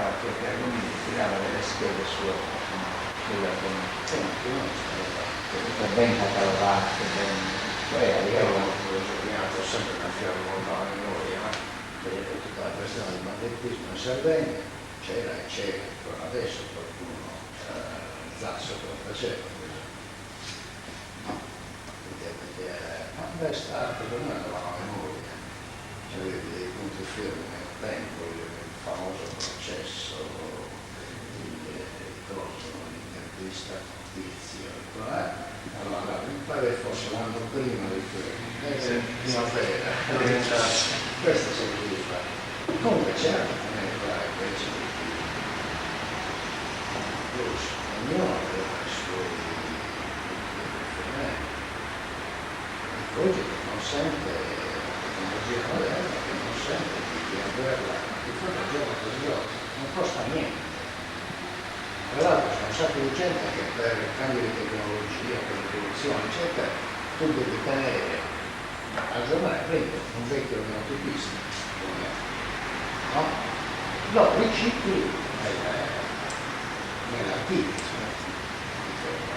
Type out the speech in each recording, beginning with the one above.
che argomenti tirava delle schede sull'argomento. È ben catalogato, poi Io ho sempre cambiato molto la memoria, vedete tutta la questione del banditismo in Sardegna, c'era e c'è ancora adesso qualcuno, Zasso che lo faceva. Ma è stato per me la memoria, c'avevi dei punti fermi nel tempo, il famoso processo, l'intervista con Tizio, allora mi pare fosse l'anno prima di primavera, questo serviva. Comunque c'era invece ognuno aveva i suoi riferimenti. Oggi che consente la tecnologia moderna, che consente di averla di fronte al giorno per giorno, non costa niente. Tra l'altro c'è un sacco di gente che per cambio di tecnologia, per rivoluzione, eccetera, tu devi tenere aggiornare, prende un vecchio autopista, no? Lo ricicli nell'archivio.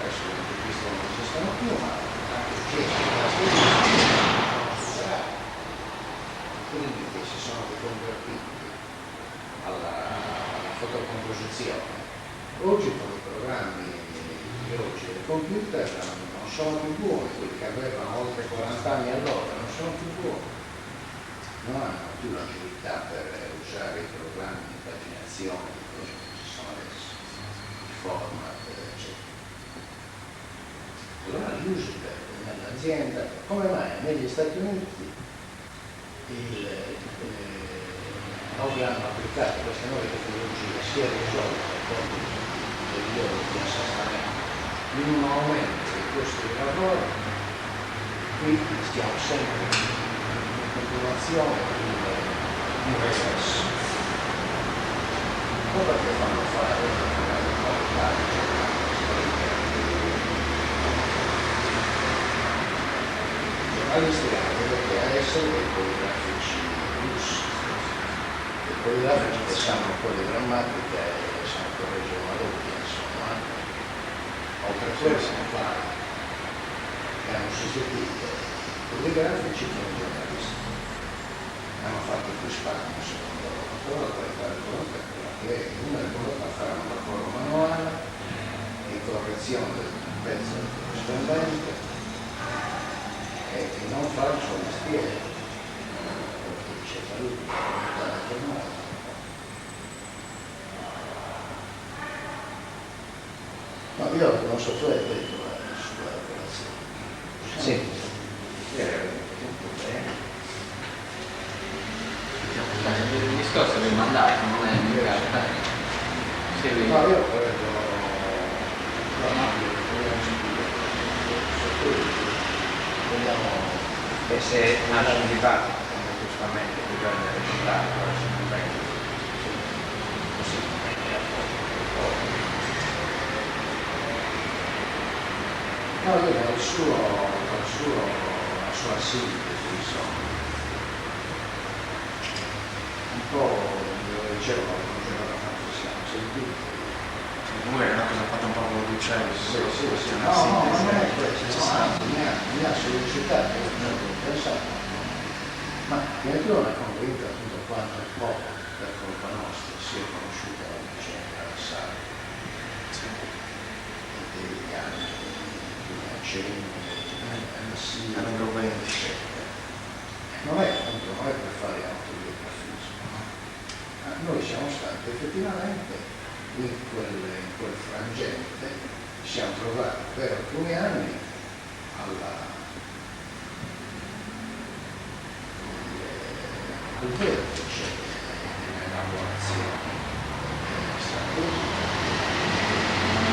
Adesso le autopiste non esistono più, ma quindi che si sono riconvertiti alla fotocomposizione. Oggi con i programmi di oggi il computer non sono più buoni, quelli che avevano oltre 40 anni allora non sono più buoni, non hanno più l'agilità per usare i programmi di paginazione che ci sono adesso, i format, eccetera. Allora li usi nell'azienda. Come mai negli Stati Uniti dove hanno applicato queste nuove tecnologie si è risolto il loro di assestamento in un aumento dei costi di lavoro. Qui stiamo sempre in continuazione in regresso. Non perché fanno fare la qualità giornalisti che essere dei poligrafici russi. I poligrafici che sanno un po' di grammatica e sanno correggere una doppia, insomma. Oltre a questo che hanno sostituito i poligrafici con i giornalisti. Hanno fatto più spazio, secondo loro. Però la qualità del prodotto è quella che è. Uno è prodotto a fare un lavoro manuale di correzione del pezzo del corrispondente e non fare il suo mestiere. Dice lui, no, io non so, tu hai detto sulla relazione. Sì. Il discorso del mandato non è mica. No, io credo e se nasce un dibattito, come giustamente bisogna recitare, così no, io la sua sintesi, insomma, un po' lo dicevo quando siamo sentiti. Comunque è una cosa fatta un po' con l'uccello, Sì. No, non è questo, mi ha sollecitato, ho pensato, ma mia non è convinta tutto quanto è poco per colpa nostra si è conosciuta la vicenda alla sala degli anni 100, erano 20. non è per fare autobiografismo, ma noi siamo stati effettivamente in quel frangente, ci siamo trovati per alcuni anni al vertice dell'elaborazione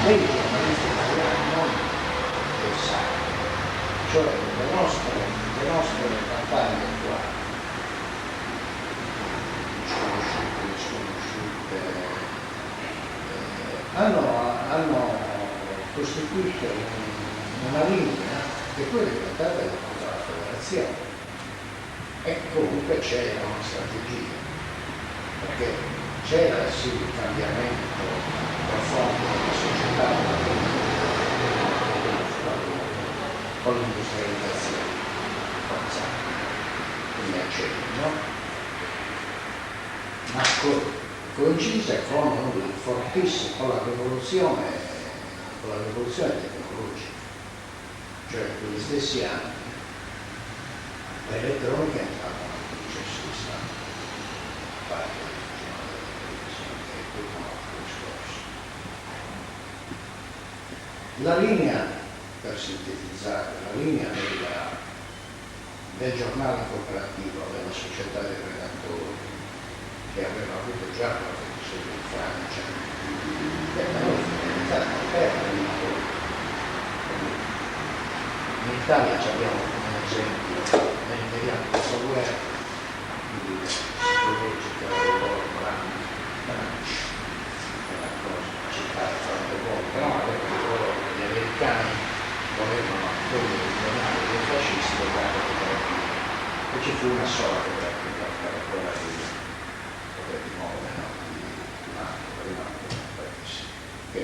dei giornalisti italiani non dei sardi, cioè le nostre campagne qua sconosciute hanno costituito una linea che poi è diventata la federazione e comunque c'era una strategia, perché c'era sì il cambiamento profondo della società con l'industrializzazione forzata, come accenno, ma coincise con il fortissimo, con la rivoluzione tecnologica, cioè in quegli stessi anni l'elettronica è entrata nel processo di stampa, parte del giornale della televisione e tutto un altro discorso. La linea, per sintetizzare, la linea del giornale cooperativo della società dei redattori, che aveva avuto già una produzione in Francia, è finalizzata per l'editore. In Italia abbiamo come esempio nel periodo del software il psicologico è una cosa citata tante volte, no? Gli americani volevano togliere il giornale dei fascisti e ci fu una sola cooperativa che era quella di Modena, di Mantova, che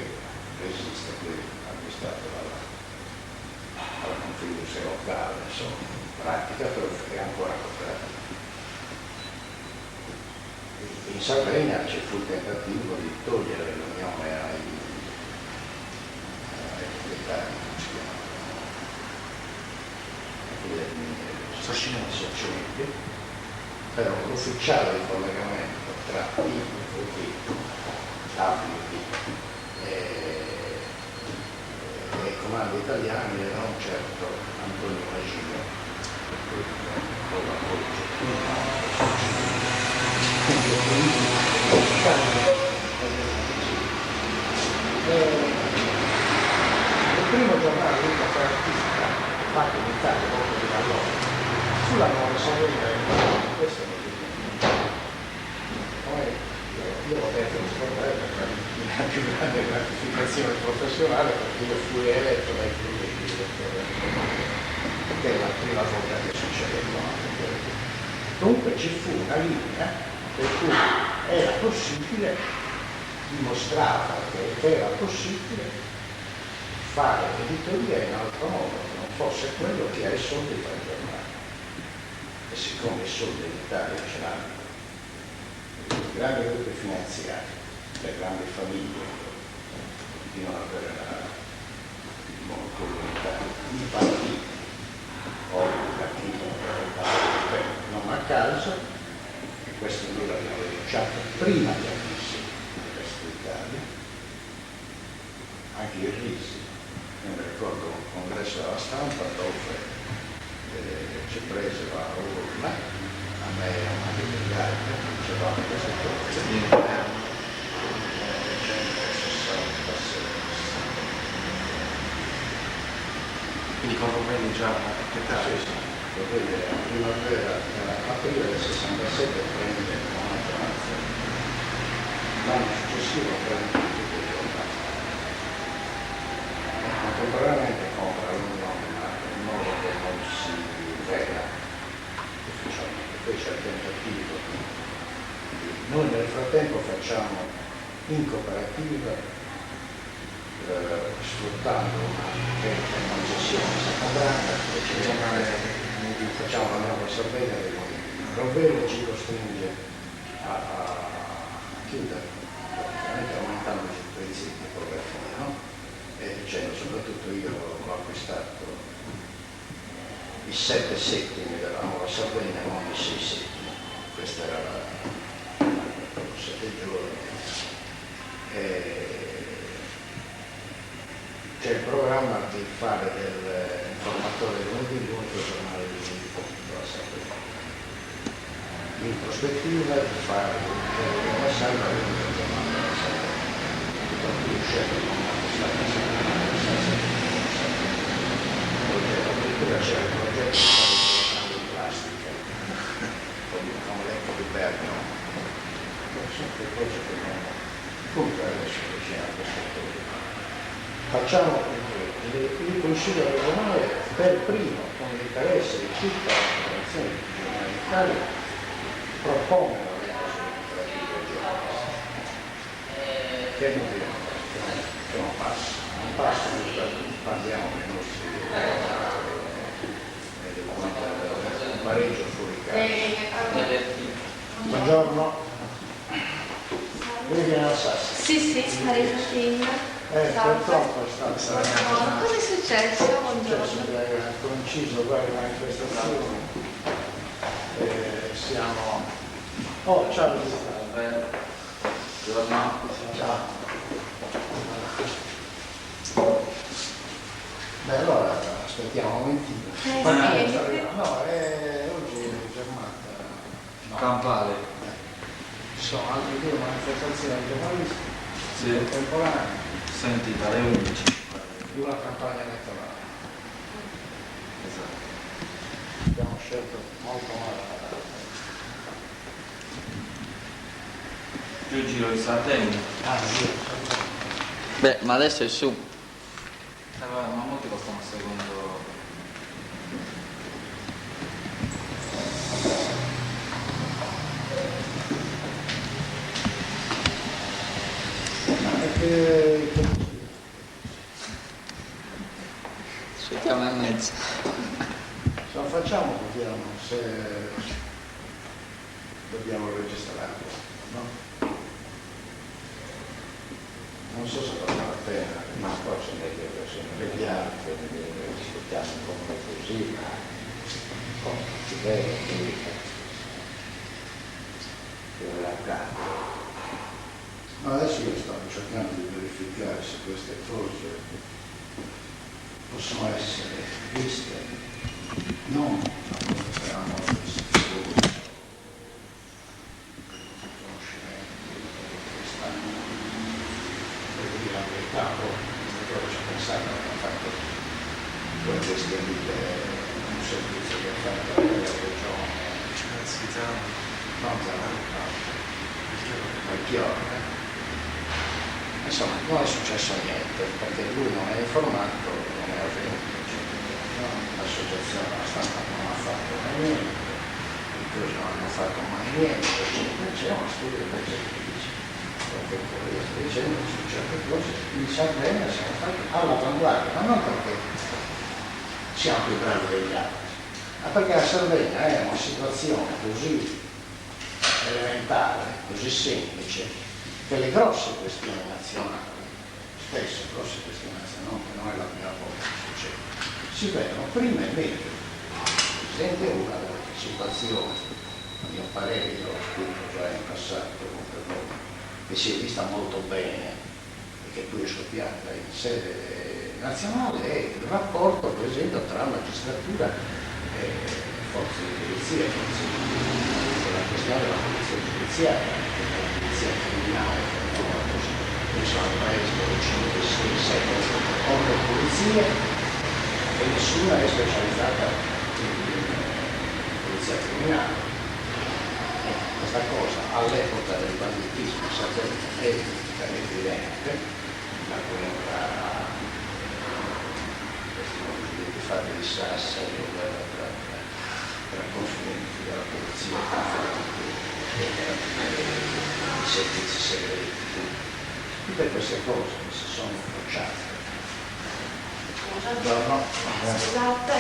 resiste qui acquistato dalla Confindustria locale, insomma, pratica però è ancora cooperativa. In Sardegna ci fu il tentativo di togliere l'unione ai proprietari, come si chiama, socienti, però l'ufficiale di collegamento tra PVP, WP e i comandi italiani era un certo Antonio Magino, con la il primo giornale di cooperativa fatto in Italia dopo di lavoro sulla nuova Sardegna, questo è molto poi io ho detto di scordare perché la più grande gratificazione professionale perché io fui eletto dai colleghi che è la prima volta che succede dunque ci fu una linea per cui era possibile, dimostrava che era possibile fare l'editoria in altro modo, che non fosse quello che ha i soldi per il giornale. E siccome i soldi in Italia ce l'hanno, i grandi gruppi finanziari, le grandi famiglie, continuano ad avere la monopolio in Italia, i partiti, o i partiti, non a caso, e questo noi l'abbiamo denunciato prima di Risi del resto d'Italia, anche il Risi, io mi ricordo un congresso della stampa dove ci presero a urla, a me e a Mario Degli dicevamo queste cose, 166. Quindi con Rovelli già una proprietà. Sì, vedere la primavera, aprile del 67 prende una transazione, l'anno successivo prende tutto il giornale e contemporaneamente compra l'Unione ma in modo che non si veda ufficialmente. Poi c'è il tentativo noi nel frattempo facciamo in cooperativa sfruttando una concessione secondaria facciamo la nuova Sardegna del movimento. Rovello ci costringe a chiudere, praticamente aumentando i prezzi di tipografia, no? E dicendo, soprattutto io ho acquistato i 7 settimi della nuova Sardegna, non i 6 settimi. Questa era la 7 giorni. C'è il programma di fare dell'informatore lunedì l'unico giornale di della Sardegna. In prospettiva di fare una salva l'unico giornale della Sardegna. Per cui scelgo non stare addirittura c'era il progetto di fare il plastica, come l'eco di Bergamo. Sono quelle cose che non. Comunque adesso vicino a questo tema. Facciamo il Consiglio regionale per primo, con l'interesse di tutta la popolazione di giornale d'Italia, propone la legge cooperativa regionale. perché non passa, parliamo dei nostri un pareggio fuori casa. Buongiorno. Lui viene al Sassi. Sì, starei facendo. Purtroppo è stata Cosa è successo? Buongiorno. coinciso poi la manifestazione. Siamo. Oh, ciao. Buongiorno. Ciao. Beh, allora aspettiamo un momentino. Sì. No, oggi è giornata. No. Campale. Ci sono altre due manifestazioni giornalistiche. Sì. Contemporanee. Senti, dalle 11. Di una campagna elettorale. Esatto. Abbiamo scelto molto male. Più giro di Sardegna. Beh, ma adesso è su. Vabbè, ma molti lo stanno seguendo. Aspettiamo e mezzo. Se lo facciamo vediamo se dobbiamo registrare, no? Non so se vale la pena, Ma forse meglio così, vediamo. discutiamo un po' così, ma con tutti vero, che la casa. Ma adesso io stavo cercando di verificare se queste cose possono essere viste non come erano la verità, poi ci ho pensato, hanno fatto con queste vite un servizio che ha fatto la regione, non Chioro. Insomma, non è successo niente, perché lui non è informato, non è avvenuto, l'associazione la stampa non ha fatto mai niente, i cose non hanno fatto mai niente, eccetera. C'è uno studio invece che dice, perché poi io sto dicendo che su certe cose in Sardegna siamo stati all'avanguardia, ma non perché siamo più bravi degli altri, ma perché la Sardegna è una situazione così elementare, così semplice, che le grosse questioni nazionali, spesso grosse questioni nazionali, che non è la prima volta che succede, si vedono prima e meglio. Presidente è una delle situazioni, a mio parere, io l'ho scritto già in passato per voi, che si è vista molto bene e che qui è scoppiata in sede nazionale, è il rapporto, per esempio, tra magistratura e forze di polizia, la questione della polizia giudiziaria, la polizia criminale, penso al paese dove 5, 6, 7, 8 polizie e nessuna è specializzata in polizia criminale. Questa cosa all'epoca del banditismo è evidente, la guerra, questi fatti di Sassari, tra conflitti della polizia e i servizi segreti. Tutte queste cose che si sono incrociate. Buongiorno. Scusate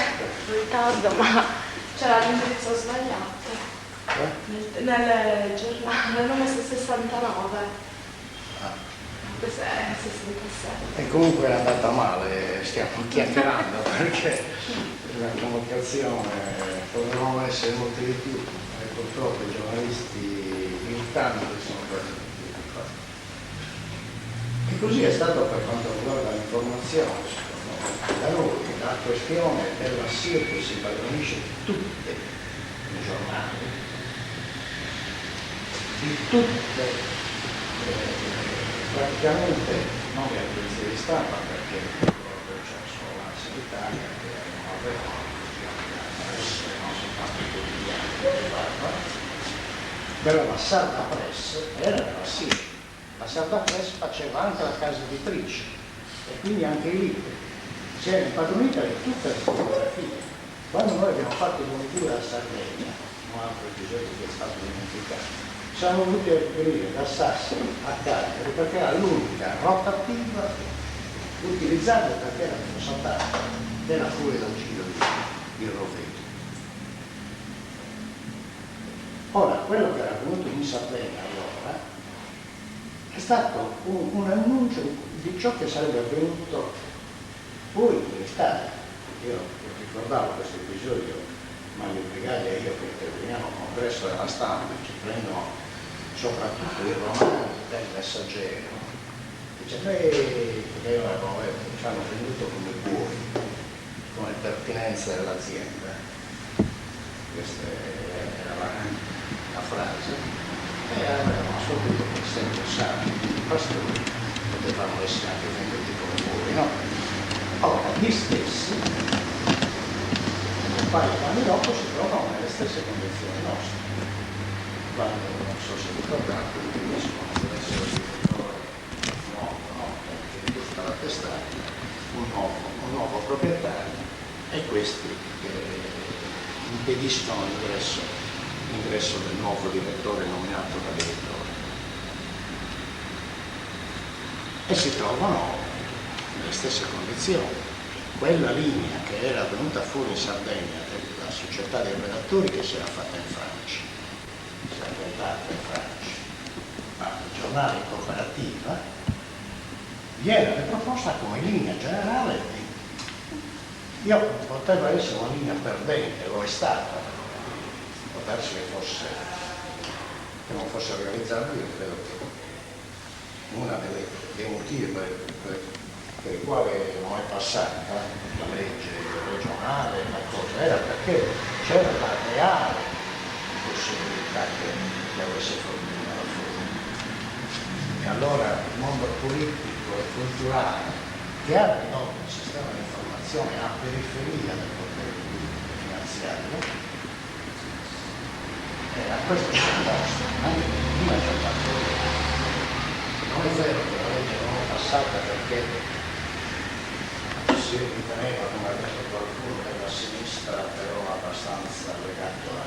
il ritardo, ma c'era l'indirizzo sbagliato. Nel giornale hanno messo 69. Questo è 67. E comunque è andata male, stiamo chiacchierando perché la convocazione potevamo essere molti di più e purtroppo i giornalisti militanti sono quasi tutti occupati. E così è stato per quanto riguarda l'informazione, secondo me. Da noi la questione della SIRP si padronisce di tutte i giornali, di tutte praticamente non le agenzie di stampa, perché c'è solo la sanitaria che non aveva non soltanto i quotidiani che parla, però la Sarda Press era la SIRP. La Sarda Press faceva anche la casa editrice e quindi anche i libri. Si era impadronita di tutte le fotografie. Quando noi abbiamo fatto l'unitura a Sardegna, un altro episodio che è stato dimenticato, siamo dovuti venire da Sassari a Cagliari perché era l'unica rotativa utilizzabile perché era saltata, era fuori dal giro di Roveto. Ora, quello che era venuto in Sardegna allora è stato un annuncio di ciò che sarebbe avvenuto poi in Italia. Io ricordavo questo episodio, Mario Brigaglia e io che interveniamo al congresso della stampa, ci prendono soprattutto i romani del Messaggero. Dice, perché io ci hanno venduto come buoi, come pertinenza dell'azienda. Questa era la frase. E avevano subito sempre santi, i pastori potevano essere anche venduti come buoi, no? Ora, gli stessi, un paio di anni dopo, si trovano nelle stesse condizioni nostre. Quando, non so se ricordate, finiscono per essere il direttore nuovo, no? Che tutta la testata, un nuovo proprietario, e questi impediscono l'ingresso del nuovo direttore nominato da direttore. E si trovano nelle stesse condizioni. Quella linea che era venuta fuori in Sardegna della società dei redattori che si era fatta in Francia, si era inventata in Francia, ma il giornale in cooperativa viene proposta come linea generale. Io poteva essere una linea perdente, lo è stata, può darsi che non fosse realizzabile. Io credo che uno dei motivi per i quali non è passata la legge regionale, la cosa, era perché c'era la reale possibilità che avesse fortuna. E allora il mondo politico e culturale, che ha ridotto il sistema di informazione a periferia del potere finanziario, a questo si è posto, anche prima c'è fatto. Non è vero che la legge non è passata perché si riteneva, come ha detto qualcuno, della sinistra, però abbastanza legato a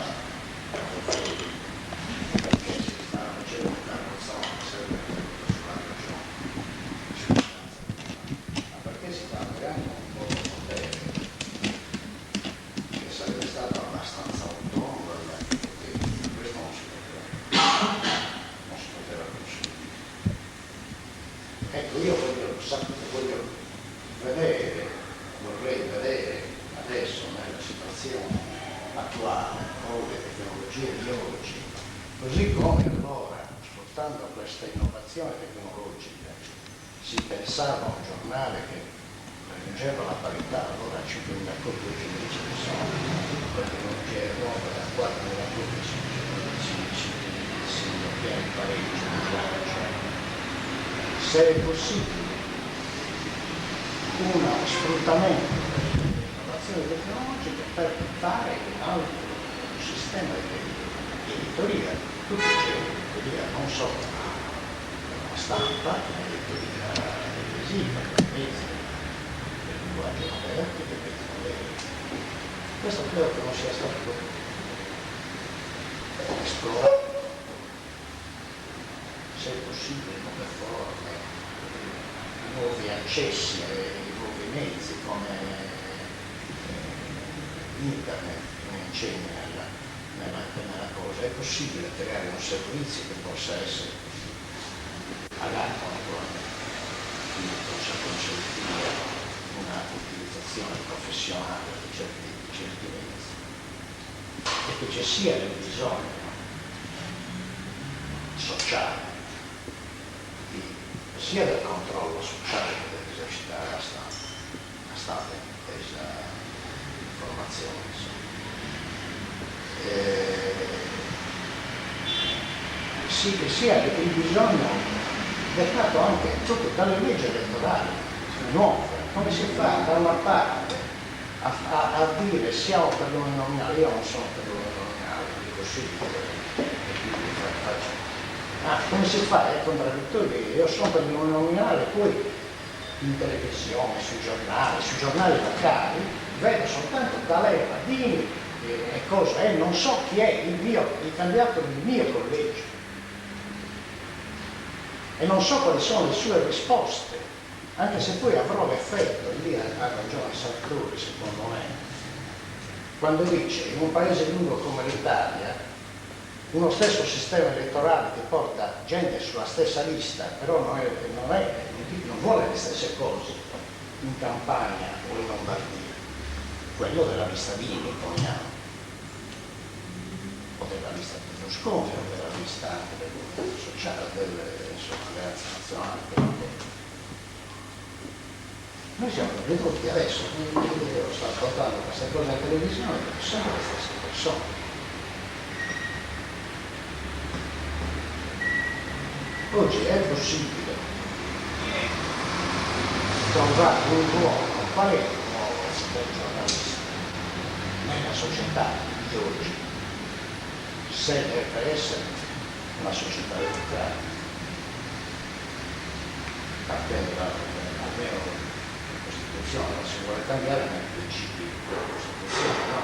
Fede, perché si stava facendo un carrozzone sempre sulla ragione, ma perché si stava creando un po' di potere che sarebbe stato abbastanza autonomo dagli poteri. Questo non si poteva conseguire. Ecco, io vorrei vedere adesso nella situazione attuale con le tecnologie di oggi, così come allora, sfruttando questa innovazione tecnologica, si pensava a un giornale che raggiungeva la parità, allora 5.000 copie oggi invece che sono le tecnologie nuove da 4.000 copie si ottiene il pareggio. Se è possibile uno sfruttamento delle innovazioni tecnologiche per fare un altro sistema di editoria, tutti c'è editoria non solo la stampa, ma l'editoria televisiva, i mezzi del linguaggio moderno e dei colleghi. Questo credo che non sia stato esplorato, se è possibile, come forme, nuovi accessi ai nuovi mezzi come internet come insegna nella cosa. È possibile creare un servizio che possa essere pagato naturalmente, quindi possa consentire una utilizzazione professionale di certi mezzi e che ci sia il bisogno sociale sia del controllo sociale che dell'esercitare la stampa intesa informazione. Sì, che sia il bisogno dettato anche tutto dalle leggi elettorali nuove. Come si fa da una parte a dire siamo per l'uninominale? Io non sono per l'uninominale, dico sì, faccio. Come si fa? È contraddittorio. Io sono per l'uninominale, poi in televisione, sui giornali locali, vedo soltanto D'Alema, Dini e cosa, non so chi è il candidato del mio collegio. e non so quali sono le sue risposte, anche se poi avrò l'effetto, e lì ha ragione Sartori secondo me, quando dice in un paese lungo come l'Italia uno stesso sistema elettorale che porta gente sulla stessa lista, però non vuole le stesse cose in Campania o in Lombardia, quello della lista Dini, poniamo, o della lista Berlusconi, o della lista anche del movimento sociale, dell'Alleanza Nazionale. Noi siamo venuti adesso, io sto ascoltando queste cose in televisione, sono le stesse persone. Oggi è possibile trovare un ruolo, qual è il ruolo del giornalista nella società di oggi, se deve essere una società democratica, partendo almeno dalla Costituzione, ma si vuole cambiare nei principi della Costituzione, no?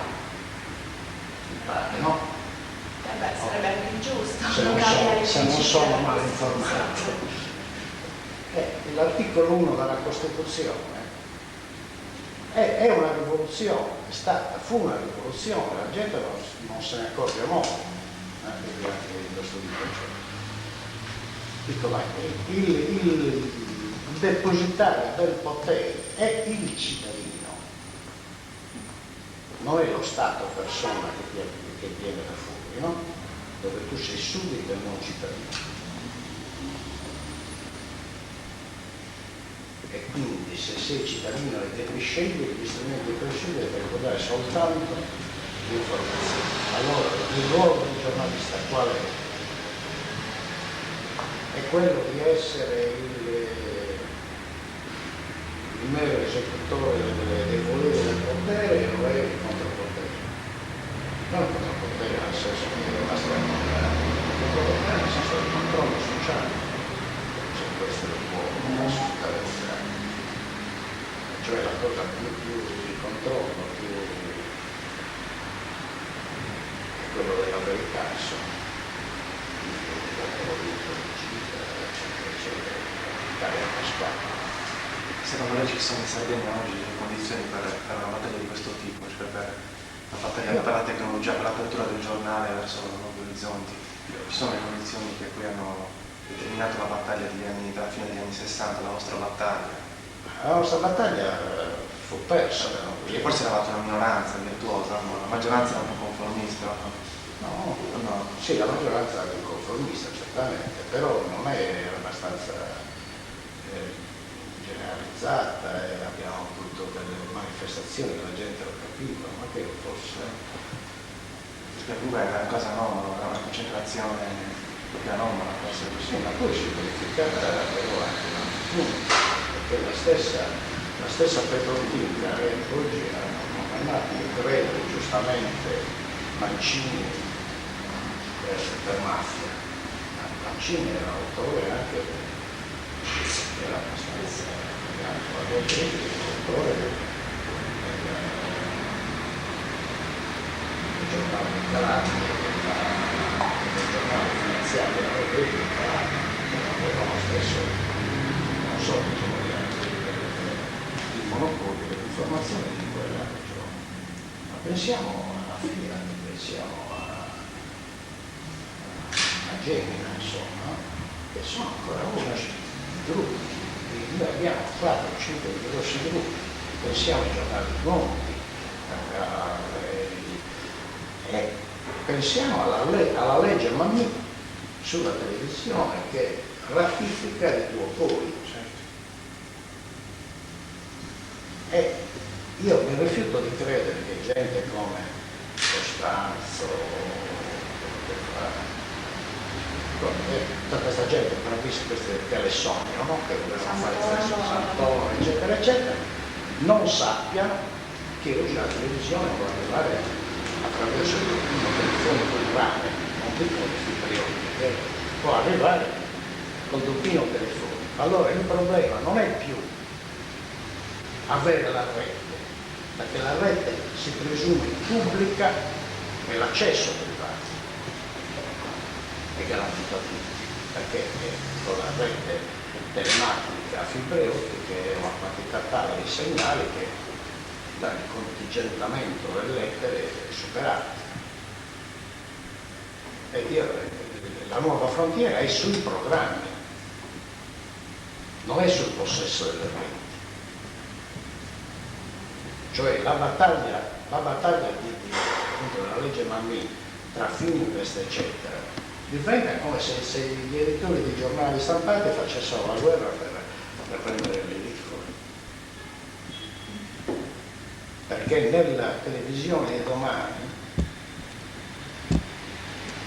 Mi pare, no? Sarebbe anche ingiusto. Se non sono mal informato. L'articolo 1 della Costituzione è una rivoluzione, fu una rivoluzione, la gente non se ne accorge molto di questo il depositario del potere è il cittadino, non è lo Stato persona che viene da fuori, no? Dove tu sei suddito e non cittadino. E quindi se sei cittadino e devi scegliere gli strumenti per scegliere, per dare soltanto l'informazione. Allora il ruolo del giornalista qual è? È quello di essere il mero esecutore dei voleri del potere o è il contropotere? Non il contropotere nel senso che basta il contropotere nel senso del controllo sociale, se questo è il ruolo della società democratica, cioè la cosa più di controllo, più è quello della verità, insomma, Secondo lei ci sono in Sardegna oggi le condizioni per una battaglia di questo tipo, cioè per la battaglia per la tecnologia, per l'apertura del giornale verso nuovi orizzonti? Ci sono le condizioni che poi hanno determinato la battaglia dalla fine degli anni 60, la vostra battaglia? La nostra battaglia fu persa. Perché forse eravate una minoranza virtuosa, la maggioranza era un po' conformista. No, sì, la maggioranza era conformista, certamente, però non è abbastanza generalizzata e abbiamo avuto delle manifestazioni che la gente lo capiva, ma che forse... Perché Cuba era una cosa anomala, era una concentrazione proprio anomala, forse così. Sì, ma poi si è verificata però anche un altro punto, perché la stessa petrolchimica oggi hanno mandato, io credo, giustamente, Mancini per mafia. Mancini era autore anche, era abbastanza autore del giornale di Calabria, del giornale finanziario della Repubblica, avevano stesso, non so, il monopolio dell'informazione di quella regione. Ma pensiamo alla Fiat, pensiamo a Gemina, insomma, che sono ancora oggi gruppi. Noi abbiamo 4-5 grossi gruppi, pensiamo ai giornali di Monti, pensiamo alla legge Mammì sulla televisione che ratifica i duopoli. E io mi rifiuto di credere che gente come Costanzo, tutta questa gente che hanno visto queste telesonio, no? Che volevano fare questo Santoro, eccetera, eccetera, non sappia che oggi la televisione può arrivare attraverso il dopino telefonico di rame, non dico questi periodi, può arrivare col dopino telefonico. Allora il problema non è più avere la rete, perché la rete si presume pubblica e l'accesso privato è garantito a tutti. perché con la rete telematica a fibre ottiche è una quantità tale di segnali che il contingentamento delle lettere è superato. La nuova frontiera è sui programmi, non è sul possesso delle reti. Cioè la battaglia appunto della legge Mammì tra Fininvest eccetera diventa come se gli editori di giornali stampati facessero la guerra per prendere le edicole. Perché nella televisione di domani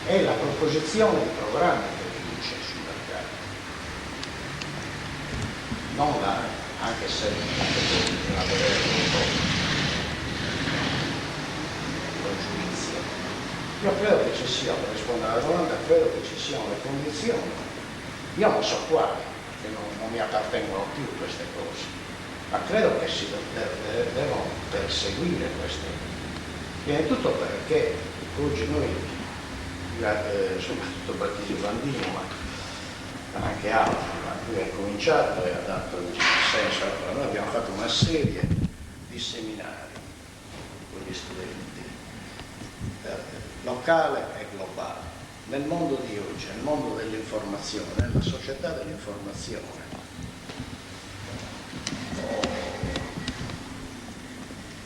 è la proposizione di programmi che vince sul mercato, non anche se bisogna vedere un po' il giudizio. Io credo che ci sia, per rispondere alla domanda, credo che ci siano le condizioni, io non so quali, perché non mi appartengono più queste cose, ma credo che si devono perseguire queste. Prima di tutto perché oggi noi, soprattutto Battisi Bandino, ma anche altri, lui ha cominciato e ha dato in certo senso, allora, noi abbiamo fatto una serie di seminari con gli studenti, locale e globale, nel mondo di oggi, nel mondo dell'informazione, nella società dell'informazione.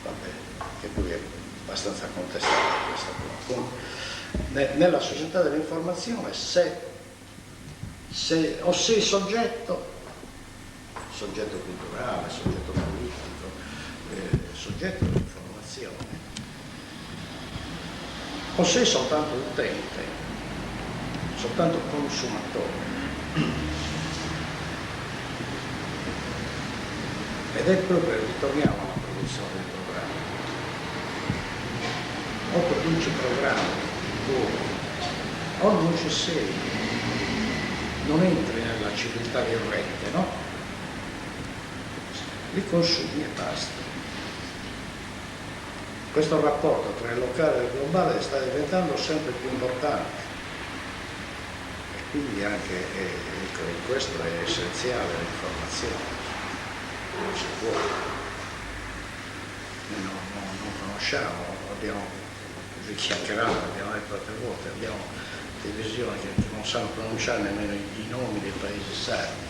Vabbè, che poi è abbastanza contestata questa cosa. Nella società dell'informazione o sei soggetto culturale, soggetto politico, soggetto dell'informazione, o sei soltanto utente, soltanto consumatore. Ed è proprio, ritorniamo alla produzione dei programmi. O produci programmi o non ci sei, non entri nella civiltà di rete, no? Li consumi e basta. Questo rapporto tra il locale e il globale sta diventando sempre più importante e quindi anche questo è essenziale l'informazione. Non si può, noi non conosciamo, abbiamo chiacchierato, abbiamo detto altre volte, abbiamo televisioni che non sanno pronunciare nemmeno i nomi dei paesi sardi,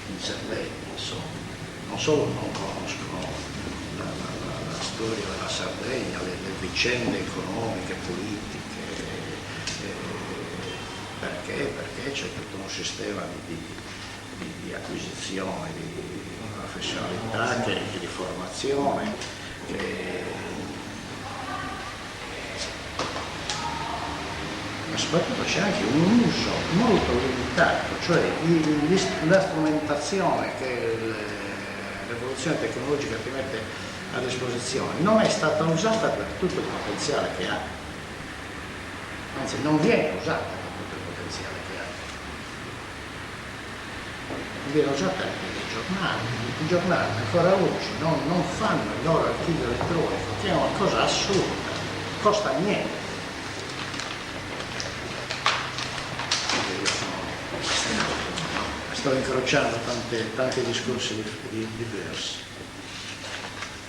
in Sardegna, insomma. Non solo non conoscono la storia della Sardegna, le vicende economiche, politiche, perché c'è tutto un sistema di acquisizione, di professionalità, di formazione, ma soprattutto c'è anche un uso molto limitato, cioè la strumentazione che l'evoluzione tecnologica ti mette a disposizione non è stata usata per tutto il potenziale che ha, anzi non viene usata per tutto il potenziale che ha, non viene usata anche dai giornali. I giornali ancora oggi non fanno il loro archivio elettronico, che è una cosa assurda, costa niente. Sto incrociando tanti discorsi diversi.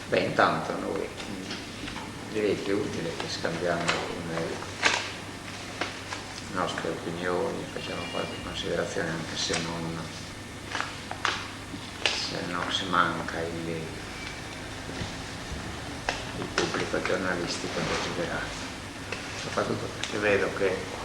Beh, intanto noi direi che è utile che scambiamo le nostre opinioni, facciamo qualche considerazione anche se manca il pubblico giornalistico desiderato, soprattutto perché vedo che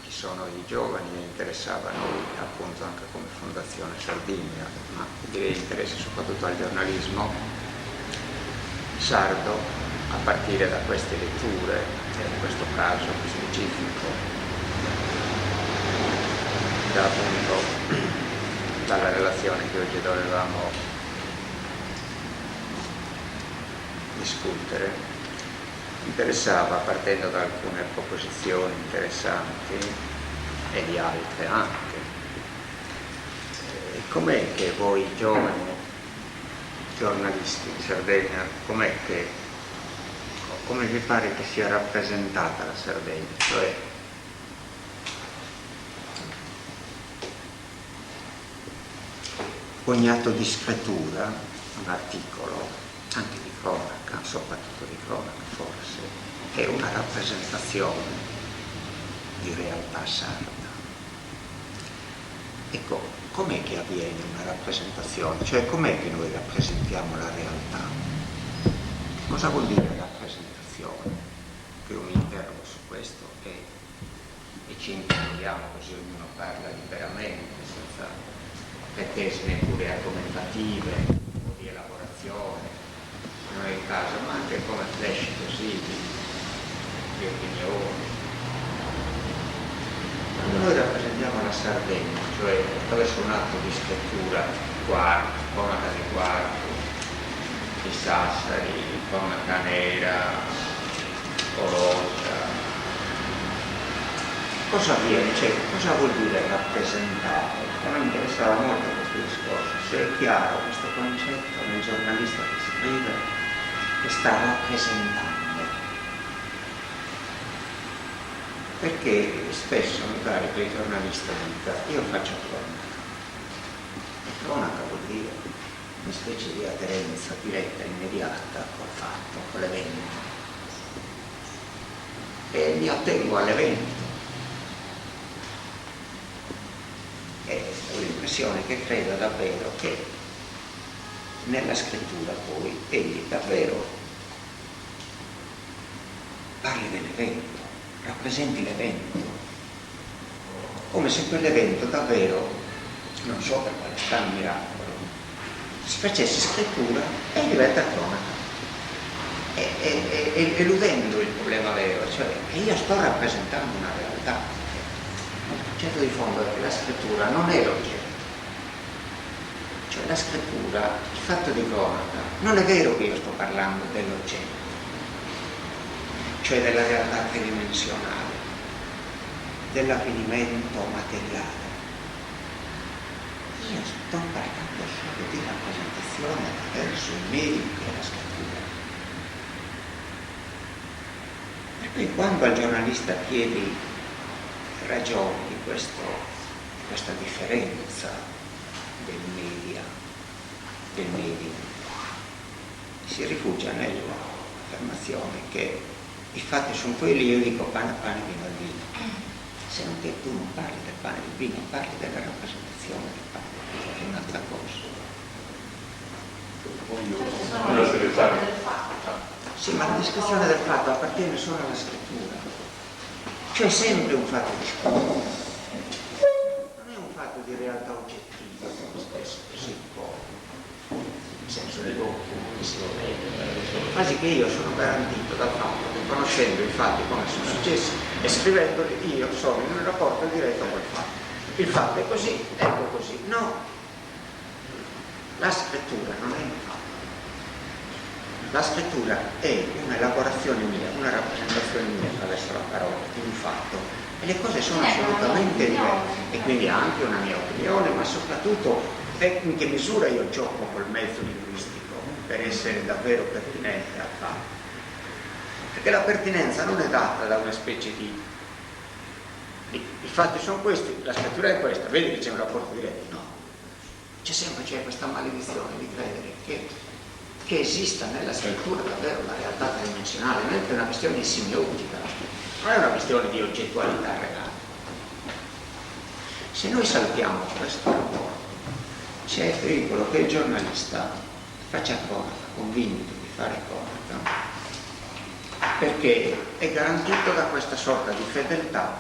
sono i giovani che interessava a noi, appunto anche come Fondazione Sardegna, ma direi interesse soprattutto al giornalismo sardo a partire da queste letture, in questo caso specifico, dalla relazione che oggi dovevamo discutere. Interessava, partendo da alcune proposizioni interessanti e di altre anche, com'è che voi giovani giornalisti in Sardegna, com'è che come vi pare che sia rappresentata la Sardegna? Cioè, ogni atto di scrittura, un articolo, anche di cronaca, soprattutto di cronaca forse, è una rappresentazione di realtà sarda. Ecco, com'è che avviene una rappresentazione? Cioè, com'è che noi rappresentiamo la realtà? Cosa vuol dire rappresentazione? Io mi interrogo su questo e ci interroghiamo così ognuno parla liberamente, senza pretese neppure argomentative o di elaborazione, non è il caso, ma anche come flash così di opinioni. Quando noi rappresentiamo la Sardegna, cioè attraverso un atto di scrittura, quarto, cronaca di quarto, di Sassari, cronaca nera, Orosa, cosa avviene? Cioè, cosa vuol dire rappresentare? A me interessava molto questo discorso, se è chiaro questo concetto nel giornalista che scrive che sta rappresentando. Perché spesso mi pare che il giornalista dica io faccio cronaca. E cronaca vuol dire una specie di aderenza diretta, immediata col fatto, con l'evento. E mi attengo all'evento. E ho l'impressione che creda davvero che nella scrittura poi egli davvero parli dell'evento, rappresenti l'evento, come se quell'evento davvero, non so per quale strano miracolo, si facesse scrittura e diventa cronaca, eludendo il problema vero, cioè che io sto rappresentando una realtà. Il concetto di fondo è che la scrittura non è l'oggetto, cioè la scrittura, il fatto di cronaca, non è vero che io sto parlando dell'oggetto, cioè della realtà tridimensionale, dell'avvenimento materiale. Io sto parlando solo di rappresentazione attraverso i mezzi che è la scrittura. Per cui quando al giornalista chiedi ragioni di questa differenza del media, del medium, si rifugia nell'affermazione che i fatti sono quelli, io dico pane, vino al vino. Se non che tu non parli del pane e del vino, parli della rappresentazione del pane e del vino, che è un'altra cosa. Del fatto. Sì, ma la descrizione del fatto appartiene solo alla scrittura. Cioè sempre un fatto di scrittura. Non è un fatto di realtà oggettiva, come spesso così un po' in senso di quasi che io sono garantito dal fatto che conoscendo i fatti come sono successi e scrivendoli io sono in un rapporto diretto col fatto. Il fatto è così, ecco così. No, la scrittura non è un fatto. La scrittura è un'elaborazione mia, una rappresentazione mia attraverso la parola di un fatto e le cose sono assolutamente diverse e quindi anche una mia opinione, ma soprattutto in che misura io gioco col mezzo linguistico per essere davvero pertinente al fatto. Perché la pertinenza non è data da una specie di i fatti sono questi, la scrittura è questa, vedi che c'è un rapporto diretto? No, c'è questa maledizione di credere che esista nella scrittura davvero una realtà tridimensionale, non è una questione di semiotica, non è una questione di oggettualità reale. Se noi saltiamo questo rapporto, c'è il pericolo che il giornalista faccia cronaca, convinto di fare cronaca, perché è garantito da questa sorta di fedeltà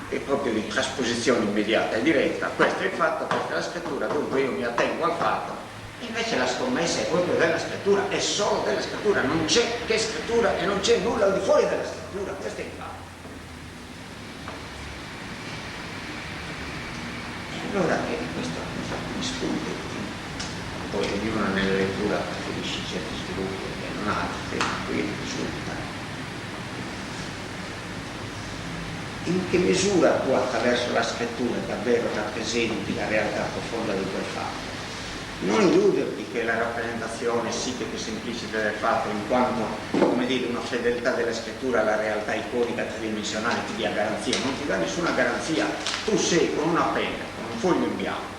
e proprio di trasposizione immediata e diretta. Questo è il fatto, questa è la scrittura, dunque io mi attengo al fatto. Invece la scommessa è proprio della scrittura, è solo della scrittura, non c'è che scrittura e non c'è nulla al di fuori della scrittura, questo è il fatto. E allora questo mi spunta, poi ognuno nella lettura preferisce certi sviluppi e non altri, qui risulta. In che misura tu attraverso la scrittura davvero rappresenti la realtà profonda di quel fatto? Non illuderti che la rappresentazione psichica e semplicita del fatto, in quanto, come dire, una fedeltà della scrittura alla realtà iconica tridimensionale ti dia garanzia, non ti dà nessuna garanzia. Tu sei con una penna, con un foglio in bianco,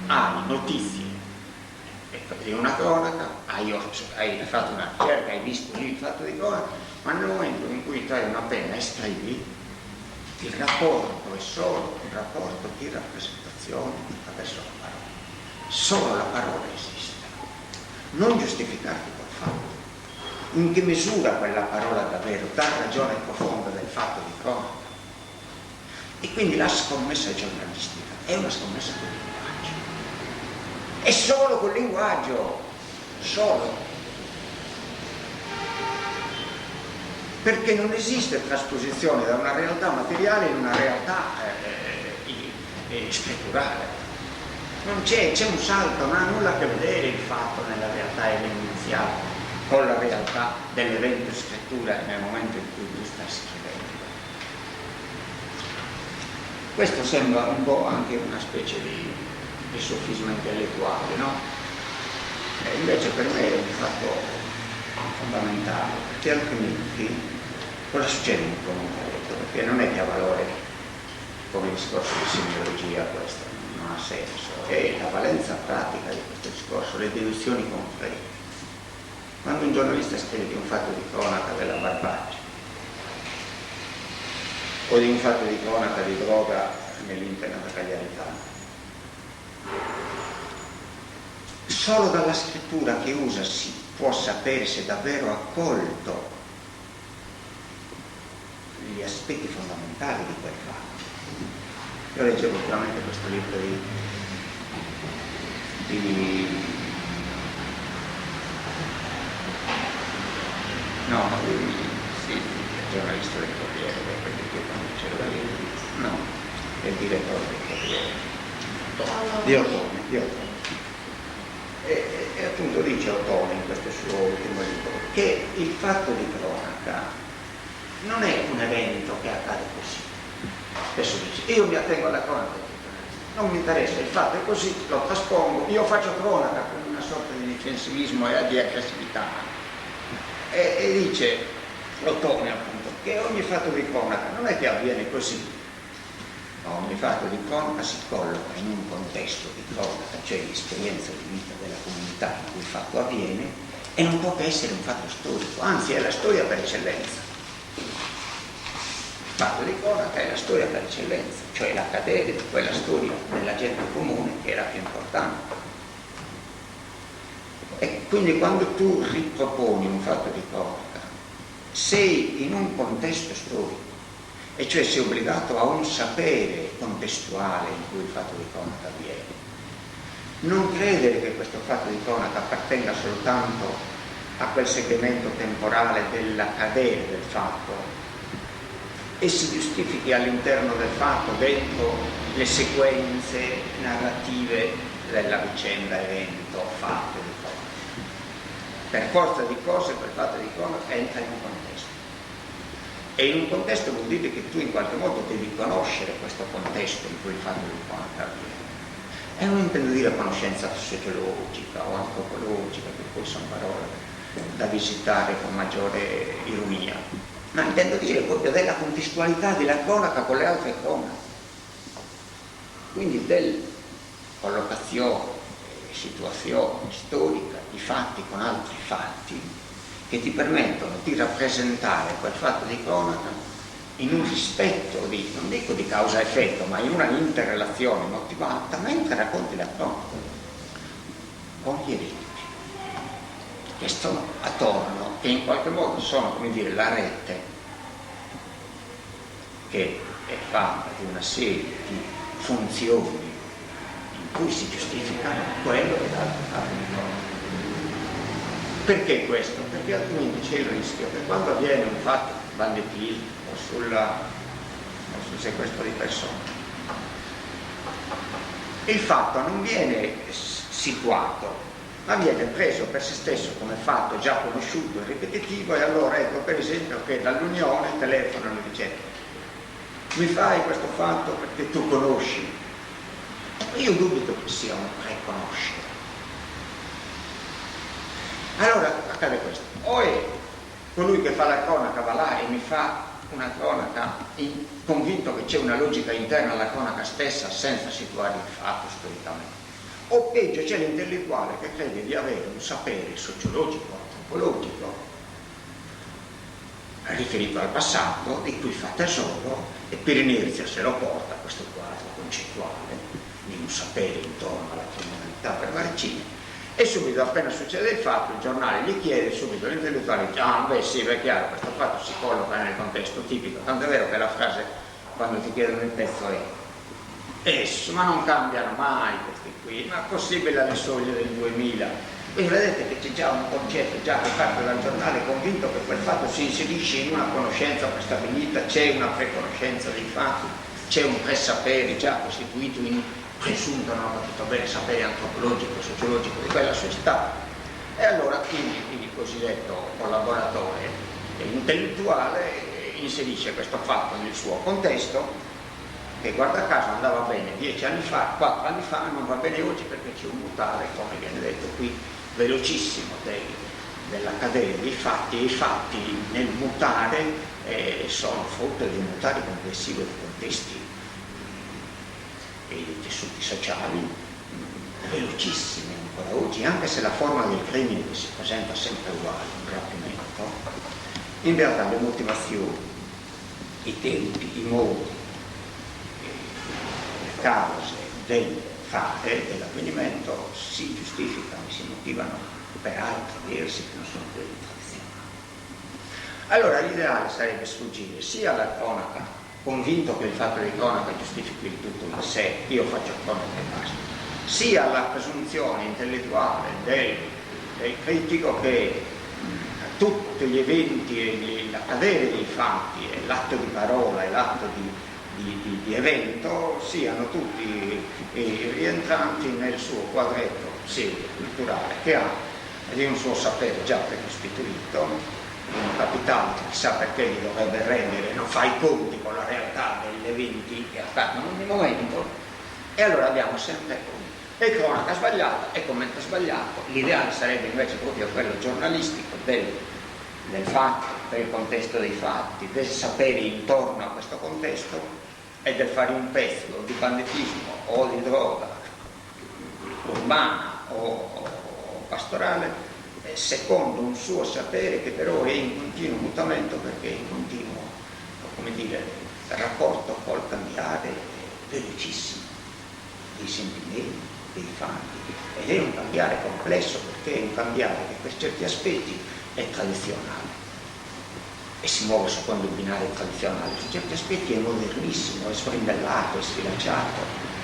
hai notizie di una cronaca, hai fatto una ricerca, hai visto lì il fatto di cronaca, ma nel momento in cui trai una penna e scrivi, il rapporto è solo un rapporto di rappresentazione attraverso la parola. Solo la parola esiste. Non giustificarti col fatto. In che misura quella parola davvero dà ragione profonda del fatto di cronaca? E quindi la scommessa giornalistica è una scommessa col linguaggio. È solo col linguaggio, solo. Perché non esiste trasposizione da una realtà materiale in una realtà scritturale. Non c'è un salto, non ha nulla a che vedere il fatto nella realtà evidenziata con la realtà dell'evento scrittura nel momento in cui tu stai scrivendo. Questo sembra un po' anche una specie di sofisma intellettuale, no? E invece per me è un fatto fondamentale, perché altrimenti cosa succede in un intelletto? Perché non è che ha valore come discorso di semiologia questo, non ha senso, è la valenza pratica di questo discorso, le deduzioni concrete. Quando un giornalista scrive di un fatto di cronaca della barbarie o di un fatto di cronaca di droga nell'internata cagliaritana, solo dalla scrittura che usa si può sapere se davvero ha colto gli aspetti fondamentali di quel fatto. Io leggevo ultimamente questo libro il giornalista del Corriere, perché quando c'era no, il direttore del Corriere, di Ottone. E appunto dice Ottone in questo suo ultimo libro che il fatto di cronaca non è un evento che accade così. Spesso dice, io mi attengo alla cronaca, non mi interessa, il fatto è così, lo traspongo, io faccio cronaca con una sorta di difensivismo e di aggressività. E dice Ottone appunto che ogni fatto di cronaca non è che avviene così, ogni fatto di cronaca si colloca in un contesto di cronaca, cioè l'esperienza di vita della comunità in cui il fatto avviene, e non può che essere un fatto storico, anzi è la storia per eccellenza. Il fatto di cronaca è la storia per eccellenza, cioè l'accadere di quella storia della gente comune che era più importante. E quindi quando tu riproponi un fatto di cronaca, sei in un contesto storico, e cioè sei obbligato a un sapere contestuale in cui il fatto di cronaca avviene. Non credere che questo fatto di cronaca appartenga soltanto a quel segmento temporale dell'accadere del fatto e si giustifichi all'interno del fatto dentro le sequenze narrative della vicenda, evento, fatto di cronaca. Per forza di cose quel fatto di cronaca entra in un contesto. E in un contesto vuol dire che tu in qualche modo devi conoscere questo contesto in cui il fatto di cronaca avviene. E non intendo dire conoscenza sociologica o antropologica, che poi sono parole da visitare con maggiore ironia, ma intendo dire proprio della contestualità della cronaca con le altre cronache, quindi della collocazione, situazione storica di fatti con altri fatti che ti permettono di rappresentare quel fatto di cronaca in un rispetto di, non dico di causa-effetto, ma in una interrelazione motivata mentre racconti la cronaca con gli eventi che sono attorno, che in qualche modo sono, come dire, la rete che è fatta di una serie di funzioni in cui si giustificano quello e l'altro fatto di cronaca. Perché questo? Perché altrimenti c'è il rischio che quando avviene un fatto di banditismo o sul sequestro di persone, il fatto non viene situato, ma viene preso per se stesso come fatto già conosciuto e ripetitivo, e allora ecco per esempio che dall'Unione telefonano e dicono: mi fai questo fatto perché tu conosci. Io dubito che sia un preconoscere, Allora accade questo: o è colui che fa la cronaca va là e mi fa una cronaca convinto che c'è una logica interna alla cronaca stessa senza situare il fatto storicamente, o peggio c'è l'intellettuale che crede di avere un sapere sociologico, antropologico riferito al passato, di cui fa tesoro e per inerzia se lo porta a questo quadro concettuale di un sapere intorno alla criminalità per Varicini. E subito, appena succede il fatto, il giornale gli chiede, subito l'intellettuale dice: ah, beh sì, è chiaro, questo fatto si colloca nel contesto tipico, tanto è vero che la frase, quando ti chiedono il pezzo, è esso, ma non cambiano mai questi qui, ma è possibile alle soglie del 2000. E vedete che c'è già un concetto già che parte dal giornale convinto che quel fatto si inserisce in una conoscenza prestabilita, c'è una preconoscenza dei fatti, c'è un presapere già costituito in presunto, non ho capito bene, sapere antropologico, sociologico di quella società. E allora il cosiddetto collaboratore intellettuale inserisce questo fatto nel suo contesto, che guarda caso andava bene 10 anni fa, 4 anni fa, non va bene oggi perché c'è un mutare, come viene detto qui, velocissimo dell'accadere dei fatti, e i fatti nel mutare sono frutto di un mutare complessivo di contesti e di tessuti sociali velocissimi ancora oggi, anche se la forma del crimine che si presenta sempre uguale, un rapimento, in realtà le motivazioni, i tempi, i modi, le cause del fare, dell'avvenimento si giustificano, si motivano per altri versi che non sono quelli tradizionali. Allora l'ideale sarebbe sfuggire sia alla cronaca, convinto che il fatto di cronaca giustifichi il tutto in sé, io faccio cronaca e basta, sia alla presunzione intellettuale del critico che tutti gli eventi, l'accadere dei fatti, l'atto di parola e l'atto di evento siano tutti rientranti nel suo quadretto pseudo-culturale che ha di un suo sapere già precostituito, un capitale che chissà perché gli dovrebbe rendere, non fa i conti con la realtà degli eventi che accadono ogni momento, e allora abbiamo sempre e cronaca sbagliata e commento sbagliato. L'ideale sarebbe invece proprio quello giornalistico del fatto, del contesto dei fatti, del sapere intorno a questo contesto e del fare un pezzo di banditismo o di droga urbana o pastorale secondo un suo sapere che però è in continuo mutamento, perché è in continuo, come dire, rapporto col cambiare velocissimo dei sentimenti, dei fatti, ed è un cambiare complesso, perché è un cambiare che per certi aspetti è tradizionale e si muove secondo il binario tradizionale, su certi aspetti è modernissimo, è sfrindellato, è sfilacciato,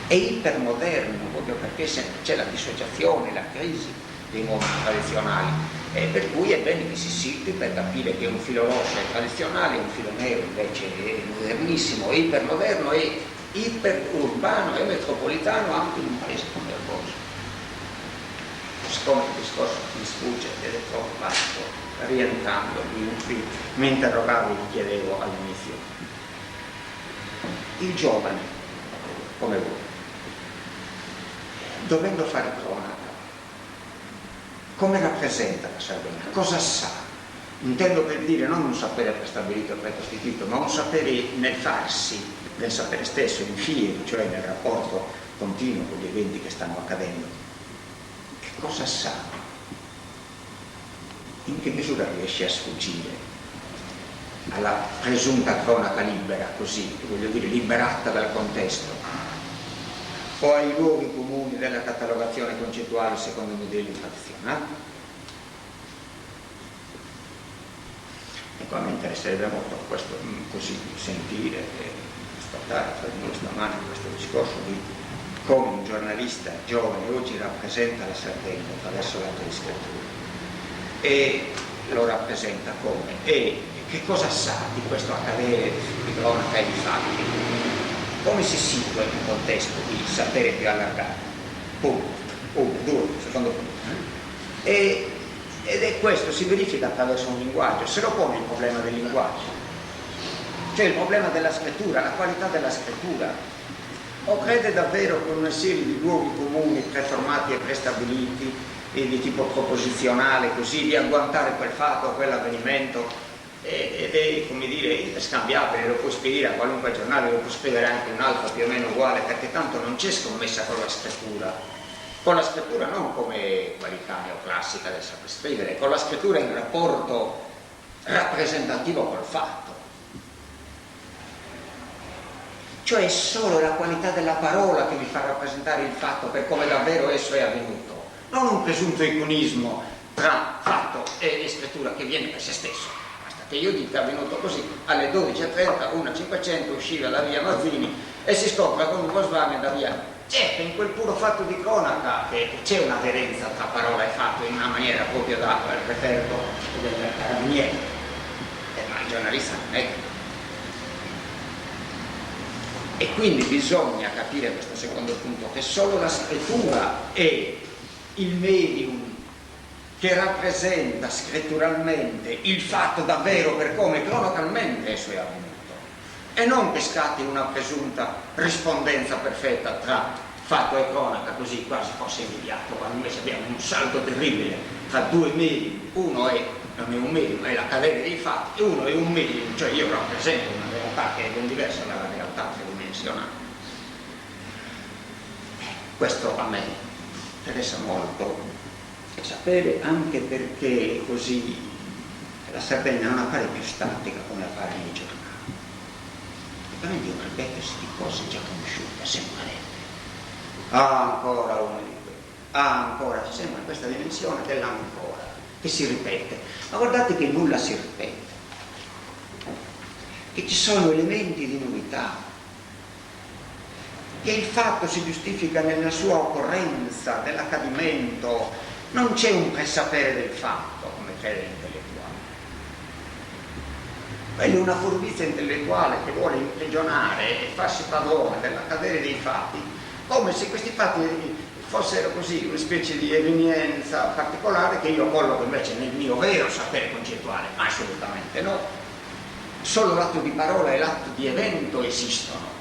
è ipermoderno, proprio perché c'è la dissociazione, la crisi dei modi tradizionali, per cui è bene che si situi per capire che un filo rosso è tradizionale, un filo nero invece è modernissimo, è ipermoderno, è iperurbano, è metropolitano anche in un paese come il vostro. Siccome il discorso mi sfugge ed è troppo vasto, rientrando mi interrogavo e gli chiedevo all'inizio: il giovane come voi, dovendo fare cronaca, come rappresenta la Sardegna? Cosa sa? Intendo per dire non un sapere prestabilito e precostituito, ma un sapere nel farsi, nel sapere stesso, in fieri, cioè nel rapporto continuo con gli eventi che stanno accadendo. Che cosa sa? In che misura riesce a sfuggire alla presunta cronaca libera, così, voglio dire, liberata dal contesto, o ai luoghi comuni della catalogazione concettuale secondo i modelli tradizionali? Ecco, a me interesserebbe molto questo, così, sentire e ascoltare tra di noi stamane questo discorso di come un giornalista giovane oggi rappresenta la Sardegna attraverso l'atto di scrittura, e lo rappresenta come, e che cosa sa di questo accadere di cronaca e di fatti, come si situa in un contesto di sapere più allargato, punto, due, secondo punto. Ed è questo, si verifica attraverso un linguaggio, se lo pone il problema del linguaggio, cioè il problema della scrittura, la qualità della scrittura, o crede davvero che una serie di luoghi comuni preformati e prestabiliti di tipo proposizionale, così, di agguantare quel fatto o quell'avvenimento, ed è, come dire, interscambiabile, lo puoi spedire a qualunque giornale, lo puoi spedire anche un altro più o meno uguale, perché tanto non c'è scommessa con la scrittura non come qualità neoclassica del saper scrivere, con la scrittura in rapporto rappresentativo col fatto. Cioè è solo la qualità della parola che mi fa rappresentare il fatto per come davvero esso è avvenuto, non un presunto iconismo tra fatto e scrittura che viene per se stesso. Basta che io dica è avvenuto così, alle 12:30, 1:500 usciva da via Mazzini e si scopre con un Volkswagen da via. Certo, in quel puro fatto di cronaca che c'è un'aderenza tra parola e fatto in una maniera proprio data al referto del carabiniere, ma il giornalista non è. E quindi bisogna capire questo secondo punto, che solo la scrittura è il medium che rappresenta scritturalmente il fatto davvero per come cronocalmente esso è avvenuto, e non che scatti una presunta rispondenza perfetta tra fatto e cronaca, così quasi fosse immediato, quando invece abbiamo un salto terribile tra due medium. Uno non è un medium, è l'accadere dei fatti, e uno è un medium, cioè io rappresento una realtà che è ben diversa dalla realtà tridimensionale. Questo a me interessa molto sapere, anche perché così la Sardegna non appare più statica come appare nei giornali. Veramente un ripetersi di cose già conosciute, sempre. Ancora uno di quelli, ancora, c'è sempre questa dimensione dell'ancora che si ripete. Ma guardate che nulla si ripete, che ci sono elementi di novità, che il fatto si giustifica nella sua occorrenza, nell'accadimento, non c'è un pressapere del fatto come crede l'intellettuale. Quella è una furbizia intellettuale che vuole imprigionare e farsi padrone dell'accadere dei fatti, come se questi fatti fossero così una specie di evenienza particolare che io colloco invece nel mio vero sapere concettuale. Ma assolutamente no. Solo l'atto di parola e l'atto di evento esistono.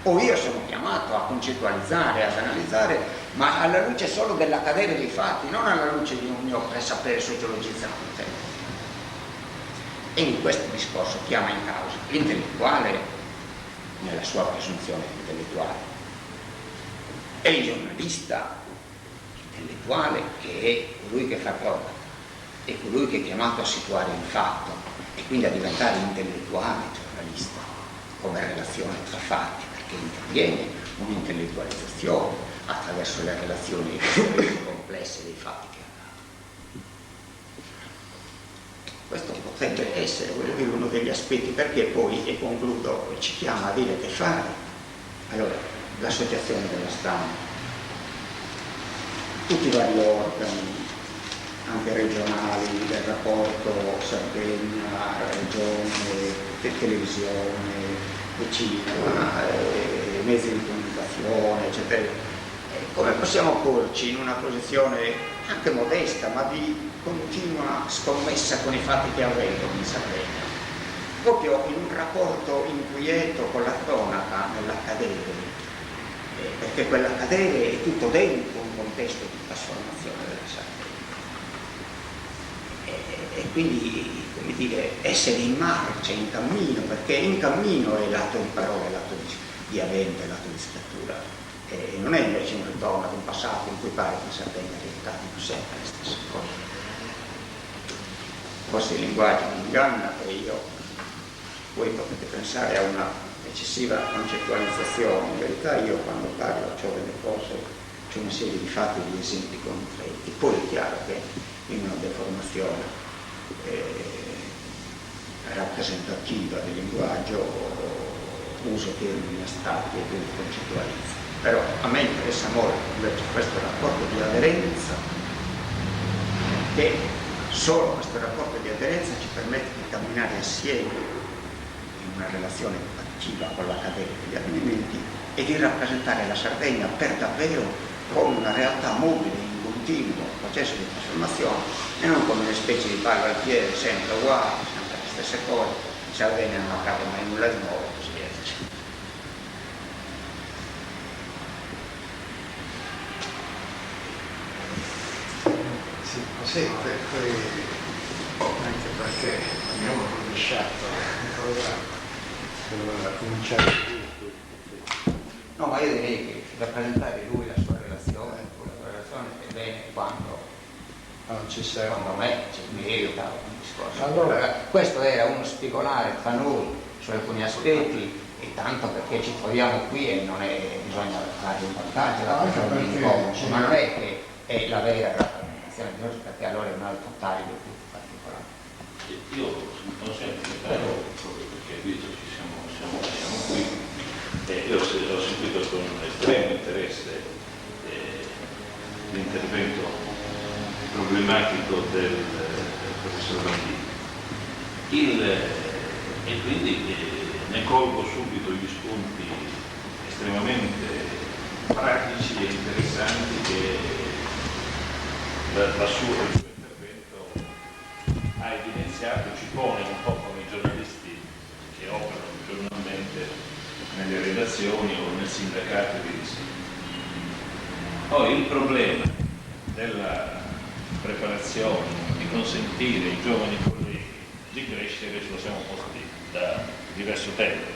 O io sono chiamato a concettualizzare, ad analizzare, ma alla luce solo dell'accadere dei fatti, non alla luce di un mio pressapere sociologizzante. E in questo discorso chiama in causa l'intellettuale nella sua presunzione intellettuale e il giornalista intellettuale, che è colui che fa cronaca, è colui che è chiamato a situare il fatto e quindi a diventare intellettuale giornalista come relazione tra fatti, perché interviene un'intellettualizzazione attraverso le relazioni complesse dei fatti che ha. Questo potrebbe essere, voglio dire, uno degli aspetti, perché poi, e concludo, ci chiama a dire che fare. Allora, l'associazione della stampa, tutti i vari organi, anche regionali, del rapporto Sardegna, regione, televisione, cinema, mezzi di comunicazione, eccetera. Come possiamo porci in una posizione anche modesta, ma di continua scommessa con i fatti che avvengono in Sardegna, proprio in un rapporto inquieto con la cronaca nell'accadere, perché quell'accadere è tutto dentro un contesto di trasformazione della Sardegna, e quindi, come dire, essere in marcia, in cammino, perché in cammino è l'atto di parola, l'atto di avente, l'atto di scrittura. E non è invece un ritorno ad un passato in cui pare che in Sardegna rientrino sempre le stesse cose. Forse il linguaggio mi inganna, e voi potete pensare a una eccessiva concettualizzazione. In verità io, quando parlo a ciò delle cose, c'è una serie di fatti e di esempi concreti. Poi è chiaro che in una deformazione rappresentativa del linguaggio uso termini astratti e quindi concettualizzo. Però a me interessa molto invece questo rapporto di aderenza, che solo questo rapporto di aderenza ci permette di camminare assieme in una relazione attiva con l'accadere degli avvenimenti e di rappresentare la Sardegna per davvero come una realtà mobile, in continuo processo di trasformazione, e non come una specie di palla al piede sempre uguale, sempre le stesse cose. In Sardegna non accade mai nulla di nuovo, così via. Sì, poi anche perché abbiamo rovesciato il programma per cominciare No, ma io direi che rappresentare lui la sua relazione è bene quando non ci serve. secondo me ci merita un discorso. Allora, questo era uno spigolare tra noi su alcuni aspetti e tanto perché ci troviamo qui e non è, bisogna dare un vantaggio alla anche persona di perché incontro, ci- ma non è che è la vera rappresentazione di oggi, perché allora è un altro taglio più particolare. Io sono sempre stato, proprio perché visto che siamo qui, io ho seguito con estremo interesse l'intervento problematico del professor Bandini e quindi ne colgo subito gli spunti estremamente pratici e interessanti che il suo intervento ha evidenziato, ci pone un po' come i giornalisti che operano giornalmente nelle redazioni o nel sindacato di rischio. Poi il problema della preparazione, di consentire ai giovani colleghi di crescere, ce lo siamo posti da diverso tempo,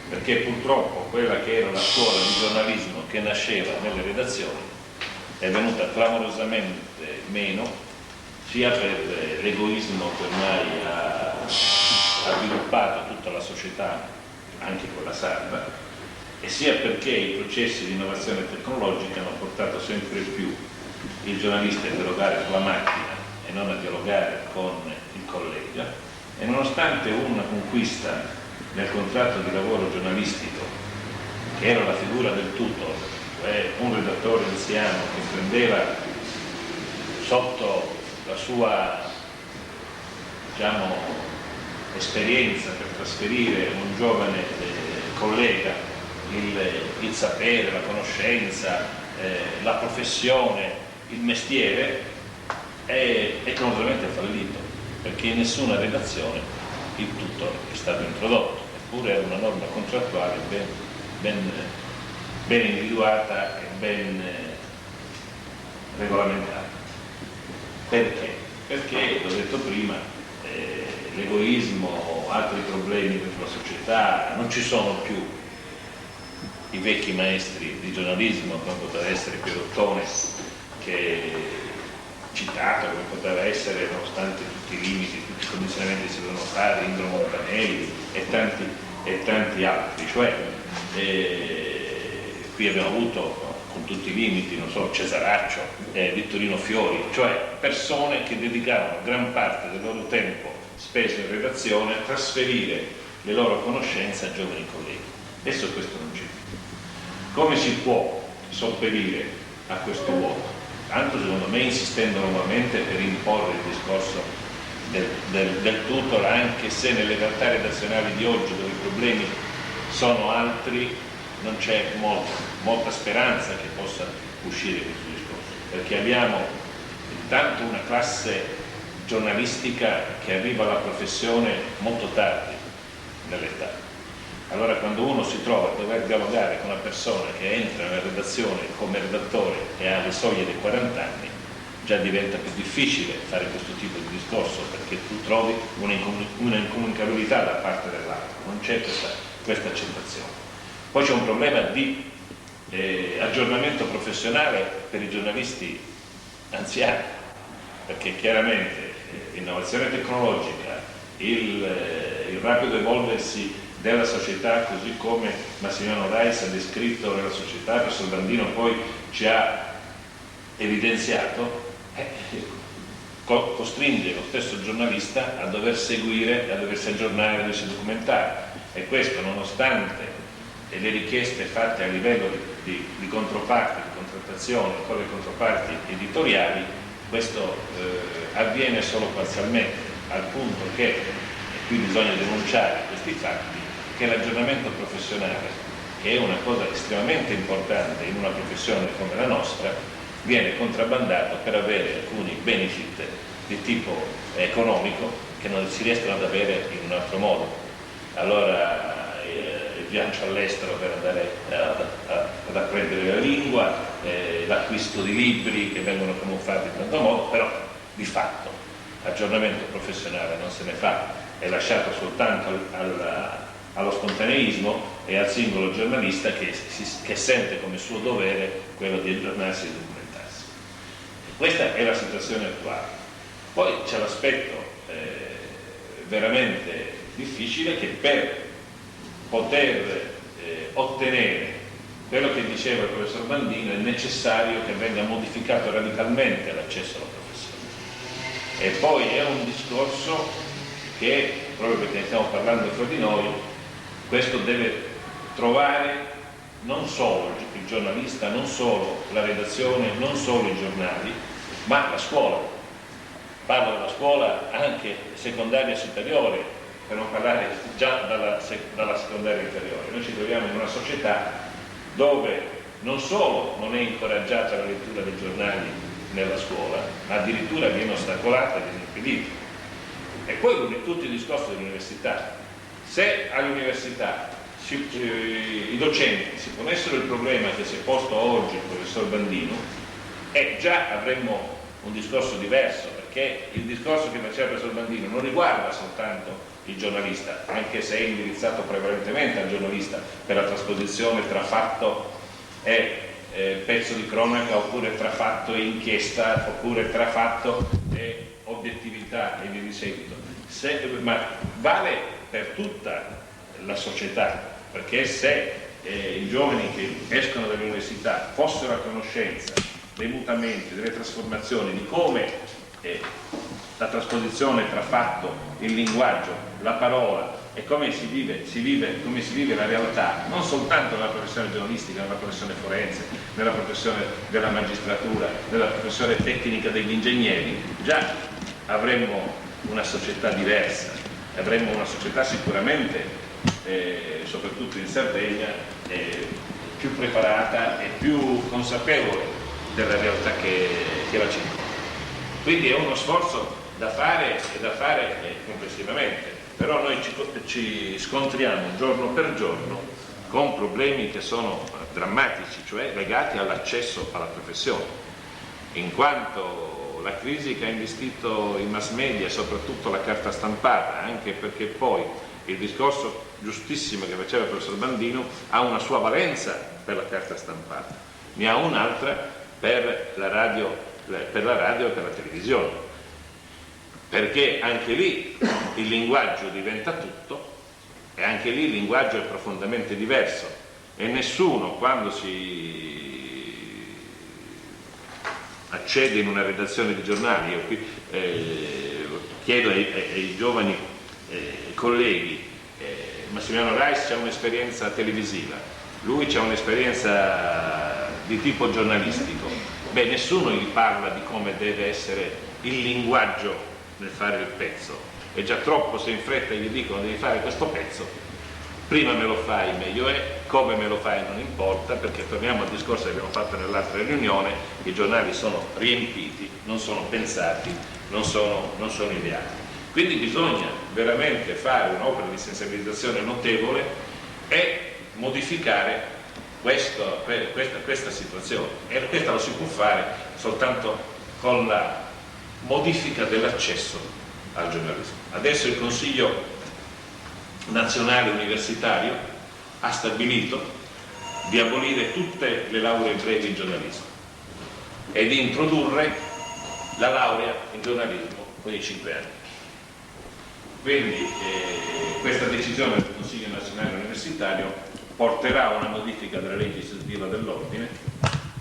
perché purtroppo quella che era la scuola di giornalismo che nasceva nelle redazioni è venuta clamorosamente meno, sia per l'egoismo che ormai ha sviluppato tutta la società, anche quella sarda, e sia perché i processi di innovazione tecnologica hanno portato sempre più il giornalista a dialogare con la macchina e non a dialogare con il collega, e nonostante una conquista nel contratto di lavoro giornalistico, che era la figura del tutor, cioè un redattore anziano che prendeva sotto la sua, diciamo, esperienza per trasferire un giovane collega il sapere, la conoscenza, la professione, il mestiere, è clamorosamente fallito, perché in nessuna redazione il tutor è stato introdotto, eppure è una norma contrattuale ben individuata e ben regolamentata. Perché? Perché, l'ho detto prima, l'egoismo, altri problemi dentro la società, non ci sono più i vecchi maestri di giornalismo, come poteva essere Pierottone, che citato, come poteva essere, nonostante tutti i limiti, tutti i condizionamenti che si dovevano fare, Indro Montanelli e tanti altri. Cioè, qui abbiamo avuto, con tutti i limiti, non so, Cesaraccio, Vittorino Fiori, cioè persone che dedicavano gran parte del loro tempo speso in redazione a trasferire le loro conoscenze a giovani colleghi. Adesso questo non c'è più. Come si può sopperire a questo vuoto? Tanto secondo me insistendo nuovamente per imporre il discorso del tutor, anche se nelle realtà redazionali di oggi, dove i problemi sono altri, non c'è molta speranza che possa uscire questo discorso, perché abbiamo intanto una classe giornalistica che arriva alla professione molto tardi nell'età. Allora quando uno si trova a dover dialogare con una persona che entra nella redazione come redattore e ha le soglie dei 40 anni, già diventa più difficile fare questo tipo di discorso, perché tu trovi una incomunicabilità da parte dell'altro, non c'è questa accettazione. Poi c'è un problema di aggiornamento professionale per i giornalisti anziani, perché chiaramente l'innovazione tecnologica, il rapido evolversi della società, così come Massimiliano Reis ha descritto nella società, il professor Bandino poi ci ha evidenziato, costringe lo stesso giornalista a dover seguire, a doversi aggiornare, a doversi documentare, e questo nonostante le richieste fatte a livello di controparti, di contrattazione con le controparti editoriali, questo avviene solo parzialmente, al punto che, e qui bisogna denunciare questi fatti, che l'aggiornamento professionale, che è una cosa estremamente importante in una professione come la nostra, viene contrabbandato per avere alcuni benefit di tipo economico che non si riescono ad avere in un altro modo. Allora il viaggio all'estero per andare ad apprendere la lingua, l'acquisto di libri che vengono camuffati in tanto modo, però di fatto aggiornamento professionale non se ne fa, è lasciato soltanto allo spontaneismo e al singolo giornalista che sente come suo dovere quello di aggiornarsi e documentarsi. Questa è la situazione attuale. Poi c'è l'aspetto veramente difficile, che per poter ottenere quello che diceva il professor Bandino è necessario che venga modificato radicalmente l'accesso alla professione. E poi è un discorso che, proprio perché stiamo parlando fra di noi, questo deve trovare non solo il giornalista, non solo la redazione, non solo i giornali, ma la scuola. Parlo della scuola anche secondaria e superiore, per non parlare già dalla secondaria inferiore. Noi ci troviamo in una società dove non solo non è incoraggiata la lettura dei giornali nella scuola, ma addirittura viene ostacolata e viene impedita. E poi tutto il discorso dell'università. Se all'università i docenti si ponessero il problema che si è posto oggi il professor Bandino, già avremmo un discorso diverso, perché il discorso che faceva il professor Bandino non riguarda soltanto il giornalista, anche se è indirizzato prevalentemente al giornalista per la trasposizione tra fatto e pezzo di cronaca, oppure tra fatto e inchiesta, oppure tra fatto e obiettività e via di seguito, ma vale per tutta la società, perché se i giovani che escono dall'università fossero a conoscenza dei mutamenti, delle trasformazioni, di come la trasposizione tra fatto, il linguaggio, la parola e come si vive la realtà, non soltanto nella professione giornalistica, nella professione forense, nella professione della magistratura, nella professione tecnica degli ingegneri, già avremmo una società diversa, avremmo una società sicuramente, soprattutto in Sardegna, più preparata e più consapevole della realtà che la circonda. Quindi è uno sforzo da fare complessivamente, però noi ci scontriamo giorno per giorno con problemi che sono drammatici, cioè legati all'accesso alla professione, in quanto la crisi che ha investito i mass media e soprattutto la carta stampata, anche perché poi il discorso giustissimo che faceva il professor Bandino ha una sua valenza per la carta stampata, ne ha un'altra per la radio e per la televisione, perché anche lì il linguaggio diventa tutto e anche lì il linguaggio è profondamente diverso e nessuno, quando si accede in una redazione di giornali, io qui chiedo ai giovani colleghi, Massimiliano Reis ha un'esperienza televisiva, lui c'ha un'esperienza di tipo giornalistico, nessuno gli parla di come deve essere il linguaggio nel fare il pezzo, è già troppo se in fretta gli dicono devi fare questo pezzo, prima me lo fai meglio è, come me lo fai non importa, perché torniamo al discorso che abbiamo fatto nell'altra riunione, i giornali sono riempiti, non sono pensati, non sono ideati. Quindi bisogna veramente fare un'opera di sensibilizzazione notevole e modificare questa situazione, e questa lo si può fare soltanto con la modifica dell'accesso al giornalismo. Adesso il Consiglio nazionale universitario ha stabilito di abolire tutte le lauree brevi in giornalismo e di introdurre la laurea in giornalismo con i 5 anni. Quindi questa decisione del Consiglio nazionale universitario porterà a una modifica della legge istitutiva dell'ordine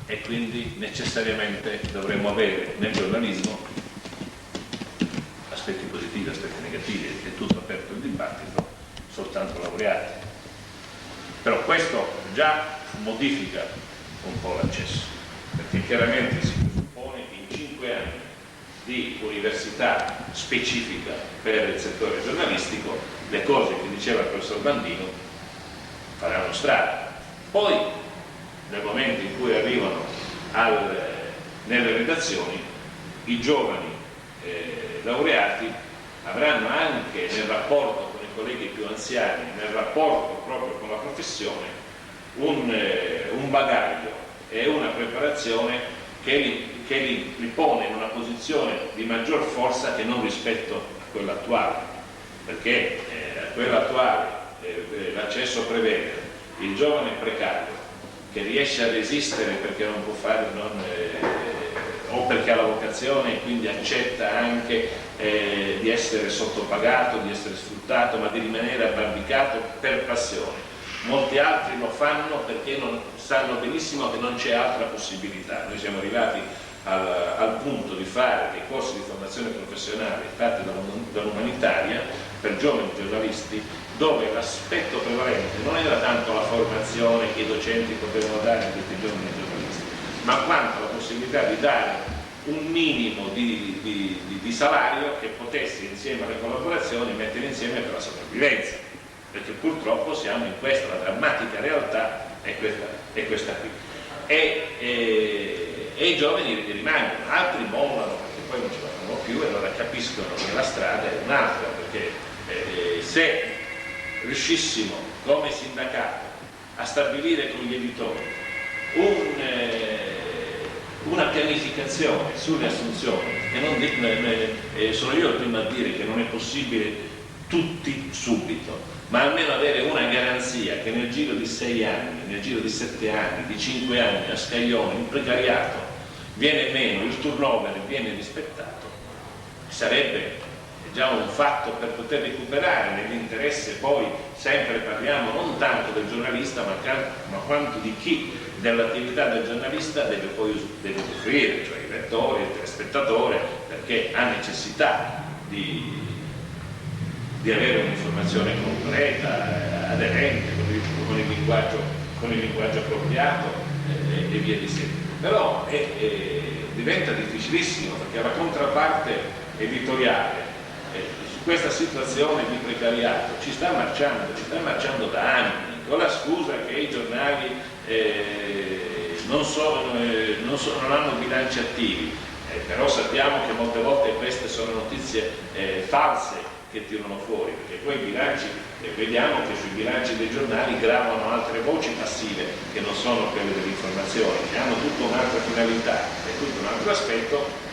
e quindi necessariamente dovremo avere nel giornalismo aspetti positivi, aspetti negativi, è tutto aperto il dibattito, soltanto laureati. Però questo già modifica un po' l'accesso, perché chiaramente si presuppone che in 5 anni di università specifica per il settore giornalistico le cose che diceva il professor Bandino faranno strada. Poi nel momento in cui arrivano nelle redazioni i giovani laureati avranno anche nel rapporto con i colleghi più anziani, nel rapporto proprio con la professione, un un bagaglio e una preparazione che li pone in una posizione di maggior forza che non rispetto a quella attuale, perché a quella attuale l'accesso prevede il giovane precario che riesce a resistere perché non può fare o perché ha la vocazione e quindi accetta anche di essere sottopagato, di essere sfruttato, ma di rimanere abbarbicato per passione. Molti altri lo fanno perché sanno benissimo che non c'è altra possibilità. Noi siamo arrivati al punto di fare dei corsi di formazione professionale fatti dall'umanitaria per giovani giornalisti, dove l'aspetto prevalente non era tanto la formazione che i docenti potevano dare a questi giovani giornalisti, ma quanto la possibilità di dare un minimo di salario che potesse, insieme alle collaborazioni, mettere insieme per la sopravvivenza, perché purtroppo siamo in questa, la drammatica realtà è questa qui. E i giovani rimangono, altri mollano perché poi non ce la fanno più e allora capiscono che la strada è un'altra, perché se riuscissimo come sindacato a stabilire con gli editori una pianificazione sulle assunzioni, che sono io il primo a dire che non è possibile tutti subito, ma almeno avere una garanzia che nel giro di 6 anni, nel giro di 7 anni, di 5 anni a scaglione il precariato viene meno, il turnover viene rispettato, sarebbe già un fatto per poter recuperare nell'interesse. Poi sempre parliamo non tanto del giornalista ma quanto di chi dell'attività del giornalista deve usufruire, cioè il lettore, il telespettatore, perché ha necessità di avere un'informazione completa, aderente, con il linguaggio appropriato e via di seguito. Però diventa difficilissimo, perché la controparte editoriale su questa situazione di precariato ci sta marciando da anni, con la scusa che i giornali non hanno bilanci attivi, però sappiamo che molte volte queste sono notizie false che tirano fuori, perché poi i bilanci, vediamo che sui bilanci dei giornali gravano altre voci passive che non sono quelle dell'informazione, che hanno tutta un'altra finalità e tutto un altro aspetto.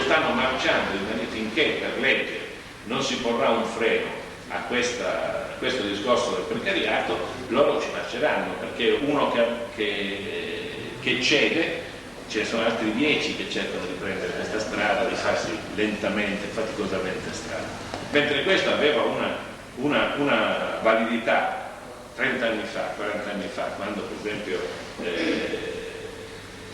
Stanno marciando finché per legge non si porrà un freno a questo discorso del precariato, loro ci marceranno, perché uno che cede, ce ne sono altri 10 che cercano di prendere questa strada, di farsi lentamente, faticosamente strada. Mentre questo aveva una validità 30 anni fa, 40 anni fa, quando per esempio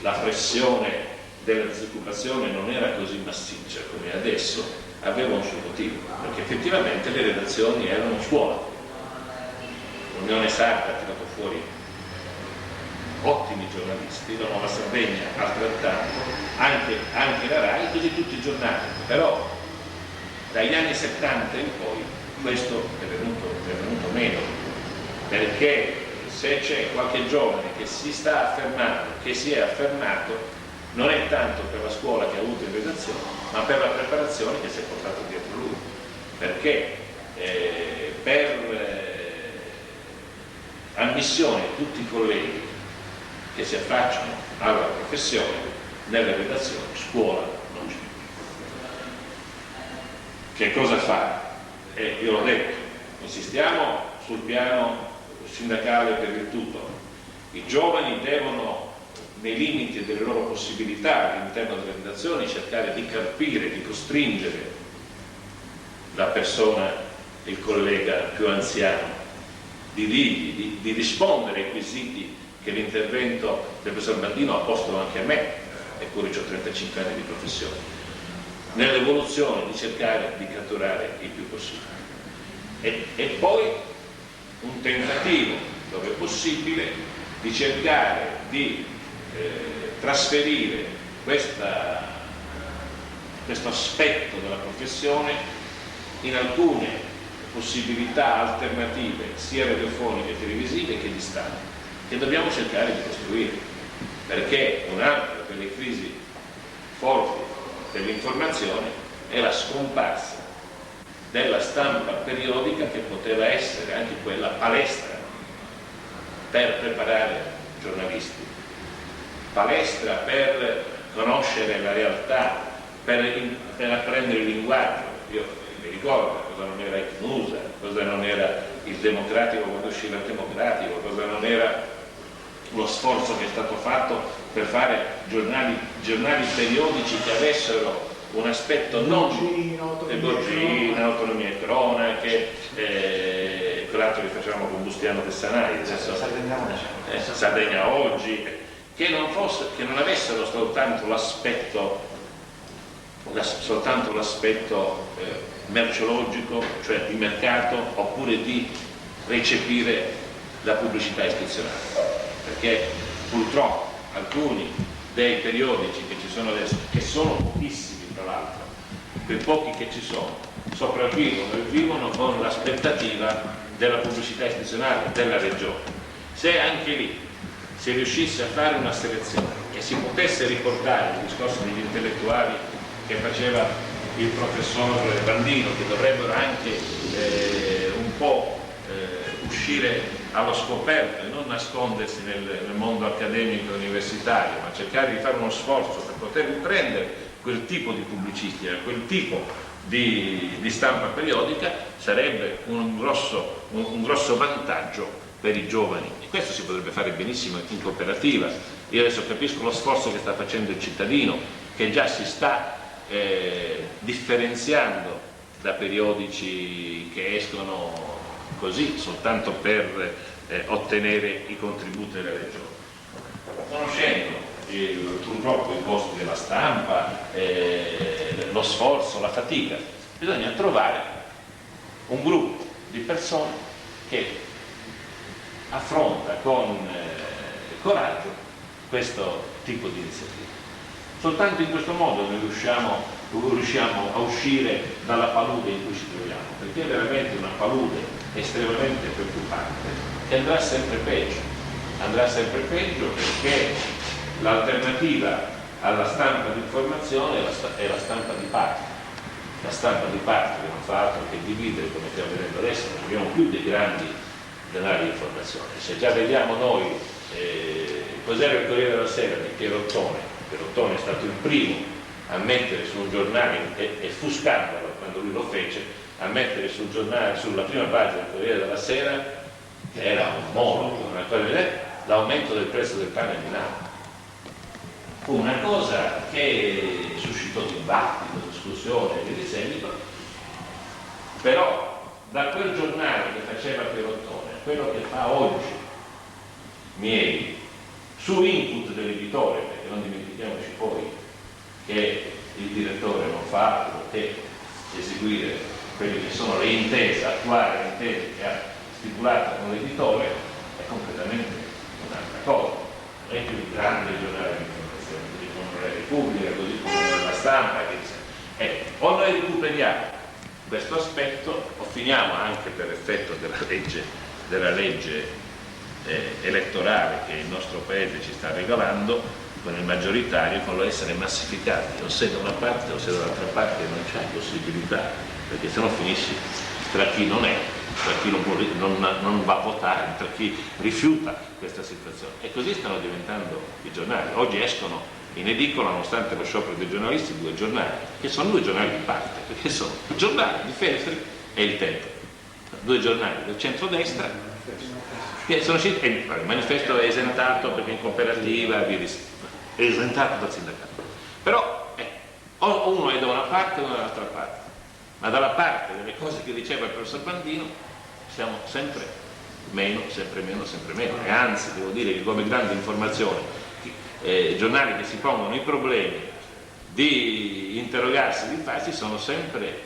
la pressione della disoccupazione non era così massiccia come adesso, aveva un suo motivo, perché effettivamente le redazioni erano scuola. L'Unione Sarda ha tirato fuori ottimi giornalisti, la Nuova Sardegna altrettanto, anche la RAI, così tutti i giornali. Però dagli anni 70 in poi questo è venuto meno, perché se c'è qualche giovane che si sta affermando, che si è affermato, non è tanto per la scuola che ha avuto in redazione, ma per la preparazione che si è portato dietro lui, perché per ammissione di tutti i colleghi che si affacciano alla professione, nelle redazioni scuola non c'è. Che cosa fare? Io l'ho detto, insistiamo sul piano sindacale per il tutto. I giovani devono, nei limiti delle loro possibilità all'interno delle redazioni, cercare di carpire, di costringere la persona, il collega più anziano, di rispondere ai quesiti che l'intervento del professor Bandino ha posto anche a me, eppure ho 35 anni di professione, nell'evoluzione di cercare di catturare il più possibile. E poi un tentativo, dove è possibile, di cercare di trasferire questo aspetto della professione in alcune possibilità alternative, sia radiofoniche che televisive che di stampa, che dobbiamo cercare di costruire, perché un'altra delle crisi forti dell'informazione è la scomparsa della stampa periodica, che poteva essere anche quella palestra per preparare giornalisti, palestra per conoscere la realtà, per apprendere il linguaggio. Io mi ricordo cosa non era il CNUSA, cosa non era il Democratico quando usciva il Democratico, cosa non era lo sforzo che è stato fatto per fare giornali periodici che avessero un aspetto non Borgina, Autonomia e Cronache, quell'altro che facevamo con Bustiano Tessanai, Sardegna Oggi, che non avessero soltanto l'aspetto merceologico, cioè di mercato, oppure di recepire la pubblicità istituzionale, perché purtroppo alcuni dei periodici che ci sono adesso, che sono pochissimi tra l'altro, quei pochi che ci sono, sopravvivono e vivono con l'aspettativa della pubblicità istituzionale della regione. Se anche lì si riuscisse a fare una selezione e si potesse riportare il discorso degli intellettuali che faceva il professor Bandino, che dovrebbero anche un po' uscire allo scoperto e non nascondersi nel mondo accademico e universitario, ma cercare di fare uno sforzo per poter prendere quel tipo di pubblicistica, quel tipo di stampa periodica, sarebbe un grosso vantaggio per i giovani. E questo si potrebbe fare benissimo in cooperativa. Io adesso capisco lo sforzo che sta facendo il cittadino, che già si sta differenziando da periodici che escono così soltanto per ottenere i contributi della regione. Conoscendo purtroppo i costi della stampa, lo sforzo, la fatica, bisogna trovare un gruppo di persone che affronta con coraggio questo tipo di iniziativa. Soltanto in questo modo noi riusciamo a uscire dalla palude in cui ci troviamo, perché è veramente una palude estremamente preoccupante, che andrà sempre peggio perché l'alternativa alla stampa di informazione è la stampa di parte. La stampa di parte che non fa altro che dividere, come stiamo vedendo adesso, non abbiamo più dei grandi denari di informazione. Se già vediamo noi cos'era il Corriere della Sera di Pierottone è stato il primo a mettere su un giornale, e fu scandalo quando lui lo fece, a mettere sul giornale, sulla prima pagina del Corriere della Sera, che era un monologo, l'aumento del prezzo del pane a Milano. Fu una cosa che suscitò dibattito, discussione e via di seguito, però da quel giornale che faceva Pierottone a quello che fa oggi Mieli, su input dell'editore, perché non dimentichiamoci poi che il direttore non fa altro che eseguire quelle che sono le intese, attuare le intese che ha stipulato con l'editore, è completamente un'altra cosa. Non è più il grande giornale di informazione, così come la Repubblica, così come la Stampa, o noi recuperiamo questo aspetto o finiamo, anche per effetto della legge elettorale che il nostro paese ci sta regalando, con il maggioritario, con l'essere massificati o se da una parte o se dall'altra parte, non c'è possibilità, perché sennò finisci tra chi non è, tra chi non va a votare, tra chi rifiuta questa situazione. E così stanno diventando i giornali. Oggi escono in edicola, nonostante lo sciopero dei giornalisti, 2 giornali, che sono 2 giornali di parte, perché sono il giornale di Feltri e il Tempo, 2 giornali del centrodestra che sono usciti, e il manifesto è esentato perché in cooperativa è esentato dal sindacato. Però o uno è da una parte o dall'altra parte, ma dalla parte delle cose che diceva il professor Bandino siamo sempre meno, e anzi devo dire che come grande informazione giornali che si pongono i problemi di interrogarsi, di farsi, sono sempre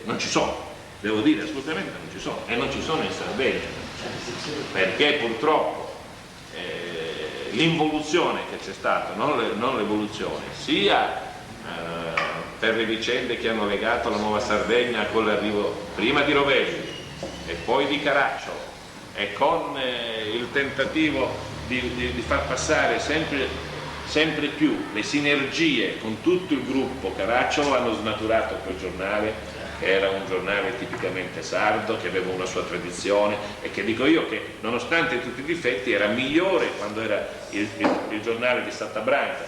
non ci sono, devo dire assolutamente non ci sono, e non ci sono in Sardegna, perché purtroppo l'involuzione che c'è stata, non l'evoluzione, sia per le vicende che hanno legato la Nuova Sardegna con l'arrivo prima di Rovelli e poi di Caracciolo, e con il tentativo di far passare sempre più le sinergie con tutto il gruppo Caracciolo, hanno snaturato quel giornale che era un giornale tipicamente sardo, che aveva una sua tradizione e che dico io che nonostante tutti i difetti era migliore quando era il giornale di Stata Branca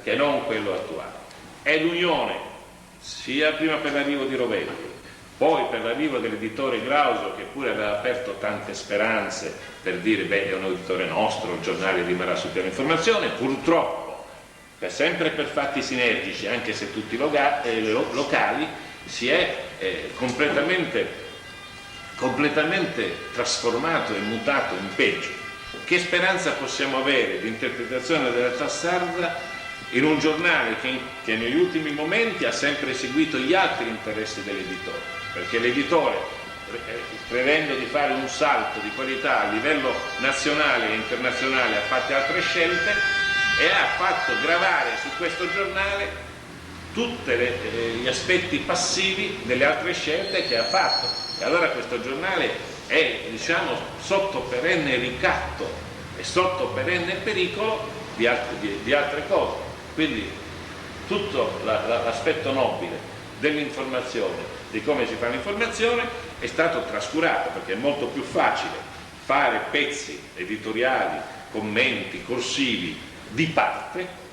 che non quello attuale. È l'unione, sia prima per l'arrivo di Rovelli, poi per l'arrivo dell'editore Glauso, che pure aveva aperto tante speranze per dire beh, è un editore nostro, il giornale rimarrà sul piano informazione, purtroppo sempre per fatti sinergici, anche se tutti locali, si è completamente trasformato e mutato in peggio. Che speranza possiamo avere di interpretazione della realtà sarda in un giornale che negli ultimi momenti ha sempre seguito gli altri interessi dell'editore? Perché l'editore, credendo di fare un salto di qualità a livello nazionale e internazionale, ha fatto altre scelte e ha fatto gravare su questo giornale tutti gli aspetti passivi delle altre scelte che ha fatto. E allora questo giornale è, diciamo, sotto perenne ricatto e sotto perenne pericolo di altre cose. Quindi tutto l'aspetto nobile dell'informazione, di come si fa l'informazione, è stato trascurato, perché è molto più facile fare pezzi editoriali, commenti, corsivi di parte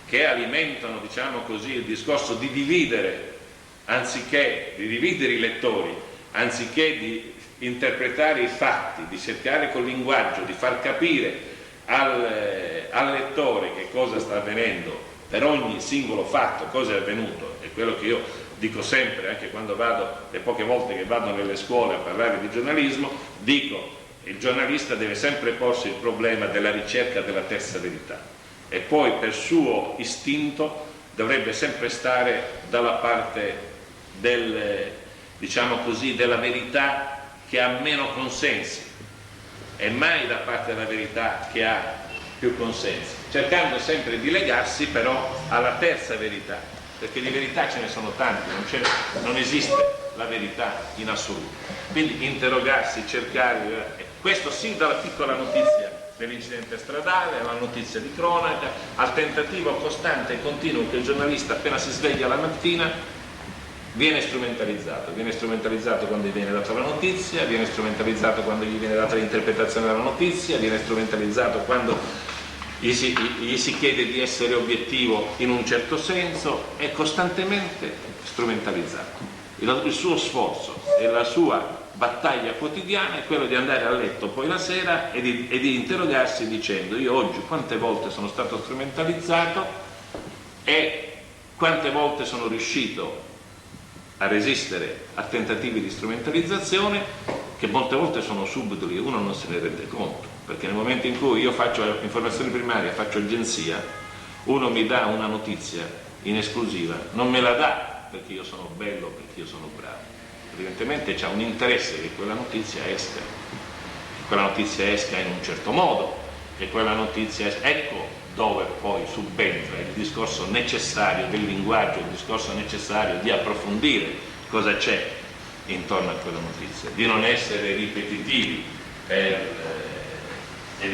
che alimentano, diciamo così, il discorso di dividere, anziché di dividere i lettori, anziché di interpretare i fatti, di cercare col linguaggio di far capire al lettore che cosa sta avvenendo per ogni singolo fatto, cosa è avvenuto. È quello che io dico sempre, anche quando vado, le poche volte che vado nelle scuole a parlare di giornalismo, dico: il giornalista deve sempre porsi il problema della ricerca della terza verità e poi per suo istinto dovrebbe sempre stare dalla parte diciamo così, della verità che ha meno consensi e mai da parte della verità che ha più consensi, cercando sempre di legarsi però alla terza verità, perché di verità ce ne sono tante, non esiste la verità in assoluto. Quindi interrogarsi, cercare, questo sì, dalla piccola notizia dell'incidente stradale, alla notizia di cronaca, al tentativo costante e continuo che il giornalista appena si sveglia la mattina viene strumentalizzato quando gli viene data la notizia, viene strumentalizzato quando gli viene data l'interpretazione della notizia, viene strumentalizzato quando gli si chiede di essere obiettivo in un certo senso, è costantemente strumentalizzato. Il suo sforzo e la sua battaglia quotidiana è quello di andare a letto poi la sera e di interrogarsi dicendo: io oggi quante volte sono stato strumentalizzato e quante volte sono riuscito a resistere a tentativi di strumentalizzazione che molte volte sono subdoli e uno non se ne rende conto, perché nel momento in cui io faccio informazioni primarie, faccio agenzia, uno mi dà una notizia in esclusiva, non me la dà perché io sono bello, perché io sono bravo, evidentemente c'è un interesse che quella notizia esca, in un certo modo, che quella notizia ecco dove poi subentra il discorso necessario del linguaggio, il discorso necessario di approfondire cosa c'è intorno a quella notizia, di non essere ripetitivi per le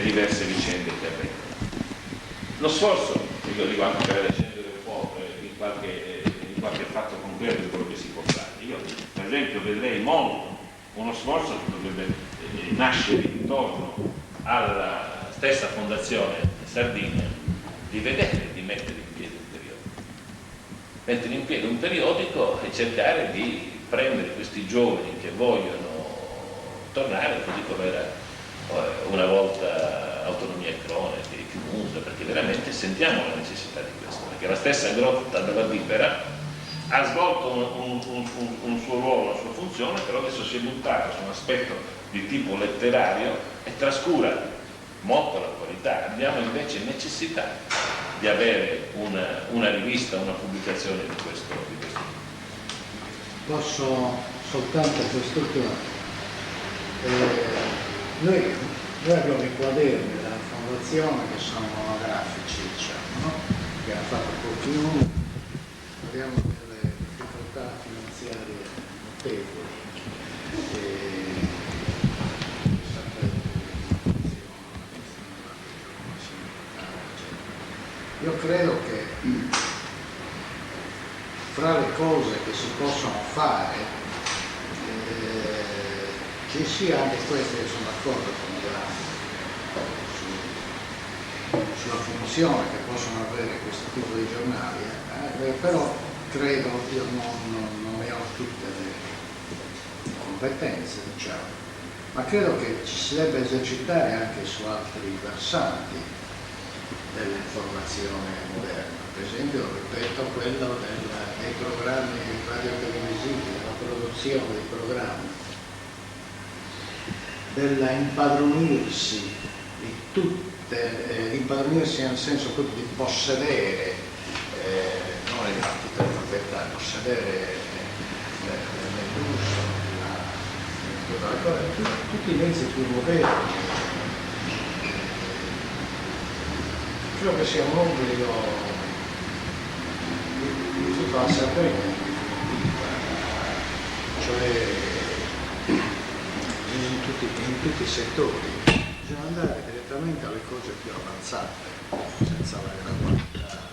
diverse vicende che avvengono. Lo sforzo, io dico anche per recendere un po' in qualche fatto concreto di quello che si può fare. Io per esempio vedrei molto uno sforzo che dovrebbe nascere intorno alla stessa Fondazione Sardinia di vedere di mettere in piedi un periodico e cercare di prendere questi giovani che vogliono tornare così come era una volta Autonomia e Cronache, CNUS, perché veramente sentiamo la necessità di questo, perché la stessa Grotta della Vipera ha svolto un suo ruolo, una sua funzione, però adesso si è buttato su un aspetto di tipo letterario e trascura molto la qualità. Abbiamo invece necessità di avere una rivista, una pubblicazione di questo tipo. Posso soltanto quest'ultima. Noi abbiamo i quaderni della fondazione che sono monografici, diciamo, no? Che ha fatto qualcuno. Abbiamo delle difficoltà finanziarie notevoli. Io credo che fra cose che si possono fare, ci sia anche queste, che sono d'accordo con Grandi, sulla funzione che possono avere questo tipo di giornali, però credo, io non ne ho tutte le competenze, diciamo, ma credo che ci si debba esercitare anche su altri versanti dell'informazione moderna, per esempio, ripeto, quello dei programmi radiotelevisivi, della produzione dei programmi, della impadronirsi di tutte, impadronirsi nel senso proprio di possedere, non il partito di proprietà, possedere nell'uso, tutti i mezzi più moderni. Credo che sia un obbligo di tutta la Sardegna, cioè in tutti i settori. Bisogna andare direttamente alle cose più avanzate, senza la gradualità.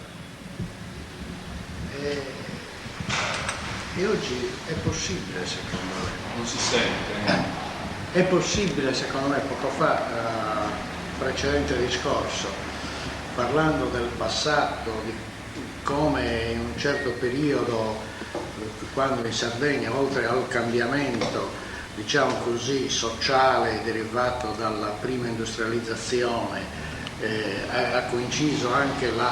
E oggi è possibile, secondo me. Non si sente. È possibile, secondo me, poco fa, precedente discorso, parlando del passato, di come in un certo periodo, quando in Sardegna, oltre al cambiamento, diciamo così, sociale derivato dalla prima industrializzazione, ha coinciso anche il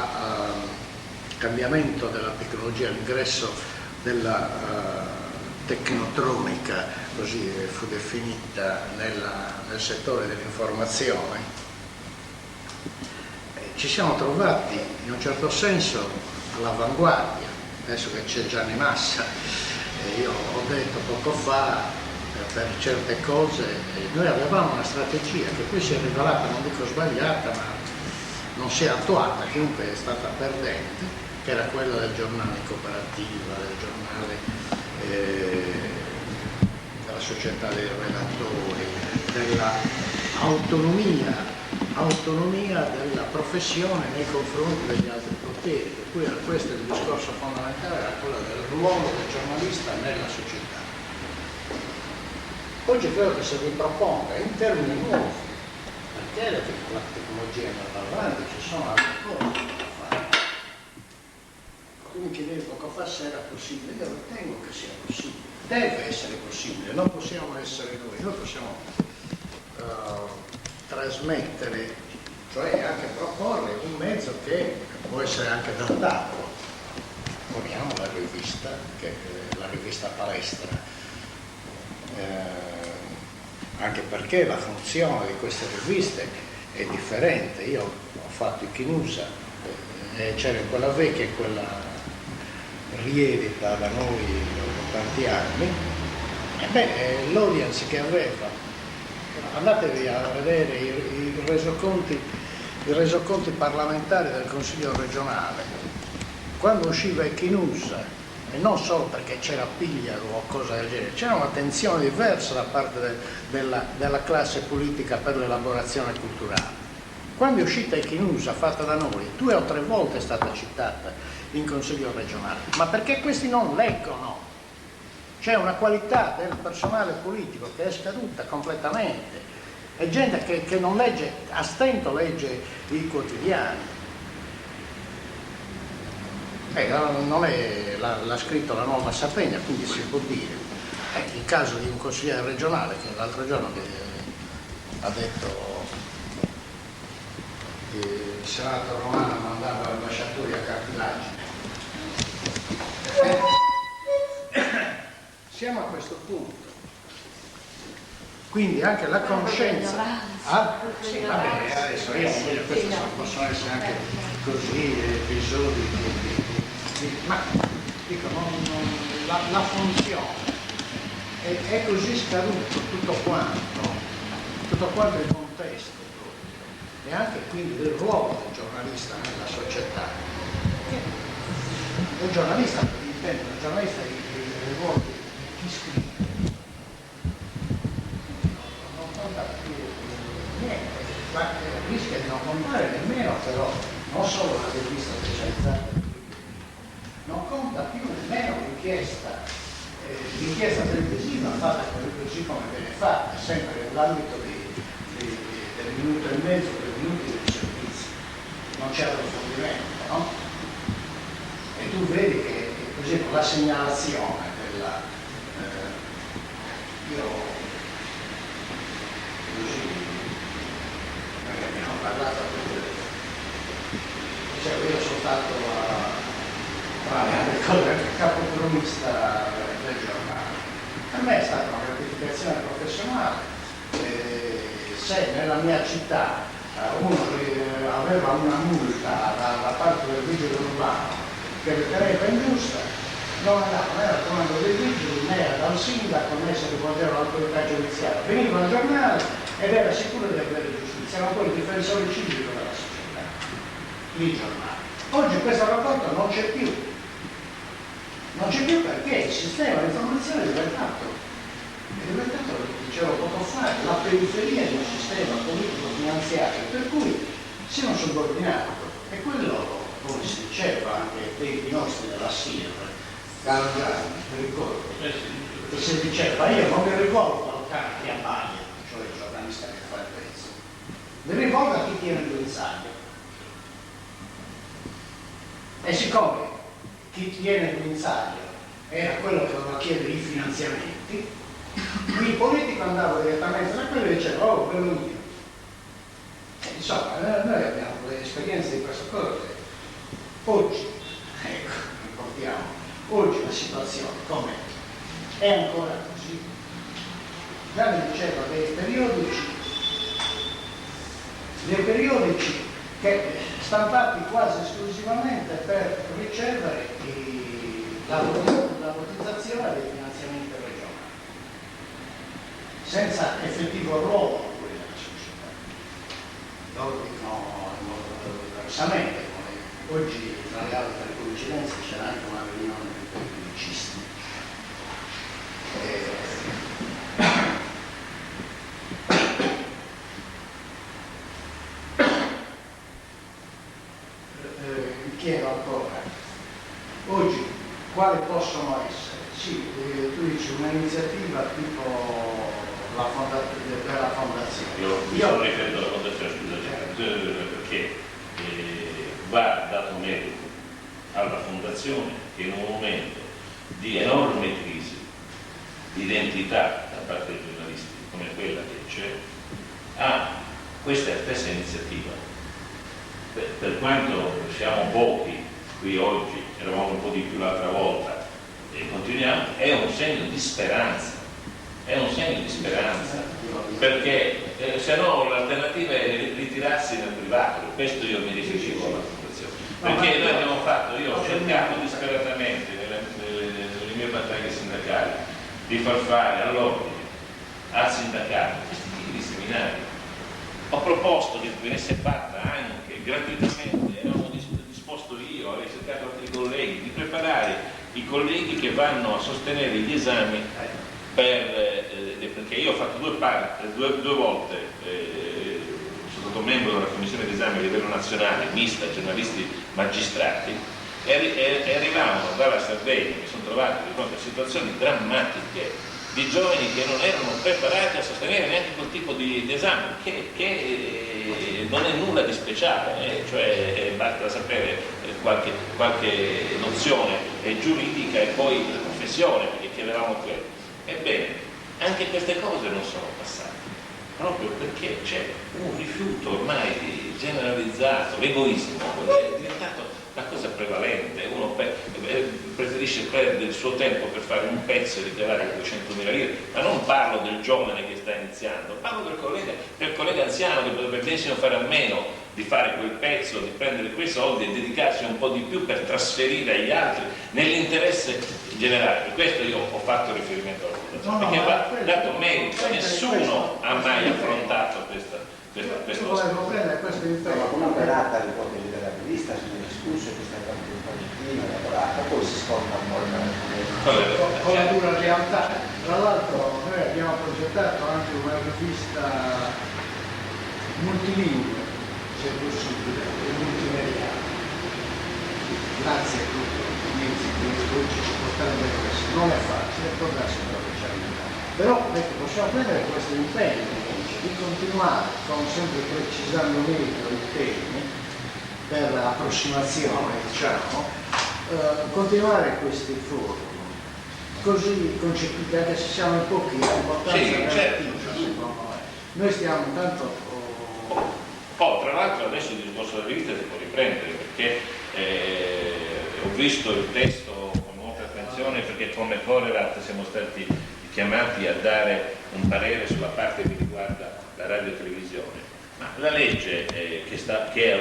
cambiamento della tecnologia, l'ingresso della tecnotronica, così fu definita nel settore dell'informazione. Ci siamo trovati in un certo senso all'avanguardia, adesso che c'è Gianni Massa, io ho detto poco fa, per certe cose noi avevamo una strategia che poi si è rivelata, non dico sbagliata, ma non si è attuata, comunque è stata perdente, che era quella del giornale cooperativa, del giornale della società dei relatori, dell'autonomia della professione nei confronti degli altri poteri, per cui questo è il discorso fondamentale, era quello del ruolo del giornalista nella società. Oggi credo che si riproponga in termini nuovi, perché la tecnologia è andata avanti, ci sono altre cose da fare. Tu mi chiedevi poco fa se era possibile, io ritengo che sia possibile, deve essere possibile, non possiamo essere noi possiamo trasmettere, cioè anche proporre un mezzo che può essere anche datato. Poniamo la rivista, che è la rivista Palestra, anche perché la funzione di queste riviste è differente. Io ho fatto i Chinusa, c'era quella vecchia e quella riedita da noi dopo tanti anni, e l'audience che aveva, andatevi a vedere i resoconti parlamentari del Consiglio regionale, quando usciva il Chinusa, e non solo perché c'era Pigliaro o cose del genere, c'era un'attenzione diversa da parte della classe politica per l'elaborazione culturale. Quando è uscita il Chinusa fatta da noi, 2 o 3 volte è stata citata in Consiglio regionale, ma perché questi non leggono? C'è una qualità del personale politico che è scaduta completamente, è gente che non legge, a stento legge i quotidiani. Non è, l'ha scritto la Nuova Sapegna, quindi si può dire. Il caso di un consigliere regionale che l'altro giorno ha detto che il Senato romano mandava ambasciatori a cartilagine. Siamo a questo punto. Quindi anche la conoscenza. Sì, va bene, adesso questi possono essere anche così episodi ma dico, la funzione è così scaduto tutto quanto il contesto proprio, e anche quindi il ruolo del giornalista nella società. Il giornalista, per intendere, il giornalista è il ruolo di chi scrive, non conta più niente, ma rischia di non contare nemmeno però non solo la rivista specializzata, non conta più nemmeno un'inchiesta, l'inchiesta televisiva fatta così come viene fatta, sempre nell'ambito del minuto e mezzo, 3 minuti del servizio, non c'è approfondimento, no? E tu vedi che così con la segnalazione della io così perché abbiamo parlato io sono stato il capocronista del giornale. Per me è stata una gratificazione professionale. Se nella mia città uno aveva una multa da parte del vigile urbano che riteneva ingiusta, non era il comando dei vigili, né era dal sindaco, né si rivolgeva all'autorità giudiziaria. Veniva al giornale ed era sicuro di avere giustizia, erano poi i difensori civili della società, il giornale. Oggi questo rapporto non c'è più. Non c'è più perché il sistema di informazione è diventato, lo dicevo poco fa, la periferia di un sistema politico-finanziario per cui siano subordinato. E quello, come si diceva anche dei nostri della SIR, Carlo Gianni, mi ricordo, che si diceva io non mi rivolgo al cane che abbaia, cioè il giornalista che fa il pezzo, mi rivolgo a chi tiene il guinzaglio. E siccome chi tiene il guinzaglio era quello che doveva chiedere i finanziamenti, il politico andava direttamente da quello e diceva oh, quello mio. Insomma, noi abbiamo le esperienze di queste cose. Oggi, ecco, ricordiamo, oggi la situazione com'è? È ancora così. Già mi diceva dei periodici che stampati quasi esclusivamente per ricevere la votizzazione dei finanziamenti regionali, senza effettivo ruolo in quella società. Loro dicono in modo diversamente, come oggi tra le altre coincidenze c'era anche una riunione dei pubblicisti. Chiedo ancora, oggi quali possono essere? Sì, tu dici un'iniziativa tipo per la fondazione. Io mi sono riferito alla fondazione, scusa, perché va dato merito alla fondazione che in un momento di enorme crisi di identità da parte dei giornalisti come quella che c'è, ha questa stessa iniziativa. Per quanto siamo pochi qui oggi, eravamo un po' di più l'altra volta e continuiamo, è un segno di speranza, perché se no l'alternativa è ritirarsi nel privato. Per questo io mi riferivo alla fondazione, perché noi abbiamo fatto, io ho cercato disperatamente nelle mie battaglie sindacali di far fare all'ordine, al sindacato, questi tipi di seminari. Ho proposto che venisse fatta anche gratuitamente, ero disposto io, avrei cercato altri colleghi, di preparare i colleghi che vanno a sostenere gli esami perché io ho fatto due volte, sono stato membro della commissione d'esame a livello nazionale, mista, giornalisti, magistrati, e arrivavano dalla Sardegna, mi sono trovato di fronte a situazioni drammatiche di giovani che non erano preparati a sostenere neanche quel tipo di esame, che non è nulla di speciale, cioè basta sapere qualche nozione giuridica e poi la professione, perché chiedevamo quello. Ebbene, anche queste cose non sono passate, proprio perché c'è un rifiuto ormai generalizzato, l'egoismo è diventato la cosa prevalente. Uno preferisce perdere il suo tempo per fare un pezzo e ricavare 200.000 lire, ma non parlo del giovane che sta iniziando, parlo del collega anziano che potrebbe benissimo fare a meno di fare quel pezzo, di prendere quei soldi e dedicarsi un po' di più per trasferire agli altri nell'interesse generale. Per questo io ho fatto riferimento alla fondazione, perché va dato merito, nessuno ha mai affrontato questo. Volevo prendere questo impegno. Ma comunque nata l'ipotesi della rivista, se ne è discusso, questa è parte un pochettino elaborata, poi si sconta un po' con la dura realtà. Tra l'altro noi abbiamo progettato anche una rivista multilingue, se possibile, e multimediale. Grazie a tutti. utilizzi tecnologici potrebbe essere, non è facile, potrà sempre specialità. Però ecco, possiamo prendere questo impegno di continuare con sempre precisando meglio i temi per l'approssimazione, diciamo, continuare questi forum così concepiti, anche se siamo in pochi, l'importanza Sì, relativa, certo. secondo me. Noi stiamo tanto Tra l'altro adesso il discorso delle riviste si può riprendere, perché ho visto il testo con molta attenzione, perché come Corerat siamo stati chiamati a dare un parere sulla parte che riguarda la radio e televisione, ma la legge che è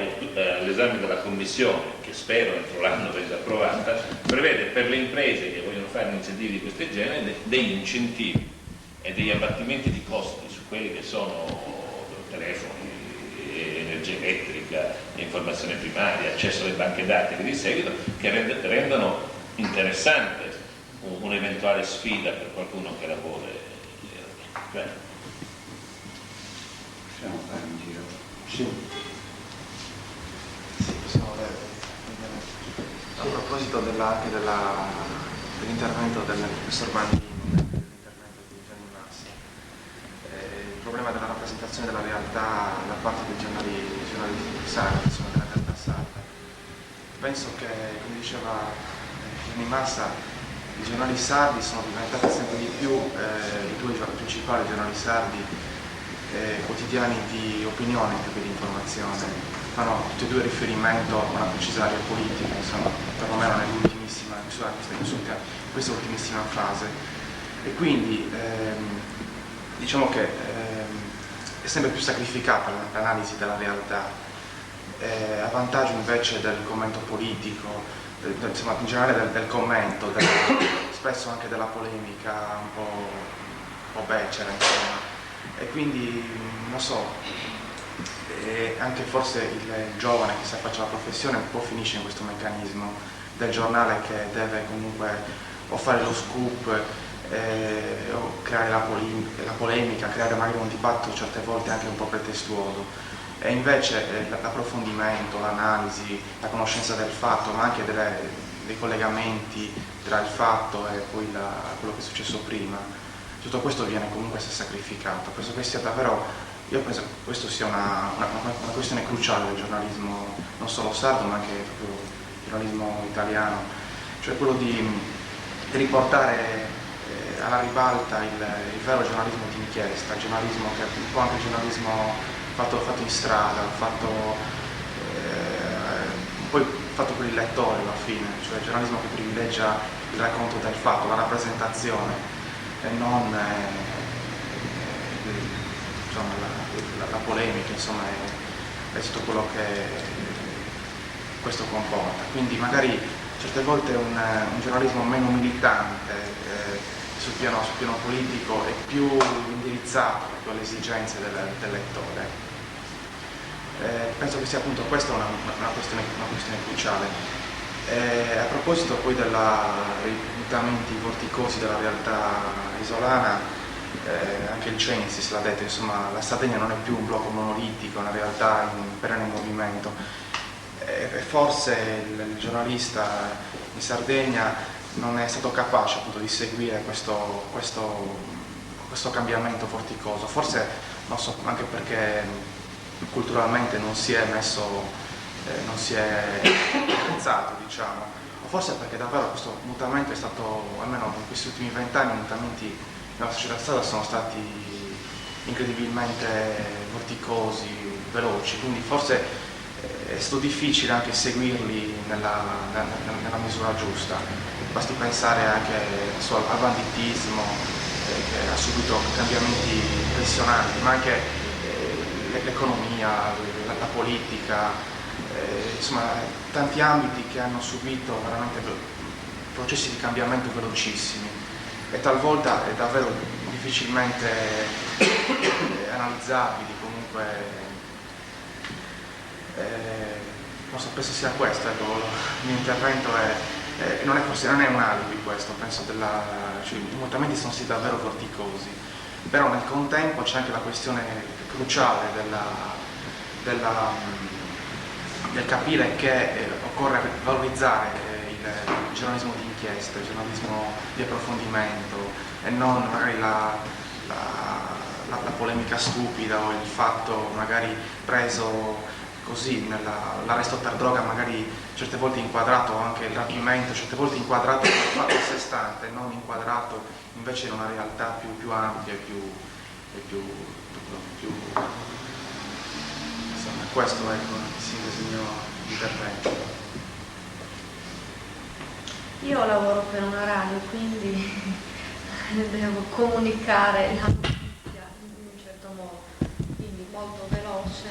all'esame della Commissione, che spero entro l'anno venga approvata, prevede per le imprese che vogliono fare iniziative di questo genere degli incentivi e degli abbattimenti di costi su quelli che sono telefoni, energia elettrica, informazione primaria, accesso alle banche dati e di seguito, che rendono interessante un'eventuale sfida per qualcuno che lavora. Possiamo fare un giro? Sì. Sì, possiamo vedere. A proposito anche dell'intervento del professor Bandini, dell'intervento di Gianni Massa, il problema della rappresentazione della realtà da parte dei giornali sardi, insomma della realtà sarda. Penso che, come diceva Gianni Massa, i giornali sardi sono diventati sempre di più i due principali giornali sardi quotidiani di opinione più che di informazione. Fanno tutti e due riferimento a una precisa area politica, insomma, perlomeno nell'ultimissima, in questa ultimissima fase. E quindi diciamo che è sempre più sacrificata l'analisi della realtà, a vantaggio invece del commento politico, insomma, in generale del commento, spesso anche della polemica un po' becera, insomma. E quindi, non so, anche forse il giovane che si affaccia alla professione un po' finisce in questo meccanismo del giornale che deve comunque o fare lo scoop o creare la polemica, creare magari un dibattito certe volte anche un po' pretestuoso. E invece l'approfondimento, l'analisi, la conoscenza del fatto, ma anche dei collegamenti tra il fatto e poi quello che è successo prima, tutto questo viene comunque sacrificato. Penso che sia davvero, io penso che questo sia una questione cruciale del giornalismo, non solo sardo ma anche proprio il giornalismo italiano, cioè quello di riportare alla ribalta il vero giornalismo di inchiesta, il giornalismo che è un po' anche il giornalismo fatto in strada, poi fatto per il lettore alla fine, cioè il giornalismo che privilegia il racconto del fatto, la rappresentazione e non insomma, la polemica, insomma, è tutto quello che questo comporta. Quindi magari certe volte un giornalismo meno militante sul piano politico è più indirizzato alle esigenze del lettore. Penso che sia appunto questa una questione cruciale. A proposito poi dei mutamenti vorticosi della realtà isolana, anche il Censis l'ha detto, insomma, la Sardegna non è più un blocco monolitico, è una realtà in perenne movimento. E forse il giornalista in Sardegna non è stato capace appunto di seguire questo cambiamento vorticoso, forse non so, anche perché culturalmente non si è pensato, diciamo, o forse perché davvero questo mutamento è stato, almeno in questi ultimi 20 anni, i mutamenti nella società sarda sono stati incredibilmente vorticosi, veloci, quindi forse è stato difficile anche seguirli nella misura giusta. Basti pensare anche al banditismo che ha subito cambiamenti impressionanti, ma anche l'economia, la politica, insomma tanti ambiti che hanno subito veramente processi di cambiamento velocissimi e talvolta è davvero difficilmente analizzabili, comunque non so, penso sia questo, ecco, il mio intervento non è un alibi questo, penso cioè, i mutamenti sono stati davvero vorticosi, però nel contempo c'è anche la questione cruciale del capire che occorre valorizzare il il giornalismo di inchiesta, il giornalismo di approfondimento e non magari la polemica stupida o il fatto magari preso così, l'arresto per droga magari certe volte inquadrato, anche il rapimento certe volte inquadrato come un fatto a sé stante, non inquadrato invece in una realtà più ampia e più insomma, questo è in sintesi il mio intervento. Io lavoro per una radio, quindi devo comunicare la notizia in un certo modo, quindi molto veloce,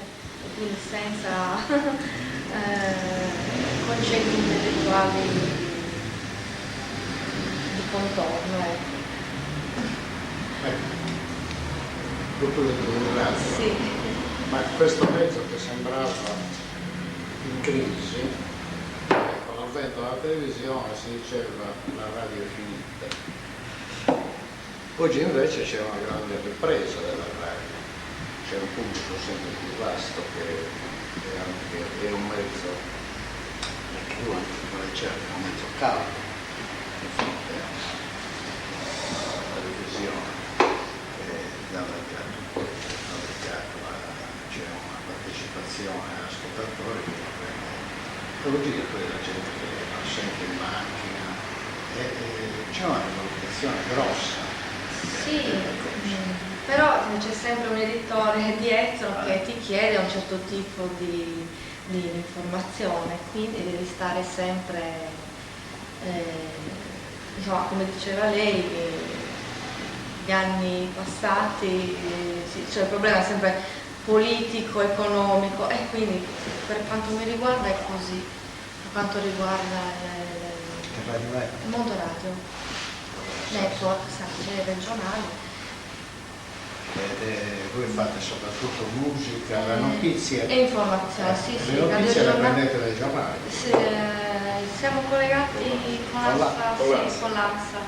quindi senza concetti intellettuali di contorno. Tutto grazie. Sì. Ma questo mezzo che sembrava in crisi, con l'avvento della televisione si diceva la radio è finita. Oggi invece c'è una grande ripresa della radio, c'è un pubblico sempre più vasto che è un mezzo, perché io anche c'è un mezzo caldo di fronte alla televisione. C'è una partecipazione ascoltatori che vuol dire poi la gente che va sempre in macchina e c'è una rivalutazione grossa. Sì, però c'è sempre un editore dietro che ti chiede un certo tipo di informazione, quindi devi stare sempre, insomma, come diceva lei, gli anni passati, cioè il problema è sempre politico, economico, e quindi per quanto mi riguarda è così, per quanto riguarda il mondo radio, network, sempre regionale. Voi fate soprattutto musica, la notizia e informazione, sì, le notizie le prendete dai giornali. Sì, siamo collegati con l'ANSA,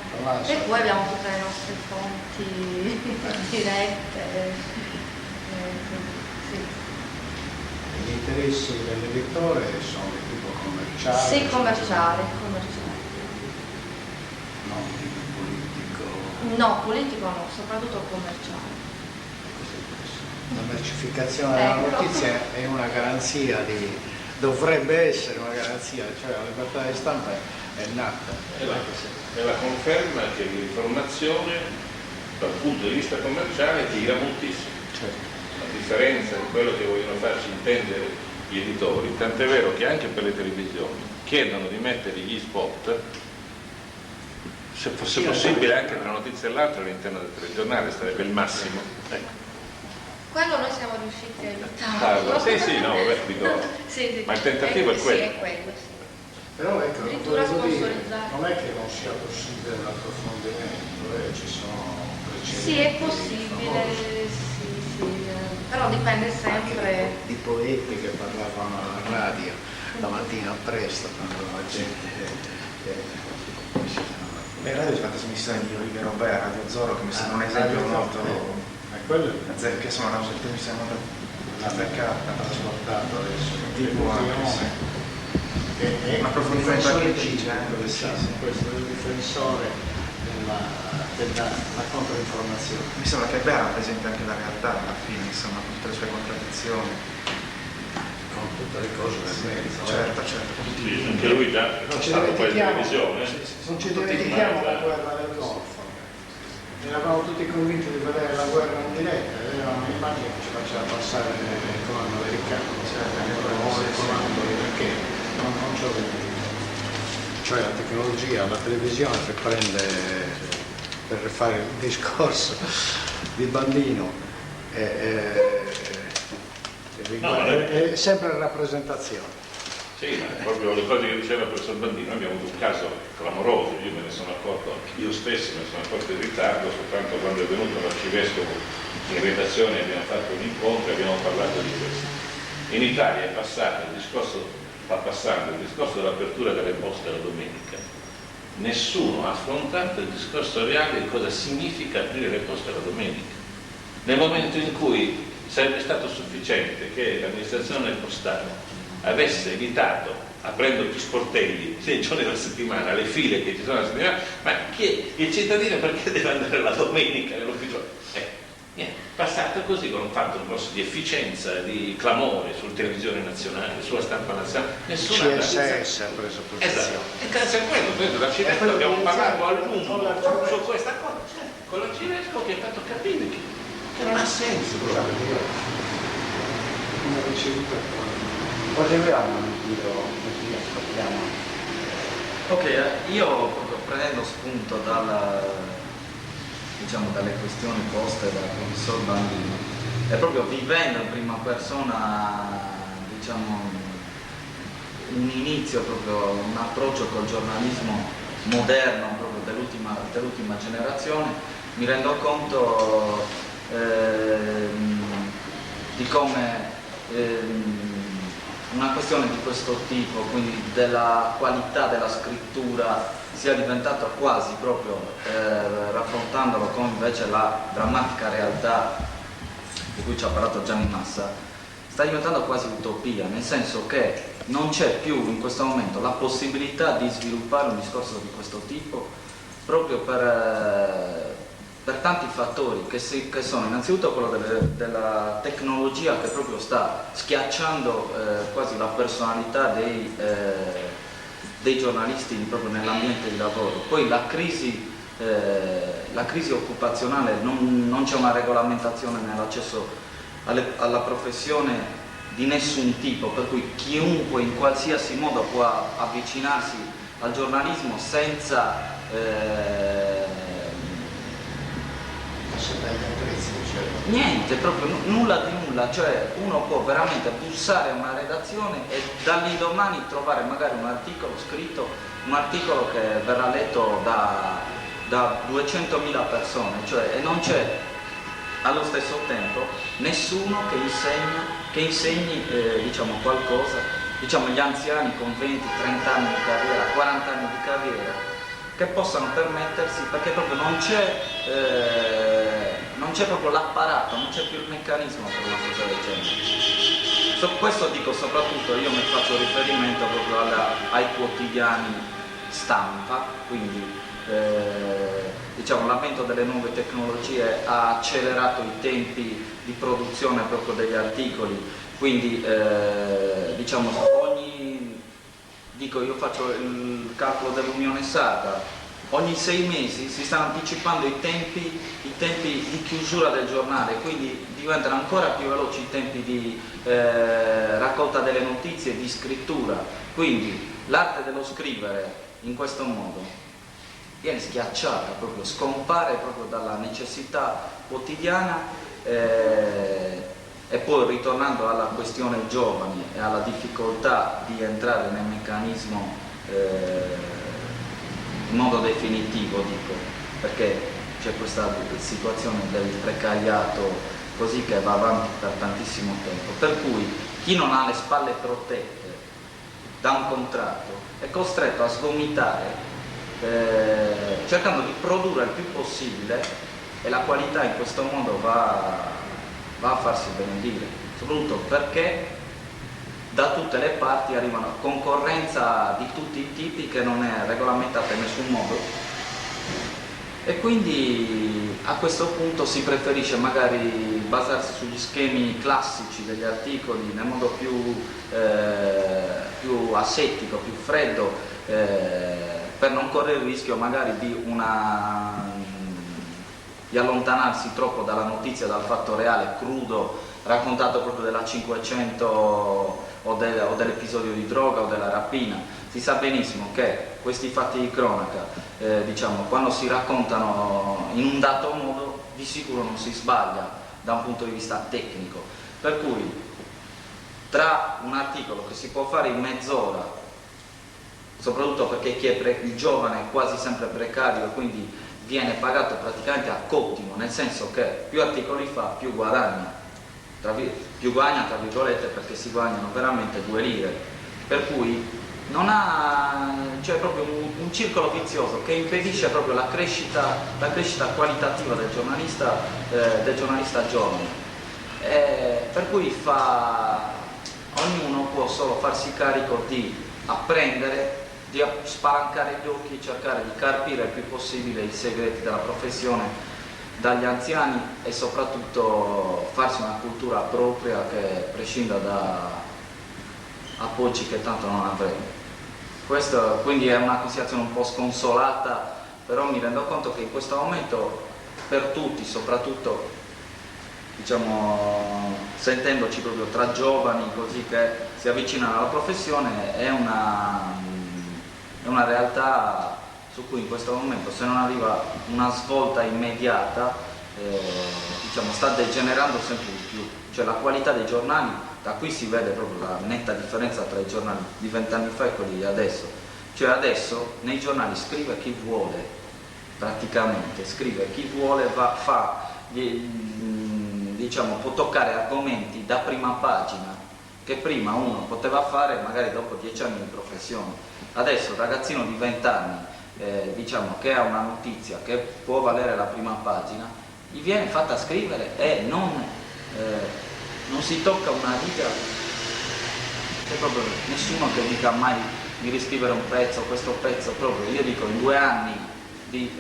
e poi abbiamo tutte le nostre fonti dirette. Sì. Gli interessi dell'editore sono di tipo commerciale? Sì, commerciale. Non di tipo politico? No, politico no, soprattutto commerciale. La mercificazione della notizia è una garanzia dovrebbe essere una garanzia, cioè la libertà di stampa è nata. È la conferma che l'informazione dal punto di vista commerciale tira moltissimo. Certo. A differenza di quello che vogliono farci intendere gli editori, tant'è vero che anche per le televisioni chiedono di mettere gli spot, se fosse possibile anche tra una notizia e l'altra all'interno del telegiornale, sarebbe il massimo. Ecco. Quello noi siamo riusciti a evitarlo. Sì, no, vabbè, dico, sì. Ma il tentativo è quello. Sì, è quello, sì. Però ecco, Addirittura sponsorizzati. non è che non sia possibile l'approfondimento, ci sono precedenti. Sì, è possibile, sì, però dipende sempre. Di poeti che parlavano alla radio la mattina presto, quando la gente... Le radio sono la trasmissione di Oliviero Robert, Radio Zorro, che mi sembra un esempio molto... che sono una trasmissione molto azzeccata, trasportato adesso tipo anche, sì. Un approfondimento anche questo è il difensore della controinformazione. Mi sembra che Bea rappresenti anche la realtà alla fine, insomma, con tutte le sue contraddizioni, con tutte le cose del mezzo. Certo. Sì, anche lui già è stato poi in televisione. Non ci dimentichiamo la guerra del Golfo. Eravamo tutti convinti di vedere la guerra in diretta, avevamo un'immagine che ci faceva passare il comando americano, o il comando perché non ce lo vediamo. Cioè la tecnologia, la televisione che prende, per fare il discorso di Bambino, è sempre rappresentazione. Sì, ma proprio le cose che diceva il professor Bandino, abbiamo avuto un caso clamoroso, io me ne sono accorto, io stesso me ne sono accorto in ritardo, soltanto quando è venuto l'arcivescovo in redazione abbiamo fatto un incontro e abbiamo parlato di questo. In Italia sta passando il discorso dell'apertura delle poste la domenica. Nessuno ha affrontato il discorso reale di cosa significa aprire le poste la domenica. Nel momento in cui sarebbe stato sufficiente che l'amministrazione postale avesse evitato, aprendo gli sportelli 6 giorni alla settimana, le file che ci sono alla settimana, ma il cittadino perché deve andare la domenica nell'ufficio? Niente, passato così, con un fatto grosso di efficienza, di clamore sulla televisione nazionale, sulla stampa nazionale, nessuna CSS ha preso posizione. Esatto, e grazie a quello, noi dell'arcivescovo abbiamo parlato a lungo su questa cosa, con l'arcivescovo che ha fatto capire che non ha senso proprio. Una ricevuta. Proseguiamo un tiro, così ascoltiamo. Ok, io proprio prendendo spunto dalle questioni poste dal professor Bambino e proprio vivendo in prima persona un inizio, proprio un approccio col giornalismo moderno proprio dell'ultima generazione, mi rendo conto di come una questione di questo tipo, quindi della qualità della scrittura, sia diventata quasi proprio, raffrontandolo con invece la drammatica realtà di cui ci ha parlato Gianni Massa, sta diventando quasi utopia, nel senso che non c'è più in questo momento la possibilità di sviluppare un discorso di questo tipo, proprio per tanti fattori che sono innanzitutto quello della tecnologia che proprio sta schiacciando quasi la personalità dei giornalisti proprio nell'ambiente di lavoro. Poi la crisi occupazionale, non c'è una regolamentazione nell'accesso alla professione di nessun tipo, per cui chiunque in qualsiasi modo può avvicinarsi al giornalismo senza niente, proprio nulla di nulla, cioè uno può veramente bussare a una redazione e dall'indomani trovare magari un articolo scritto, un articolo che verrà letto da 200.000 persone, cioè, e non c'è allo stesso tempo nessuno che insegni qualcosa, gli anziani con 20, 30 anni di carriera, 40 anni di carriera, che possano permettersi, perché proprio non c'è proprio l'apparato, non c'è più il meccanismo per una cosa del genere. Questo dico soprattutto, io mi faccio riferimento proprio ai quotidiani stampa, quindi l'avvento delle nuove tecnologie ha accelerato i tempi di produzione proprio degli articoli, quindi io faccio il calcolo dell'Unione Sarda, ogni 6 mesi si stanno anticipando i tempi di chiusura del giornale, quindi diventano ancora più veloci i tempi di raccolta delle notizie, di scrittura, quindi l'arte dello scrivere in questo modo viene schiacciata, proprio scompare proprio dalla necessità quotidiana. E poi ritornando alla questione giovani e alla difficoltà di entrare nel meccanismo in modo definitivo, dico, perché c'è questa situazione del precariato così che va avanti per tantissimo tempo, per cui chi non ha le spalle protette da un contratto è costretto a sgomitare cercando di produrre il più possibile, e la qualità in questo modo va a farsi benedire, soprattutto perché da tutte le parti arrivano concorrenza di tutti i tipi che non è regolamentata in nessun modo, e quindi a questo punto si preferisce magari basarsi sugli schemi classici degli articoli nel modo più asettico, più freddo, per non correre il rischio magari di allontanarsi troppo dalla notizia, dal fatto reale, crudo, raccontato proprio della 500 o dell'episodio di droga o della rapina. Si sa benissimo che questi fatti di cronaca, quando si raccontano in un dato modo, di sicuro non si sbaglia da un punto di vista tecnico. Per cui tra un articolo che si può fare in mezz'ora, soprattutto perché il giovane è quasi sempre precario, quindi viene pagato praticamente a cottimo, nel senso che più articoli fa, più guadagna, tra virgolette, perché si guadagnano veramente 2 lire, per cui c'è proprio un circolo vizioso che impedisce proprio la crescita qualitativa del giornalista giovane, per cui ognuno può solo farsi carico di apprendere, di spalancare gli occhi e cercare di carpire il più possibile i segreti della professione dagli anziani e soprattutto farsi una cultura propria che prescinda da appoggi che tanto non avremo. Questo quindi è una considerazione un po' sconsolata, però mi rendo conto che in questo momento per tutti, soprattutto diciamo sentendoci proprio tra giovani così che si avvicinano alla professione, è una realtà su cui in questo momento, se non arriva una svolta immediata, diciamo, sta degenerando sempre di più. Cioè la qualità dei giornali, da qui si vede proprio la netta differenza tra i giornali di 20 anni fa e quelli di adesso. Cioè adesso nei giornali scrive chi vuole, praticamente scrive chi vuole, diciamo, può toccare argomenti da prima pagina che prima uno poteva fare magari dopo 10 anni di professione. Adesso il ragazzino di 20 anni diciamo che ha una notizia che può valere la prima pagina, gli viene fatta scrivere e non si tocca una riga, c'è proprio nessuno che dica mai di riscrivere un pezzo, questo pezzo proprio, io dico in 2 anni di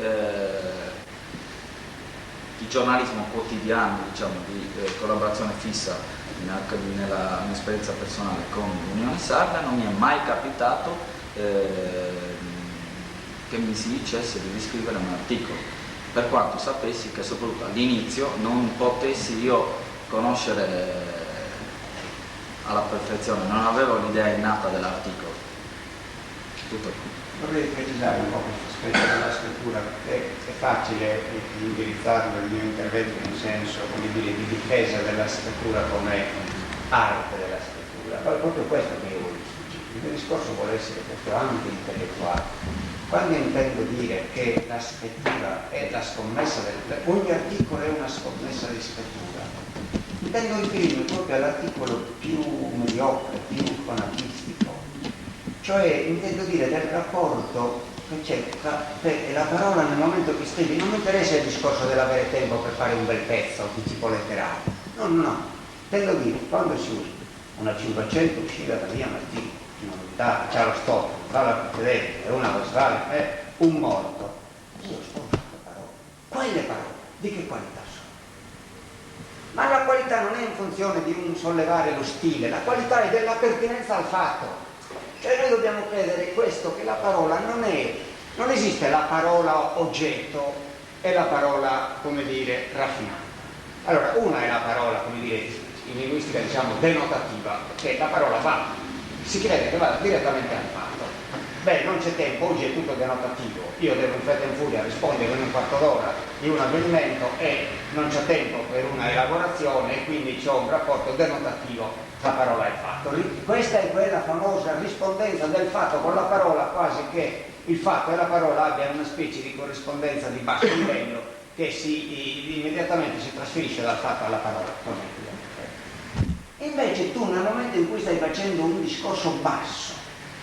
giornalismo quotidiano, diciamo, di collaborazione fissa nella mia esperienza personale con l'Unione Sarda, non mi è mai capitato che mi si dicesse di riscrivere un articolo, per quanto sapessi che soprattutto all'inizio non potessi io conoscere alla perfezione, non avevo l'idea innata dell'articolo. Tutto qui. Vorrei precisare un po' questo aspetto della scrittura, perché è facile indirizzarlo il mio intervento in un senso, come dire, di difesa della scrittura come arte della scrittura. Poi proprio questo che io voglio sfuggire. Il mio discorso vuole essere questo anche intellettuale. Quando intendo dire che la scrittura è la scommessa ogni articolo è una scommessa di scrittura, intendo riferirmi proprio all'articolo più mediocre, più fanatistico, cioè intendo dire del rapporto che c'è la parola nel momento che scrivi. Non mi interessa il discorso dell'avere tempo per fare un bel pezzo di tipo letterario, no, intendo dire quando si usa una 500 uscita da via Martini, una novità, Charles Stop, Vala precedente e una Westfalen, un morto, io sto usando parole, quelle parole di che qualità sono? Ma la qualità non è in funzione di un sollevare lo stile, la qualità è della pertinenza al fatto. Cioè noi dobbiamo credere questo, che la parola non esiste la parola oggetto e la parola, come dire, raffinata. Allora, una è la parola, come dire, in linguistica diciamo denotativa, che la parola si crede che vada direttamente al fatto. Beh, non c'è tempo, oggi è tutto denotativo, io devo in fretta e in furia rispondere in un quarto d'ora di un avvenimento e non c'è tempo per una elaborazione e quindi c'ho un rapporto denotativo tra parola e fatto. Questa è quella famosa rispondenza del fatto con la parola, quasi che il fatto e la parola abbiano una specie di corrispondenza di basso livello che immediatamente si trasferisce dal fatto alla parola. Invece tu nel momento in cui stai facendo un discorso basso,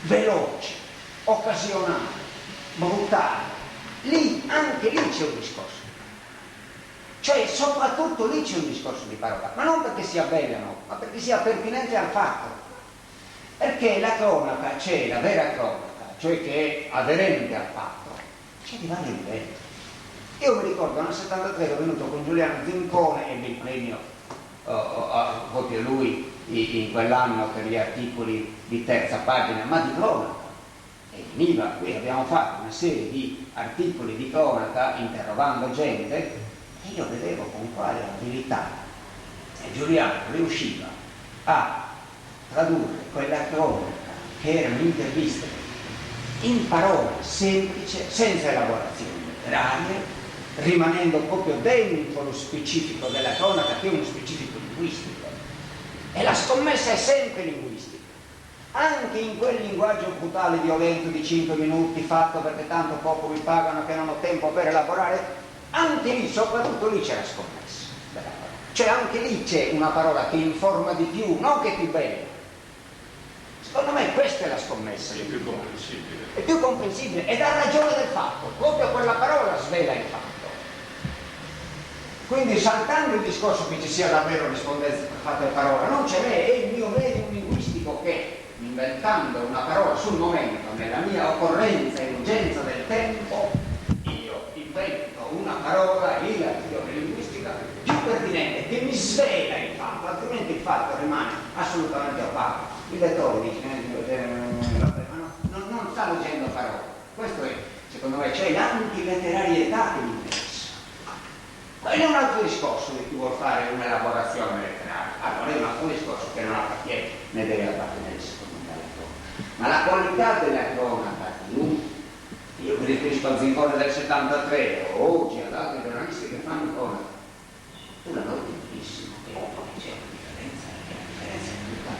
veloce, occasionale, brutale, anche lì c'è un discorso. Cioè soprattutto lì c'è un discorso di parola, ma non perché sia bella, no, ma perché sia pertinente al fatto. Perché la cronaca, c'è la vera cronaca, cioè che è aderente al fatto, c'è di vari livelli. Io mi ricordo nel 73 ero venuto con Giuliano Zincone e il premio proprio lui in quell'anno per gli articoli di terza pagina, ma di cronaca. E veniva, qui abbiamo fatto una serie di articoli di cronaca interrogando gente e io vedevo con quale abilità Giuliano riusciva a tradurre quella cronaca che erano interviste in parole semplici, senza elaborazioni letterarie, rimanendo proprio dentro lo specifico della cronaca, che è uno specifico linguistico. E la scommessa è sempre linguistica. Anche in quel linguaggio brutale, violento di 5 minuti, fatto perché tanto poco mi pagano che non ho tempo per elaborare, anche lì, soprattutto lì c'è la scommessa della parola. Cioè anche lì c'è una parola che informa di più, non che è più bella. Secondo me questa è la scommessa. È più comprensibile. È più comprensibile ed ha ragione del fatto, proprio quella parola svela il fatto. Quindi saltando il discorso che ci sia davvero rispondenza per fatto e parola, non ce n'è, è il mio medium linguistico. inventando una parola sul momento, nella mia occorrenza e urgenza del tempo, io invento una parola in azione linguistica più pertinente, che mi svela il fatto, altrimenti il fatto rimane assolutamente opaco. Il lettore dice, ma non sta leggendo parole. Questo è, secondo me, c'è l'antiletterarietà che mi interessa. Quello è un altro discorso di chi vuol fare un'elaborazione letteraria. Allora è un altro discorso che non appartiene, né deve appartenere secondo me alla cronaca. Ma la qualità della cronaca di lui, io mi riferisco al Zingone del 73 o oggi ad altri giornalisti che fanno cronaca, tu la noti benissimo che c'è una differenza, la differenza è tutta.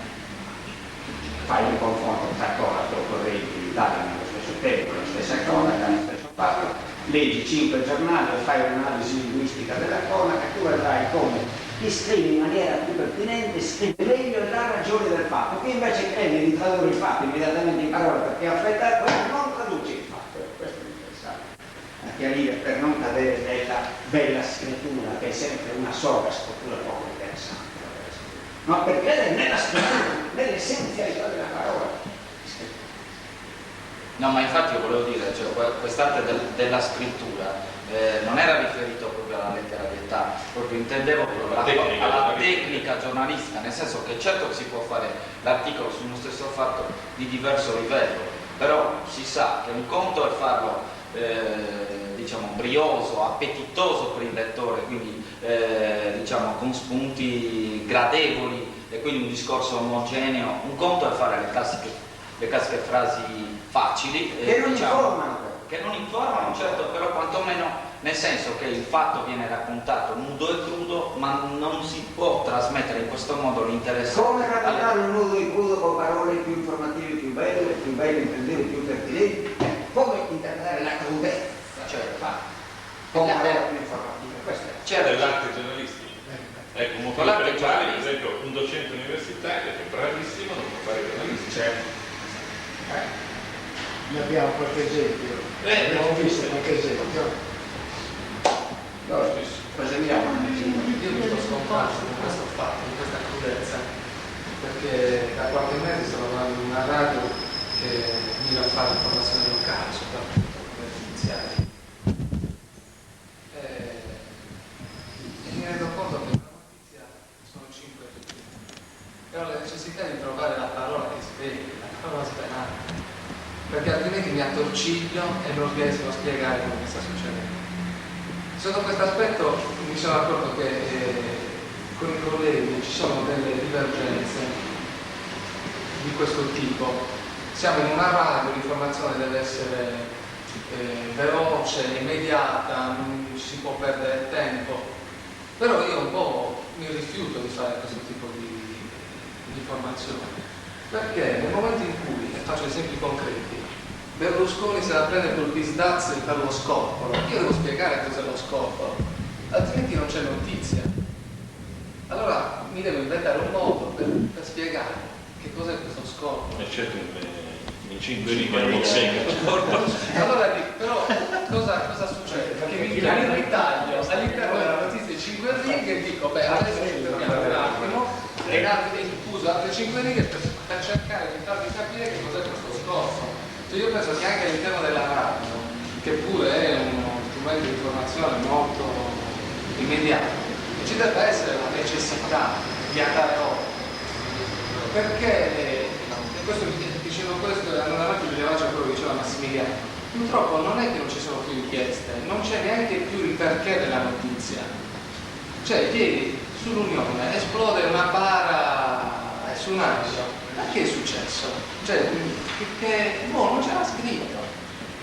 Fai un confronto tra cronaca o correnti in Italia nello stesso tempo, la stessa cronaca, nello stesso fatto, leggi 5 giornali e fai un'analisi linguistica della cronaca, tu vedrai come chi scrive in maniera più pertinente scrive meglio e dà ragione del fatto, che invece crede di tradurre il fatto immediatamente in parole perché affretta, non traduce il fatto. Questo è interessante a chiarire, per non cadere nella bella scrittura che è sempre una sola scrittura poco interessante, ma per credere nella scrittura, nell'essenzialità della parola. No, ma infatti io volevo dire, cioè, quest'arte della scrittura non era riferito proprio alla letterarietà, proprio intendevo proprio alla tecnica giornalistica, nel senso che certo si può fare l'articolo su uno stesso fatto di diverso livello, però si sa che un conto è farlo diciamo brioso, appetitoso per il lettore, quindi diciamo con spunti gradevoli e quindi un discorso omogeneo. Un conto è fare le classiche frasi facili che non informano, certo, però quantomeno nel senso che il fatto viene raccontato nudo e crudo, ma non si può trasmettere in questo modo l'interesse. Come raccontare un nudo e crudo con parole più informative, più belle, intendibili, più pertinenti? Come interpretare la crudezza, cioè il fatto, con parole più informative? Questo è certo. Dell'arte giornalistica. Ecco, un motivo per il quale, per esempio, un docente universitario che è bravissimo non può fare giornalistica. Certo. Noi abbiamo qualche esempio, abbiamo visto qualche esempio. Presendiamo. Io mi sto scomparso con questo fatto, con questa crudezza, perché da qualche mese sto lavorando in una radio che mira a fare informazione locale, soprattutto per gli iniziati. E mi rendo conto che una notizia sono 5 righe, però la necessità di trovare la parola che svegli, la parola svelata, perché altrimenti mi attorciglio e non riesco a spiegare quello che sta succedendo. Sotto questo aspetto mi sono accorto che con i colleghi ci sono delle divergenze di questo tipo. Siamo in una radio, l'informazione deve essere veloce, immediata, non ci si può perdere tempo, però io un po' mi rifiuto di fare questo tipo di informazione, perché nel momento in cui, e faccio esempi concreti, Berlusconi se la prende col Pisdaz per lo scorporo, io devo spiegare cos'è lo scorporo, altrimenti non c'è notizia. Allora mi devo inventare un modo per spiegare che cos'è questo scorporo. E certo, in 5 righe non segno. Allora però cosa succede? Che mi ritaglio all'interno della notizia di 5 righe e dico, beh, adesso ci fermiamo un attimo e uso altre 5 righe per cercare di farvi capire che cos'è questo scorporo. Cioè io penso che anche all'interno della radio, che pure è uno strumento di informazione molto immediato, ci deve essere la necessità di andare oltre, perché dicevo questo e andando avanti di rilevaggio a quello che diceva Massimiliano, purtroppo non è che non ci sono più inchieste, non c'è neanche più il perché della notizia. Cioè ieri sull'Unione esplode una bara su un aereo. Ma che è successo? Cioè, non c'era scritto.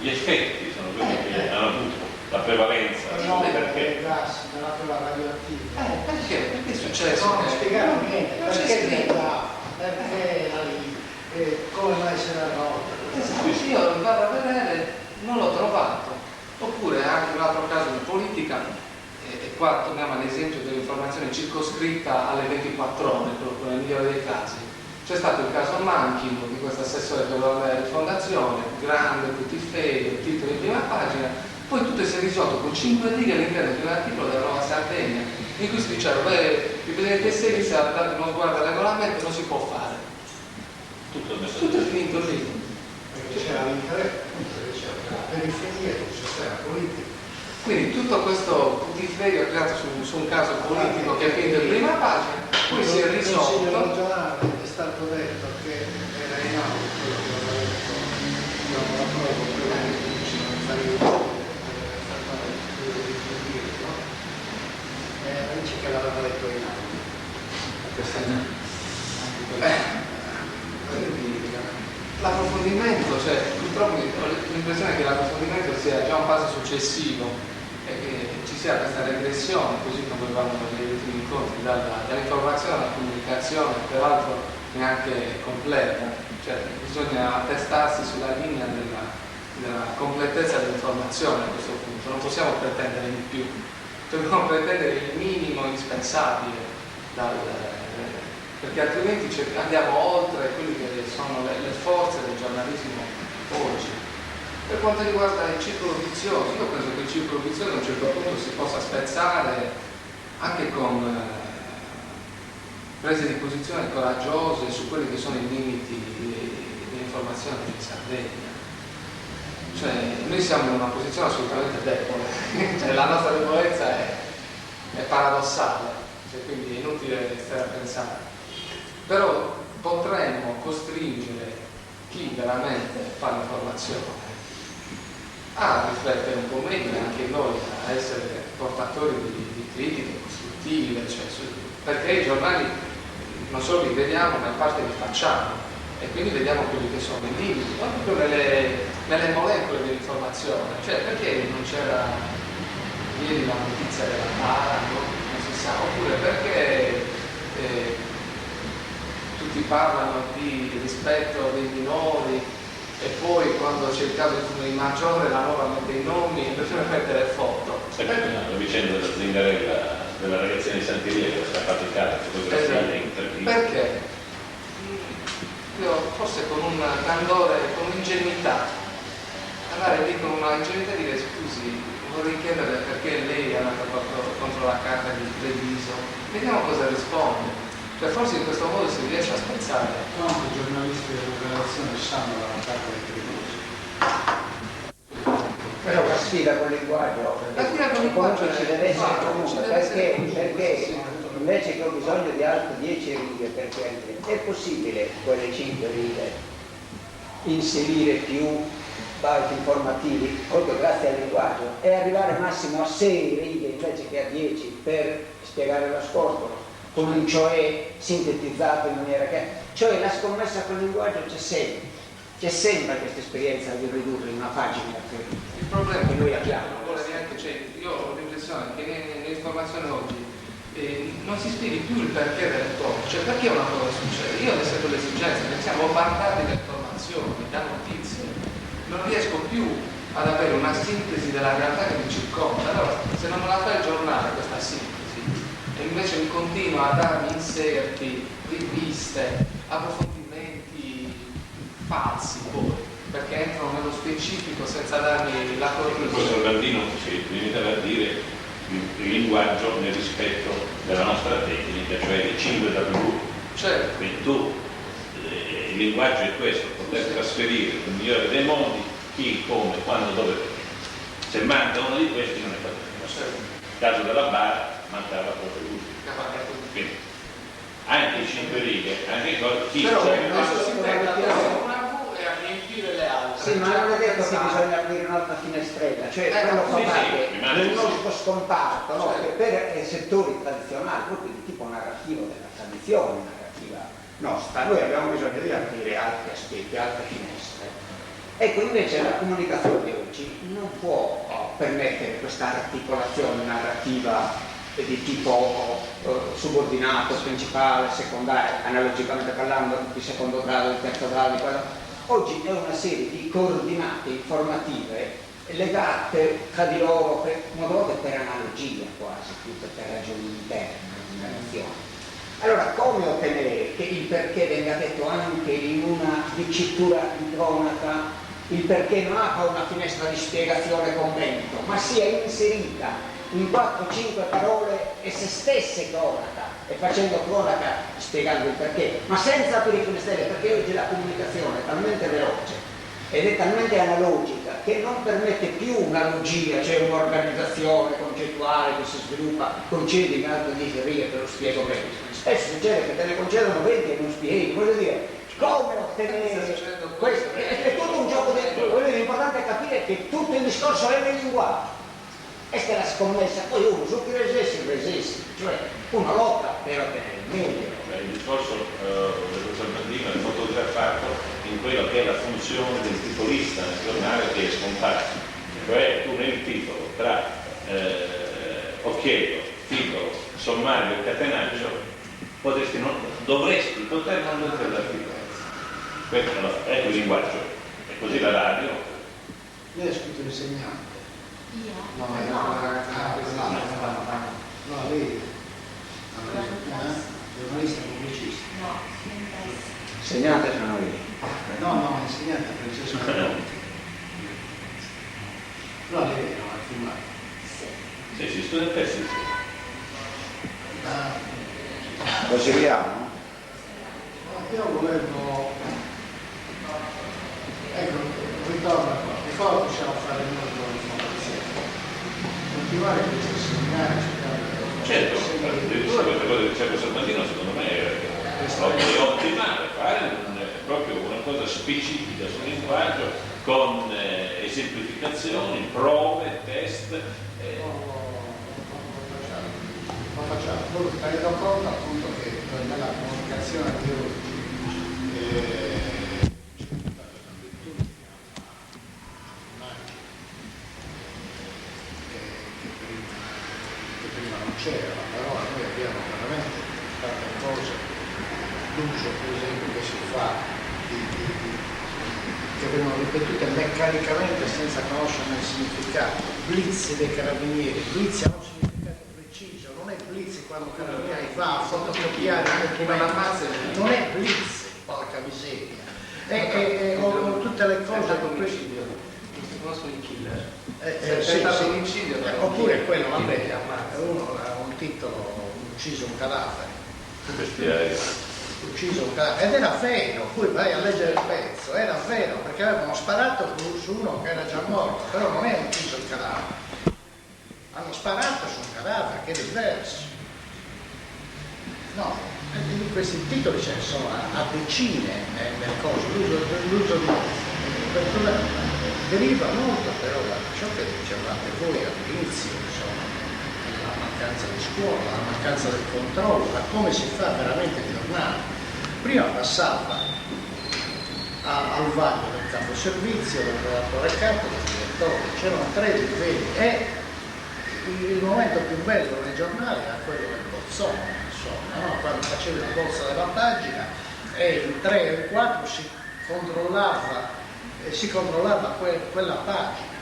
Gli effetti sono quelli che hanno avuto, la prevalenza, No, perché? il gas, la radioattiva. Perché? Perché è successo? Non spiegano niente, Non c'è perché scritto. perché era lì, come mai se l'ha rotto. Esatto, io vado a vedere, non l'ho trovato. Oppure anche un altro caso di politica, e qua torniamo all'esempio dell'informazione circoscritta alle 24 ore, proprio nel migliore dei casi. C'è stato il caso Manchino di questo assessore che voleva andare in fondazione, grande, putiferio, titolo in prima pagina, poi tutto si è risolto con 5 righe all'interno di un articolo della Nuova Sardegna, in cui si diceva, il Presidente Segni si ha dato uno sguardo al regolamento, non si può fare. Tutto finito lì. Perché c'era l'interesse, perché c'era la periferia del sistema politico. Quindi tutto questo putiferio creato su un caso politico che è finito in prima pagina, poi si è Il Consiglio risolto. regionale è stato detto che era in aula quello che aveva detto, io non la provo, quello che dice non fare il dice che l'aveva detto in aula. L'approfondimento, cioè purtroppo ho l'impressione che l'approfondimento sia già un passo successivo e che ci sia questa regressione, così come vanno negli ultimi incontri, dall'informazione alla comunicazione, peraltro neanche completa, cioè bisogna attestarsi sulla linea della completezza dell'informazione a questo punto, non possiamo pretendere di più, dobbiamo pretendere il minimo indispensabile perché altrimenti andiamo oltre quelle che sono le forze del giornalismo oggi. Per quanto riguarda il circolo vizioso, io penso che il circolo vizioso a un certo punto si possa spezzare anche con prese di posizione coraggiose su quelli che sono i limiti dell'informazione in Sardegna. Cioè, noi siamo in una posizione assolutamente debole, cioè, la nostra debolezza è paradossale, cioè, quindi è inutile stare a pensare. Però potremmo costringere chi veramente fa l'informazione a riflettere un po' meglio, anche noi a essere portatori di critiche costruttive, cioè, perché i giornali non solo li vediamo ma in parte li facciamo e quindi vediamo quelli che sono i limiti, ma proprio nelle molecole dell'informazione, cioè perché non c'era ieri la notizia della Tara, non si sa, oppure perché tutti parlano di rispetto dei minori e poi quando c'è il caso di maggiore la nuova mette i nomi invece di mettere foto. La vicenda della Zingarella, della ragazzina di Sant'Elia che è stata faticata, fotografia in perché? Io forse con un candore, con un'ingenuità, andare lì con una ingenuità e dire scusi, vorrei chiedere perché lei è andata contro la carta di Treviso, vediamo cosa risponde. Cioè forse in questo modo si riesce a spezzare. No, i giornalisti della relazione sanno la carta di Treviso. Però la sfida con il linguaggio, comunque ci deve essere comunque, perché invece che ho bisogno di altre 10 righe per chiarire, è possibile quelle 5 righe inserire più byte informativi, proprio grazie al linguaggio, e arrivare massimo a 6 righe invece che a 10 per spiegare lo scorporo, con un cioè sintetizzato in maniera che... Cioè la scommessa con il linguaggio c'è sempre questa esperienza di ridurre in una pagina il problema che noi abbiamo. Io ho l'impressione che nelle informazioni oggi non si spieghi più il perché delle cose, cioè perché una cosa succede. Io adesso ho l'esigenza che siamo bombardati da informazioni, da notizie, non riesco più ad avere una sintesi della realtà che mi circonda. Allora, se non me la fa il giornale questa sintesi, e invece mi continua a darmi inserti, riviste, approfondimenti falsi poi, perché entrano nello specifico senza darmi la Il professor Gandino si limitava a dire il linguaggio nel rispetto della nostra tecnica, cioè le 5W. Certo. Quindi tu, il linguaggio è questo, poter trasferire il migliore dei modi, chi, come, quando, dove, perché. Se manca uno di questi non è fatto. Certo. Il caso della bara mancava proprio lui. Quindi, anche i 5 righe, anche i cose, chi però c'è? adesso si prende a togliere una V e a riempire le altre. Sì, ma non è detto che bisogna aprire un'altra finestrella, cioè quello fa parte del nostro scomparto, no? Certo. Per settori tradizionali, proprio di tipo narrativo della tradizione narrativa nostra, noi abbiamo bisogno di aprire altri aspetti, altre finestre. Ecco, invece la comunicazione di oggi non può permettere questa articolazione narrativa di tipo subordinato, principale, secondario, analogicamente parlando di secondo grado, di terzo grado, di quello. Oggi è una serie di coordinate informative legate tra di loro, modo volte per analogia quasi, più che per ragioni interne nella narrazione. Allora, come ottenere che il perché venga detto anche in una dicitura di cronaca, il perché non apra una finestra di spiegazione commento, ma sia inserita in 4-5 parole e se stesse cronaca, e facendo cronaca spiegando il perché, ma senza aprire finestrelle, perché oggi la comunicazione, talmente veloce ed è talmente analogica che non permette più una logia, cioè un'organizzazione concettuale che si sviluppa, concedi un'altra diceria, te lo spiego bene. Spesso succede che te ne concedono 20 e non spieghi, voglio dire, come ottenere questo? È tutto un gioco l'importante è capire che tutto il discorso è nel linguaggio. Questa è la scommessa, poi uno su chi resiste, cioè uno lotta per ottenere il meglio. Il discorso del professor Bandino è molto fatto in quello che è la funzione del titolista nel giornale che è scomparso, cioè tu nel titolo tra occhiello, titolo, sommario e catenaccio dovresti poter non leggere l'articolo. Questo è il linguaggio, e così la radio. Lei ha scritto insegnante. Io? No, lei giornalista pubblicista. No, Insegnante sono io. No, insegnante Francesco Conti. No, lei era una filmata. Sì, si studia per sì. Proseguiamo? Io volevo, ecco, ritorno qua, che cosa possiamo fare noi con l'informazione? Continuare questi seminari, Certo, addirittura queste cose che dice il professor Bandino secondo me è ottimale, fare proprio una cosa specifica sul linguaggio con esemplificazioni, prove, test. Lo facciamo, poi tenendo conto appunto che nella comunicazione di oggi che prima non c'era, però noi abbiamo veramente tante cose, l'uso per esempio che si fa che vengono ripetute meccanicamente senza conoscere il significato, blitz dei carabinieri, blitz ha un significato preciso, non è blitz quando il carabinieri va a fotocopiare un documento, non è blitz, porca miseria. O tutte le cose con questi Conosco il killer. sì, Omicidio, oppure quello, vabbè, uno ha un titolo, ucciso un cadavere. Ucciso un cadavere. Ed era vero, poi vai a leggere il pezzo, era vero, perché avevano sparato su uno che era già morto, però non è ucciso il cadavere. Hanno sparato su un cadavere che è diverso. No, di questi titoli ce ne sono a decine nelle cose, l'uso di deriva molto però da ciò che dicevate voi all'inizio, insomma, la mancanza di scuola, la mancanza del controllo, da come si fa veramente il giornale. Prima passava al vaglio del capo servizio, del redattore capo, del direttore, c'erano 3 livelli e il momento più bello nei giornali era quello del bozzone, insomma, no? Quando facevi la bozza della pagina e in 3 o in 4 si controllava quella pagina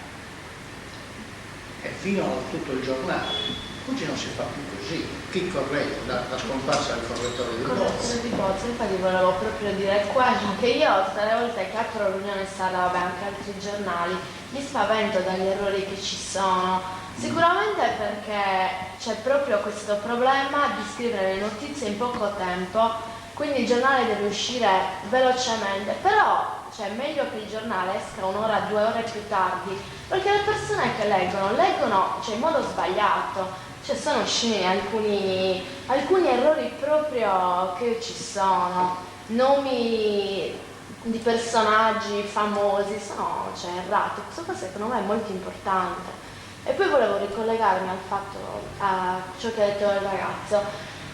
e fino a tutto il giornale. Oggi non si fa più così. Chi corregge? La scomparsa del correttore di bozze. Di bozze, infatti volevo proprio dire quello che io tutte le volte che apro l'Unione Sala, vabbè, anche altri giornali, mi spavento dagli errori che ci sono. Sicuramente perché c'è proprio questo problema di scrivere le notizie in poco tempo, quindi il giornale deve uscire velocemente, però cioè è meglio che il giornale esca 1 ora, 2 ore più tardi, perché le persone che leggono cioè, in modo sbagliato, cioè sono scemi alcuni errori proprio che ci sono, nomi di personaggi famosi sono errati, questo secondo me è molto importante. E poi volevo ricollegarmi al fatto, a ciò che ha detto il ragazzo,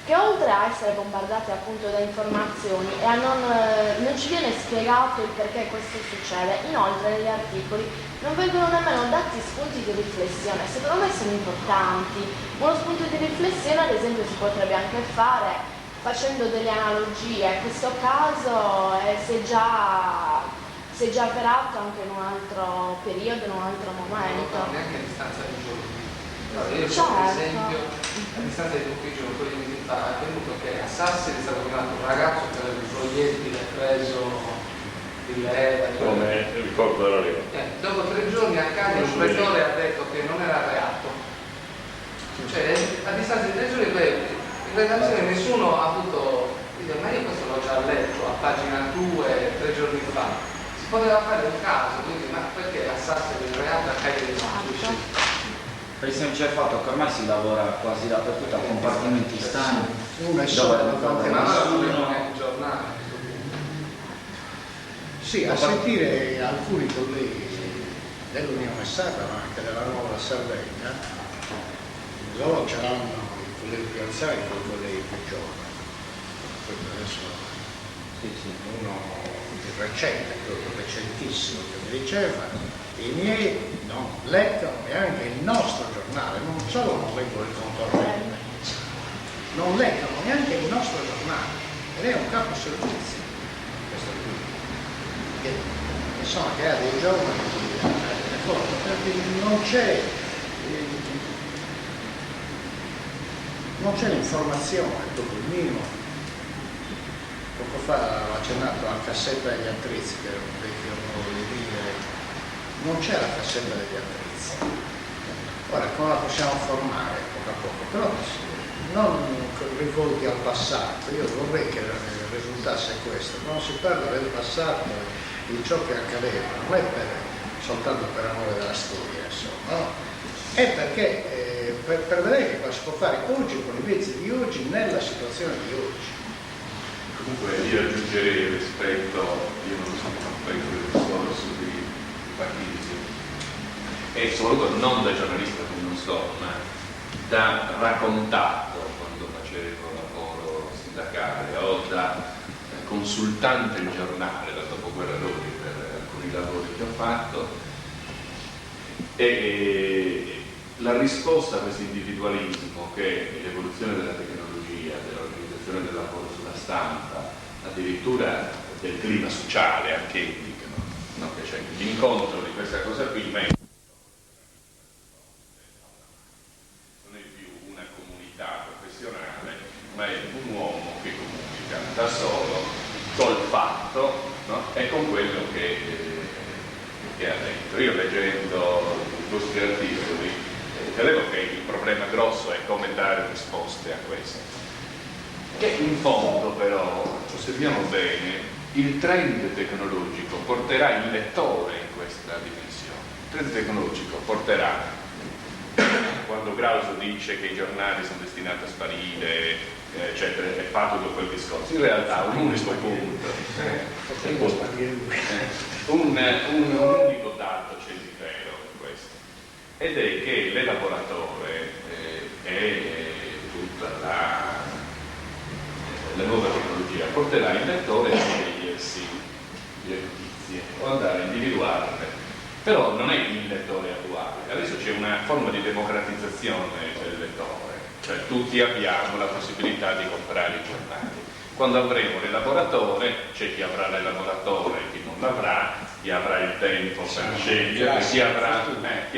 che oltre a essere bombardati appunto da informazioni e a non ci viene spiegato il perché questo succede, inoltre negli articoli non vengono nemmeno dati spunti di riflessione, secondo me sono importanti. Uno spunto di riflessione ad esempio si potrebbe anche fare facendo delle analogie, in questo caso si è già avverato anche in un altro periodo, in un altro momento. No, neanche a distanza di giorni. Allora, io Certo. per esempio, a distanza di pochi giorni, un po' di mesi fa, è avvenuto che a Sassari è stato chiamato un ragazzo che aveva i proiettili preso di leva. Come ricordo della Lega. Dopo 3 giorni a Cagliari il pretore ha detto che non era reato. Cioè, a distanza di 3 giorni, in redazione nessuno ha avuto dire, ma io questo l'ho già letto, pagina 2, 3 giorni fa. Si poteva fare un caso, quindi ma perché la Sassari il reato a Cagliari non succede? Per il semplice fatto che ormai si lavora quasi dappertutto a compartimenti stagni, Uno è dove solo, non Ma fa allora non nessuno. è il giornale. sì, a sentire alcuni colleghi dell'Unione Sacra, ma anche della Nuova Sardegna, loro ce l'hanno i colleghi più anziani e i colleghi più giovani. Questo adesso uno più recente, proprio recentissimo, che mi diceva, i miei non leggono neanche il nostro giornale, non solo non leggono il contorno, non leggono neanche il nostro giornale, ed è un capo servizio questo qui, che insomma che ha dei giovani perché non c'è l'informazione, proprio il minimo. Poco fa ho accennato alla cassetta degli attrezzi, che era un vecchio modo di dire, non c'è la cassetta degli attrezzi. Ora come la possiamo formare poco a poco, però non rivolti al passato. Io vorrei che risultasse questo, quando si parla del passato, di ciò che accadeva, non è soltanto per amore della storia, insomma, no? È perché per vedere che cosa si può fare oggi con i mezzi di oggi nella situazione di oggi. Comunque io aggiungerei rispetto, io non sono completo del discorso di partiti, e soprattutto non da giornalista che non so, ma da raccontato quando facevo lavoro sindacale o da consultante in giornale dal dopoguerra d'oggi per alcuni lavori che ho fatto, e la risposta a questo individualismo che è l'evoluzione della tecnologia, dell'organizzazione del lavoro sulla stampa, addirittura del clima sociale anche indicano, no? Che c'è l'incontro di questa cosa qui, ma non è più una comunità professionale, ma è un uomo che comunica da solo col fatto, no? E con quello che ha dentro. Io leggendo i vostri articoli credo che il problema grosso è come dare risposte a questo, che in fondo però, osserviamo bene, il trend tecnologico porterà il lettore in questa dimensione. Il trend tecnologico porterà, quando Grauso dice che i giornali sono destinati a sparire, eccetera, è fatto tutto quel discorso, in realtà un unico punto, un unico dato c'è di vero in questo, ed è che l'elaboratore e tutta la nuova tecnologia porterà il lettore a scegliersi le notizie o andare a individuarle, però non è il lettore attuale. Adesso c'è una forma di democratizzazione del lettore, cioè tutti abbiamo la possibilità di comprare i giornali. Quando avremo l'elaboratore, c'è chi avrà l'elaboratore e chi non l'avrà, chi avrà il tempo per scegliere, chi